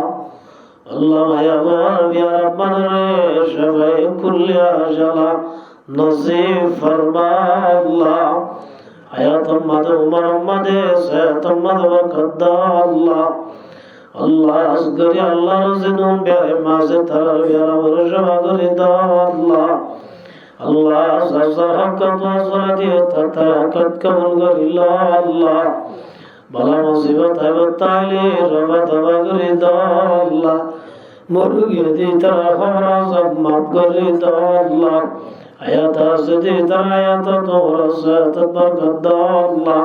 আল্লাহ মায়াবার বিয়ারাম মানরে সবাই কুলিয়া জালা নসিব ফরমা আল্লাহ হায়াতুম মাদে উমর মাদে সায়াতুম মাদে বরকত আল্লাহ আল্লাহ আসগরি আল্লাহ রজিনুন বিয়ারে মাঝে তারা বিয়ারা বরসবা করে দাও আল্লাহ আল্লাহ সাজা হকত ওয়াজরা দিয়ে তাতা হকত কবুল করিল আল্লাহ বালা মুসিবত তাইলে রবা তবা করে দাও আল্লাহ মুরগি দি তারা খবর সব মাফ করে দাও আল্লাহ আয়াত আছে দি তারা আয়াত তোমার সাথ বরকত দাও আল্লাহ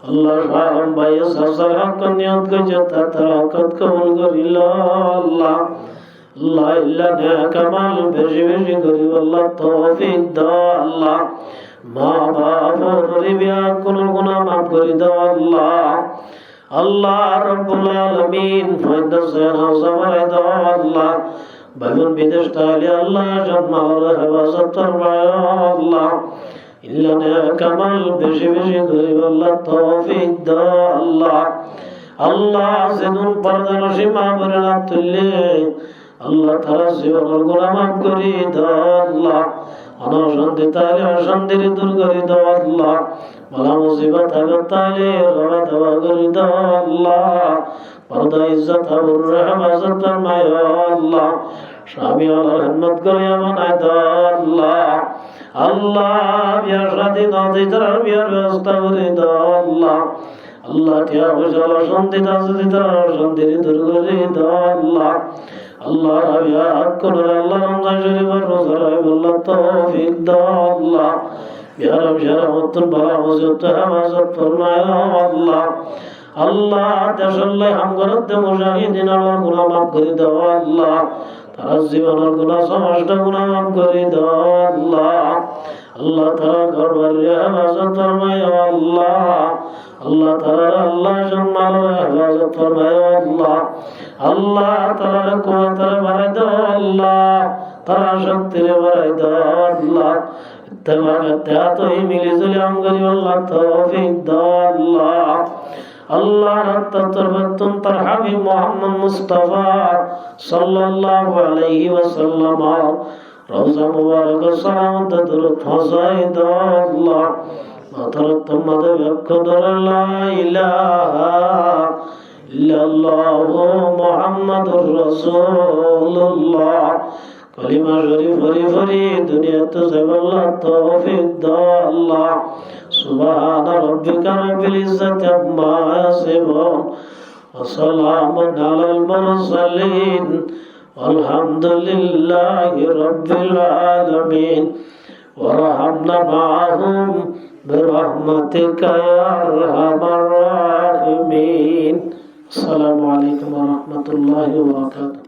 আল্লাহ শাম ভাই সাসার হক নিয়ত করে তারা হকত কবুল করিল আল্লাহ আল্লাহ ইল্লা নে কামাল বেশি বেশি করি আল্লাহ তৌফিক দাও আল্লাহ মা বাবার বিয়া কোন গুনাহ মাফ করে দাও আল্লাহ আল্লাহ রাব্বুল আলামিন ফায়দা সেনা সবাই দাও আল্লাহ বাগুন বিদেশ তাহলে আল্লাহ জান্নাতের হেফাজত ফরমায় আল্লাহ ইল্লা নে কামাল বেশি বেশি করি আল্লাহ তৌফিক দাও আল্লাহ আল্লাহ যেদিন পর্দা সীমা বলে না তুললে আল্লাহ তারা জীবনের গুনাহ মাফ করে দাও আল্লাহ অনশান্তি তাহলে অশান্তি দূর করে দাও আল্লাহ বালা মুসিবত হবে তাহলে রবা তবা করে দাও আল্লাহ পর্দা ইজ্জত আবুর হেফাজত ফরমায় আল্লাহ স্বামী আল্লাহ হিম্মত করে বানায় দাও আল্লাহ আল্লাহ বিয়ার শাদী নদী তার বিয়ার ব্যবস্থা করে দাও আল্লাহ আল্লাহ টিয়া পয়সা অশান্তি আছে তার অশান্তি দূর করে দাও আল্লাহ আল্লাহ রাবিয়া কোন আল্লাহ রমজান শরীফের রোজা রাখবে আল্লাহ তৌফিক দাও আল্লাহ ইয়া রব ইয়া রহমাতুল বালা ওয়াজত হেফাজত ফরমায় আল্লাহ আল্লাহ দেশাল্লাহ হামগরত মুজাহিদিন আল্লাহ গুনাহ মাফ করে দাও আল্লাহ তার জীবনের গুনাহ সমস্ত গুনাহ মাফ করে দাও আল্লাহ আল্লাহ তাআলা ঘরবাড়ি হেফাজত ফরমায় আল্লাহ আল্লাহ তাআলা আল্লাহ সম্মান হেফাজত ফরমায় আল্লাহ আল্লাহ তাআলা কুওয়াতের বাড়াই দাও আল্লাহ তাআলা শক্তির বাড়াই দাও আল্লাহ ইত্তেফাকে মিলে চলে আমগরি আল্লাহ তৌফিক দাও আল্লাহ আল্লাহ তরবাতুন তার হাবিব মুহাম্মদ মুস্তাফা সাল্লাল্লাহু আলাইহি ওয়াসাল্লাম রওজা মুবারক সালামত দরুদ ফসাই দাও আল্লাহ মাথার তোমাদের ব্যাখ্যা ধরে লা ইলাহা ইল্লাল্লাহু মুহাম্মাদুর রাসূলুল্লাহ কলিমা শরীফ ফরি ফরি দুনিয়াতে যাওয়ার তৌফিক দাও আল্লাহ সুবহান রাব্বিকা রাব্বিল ইজ্জাতি আম্মা ইয়াসিফুন ওয়া সালামুন আলাল মুরসালিন আলহামদুলিল্লাহি রাব্বিল আলামিন ওয়া রাহমনা মাআহুম বিরহমাতিকা ইয়া আরহামার রাহিমিন। আসসালামু আলাইকুম ওয়া রাহমাতুল্লাহি ওয়া বারাকাতুহু।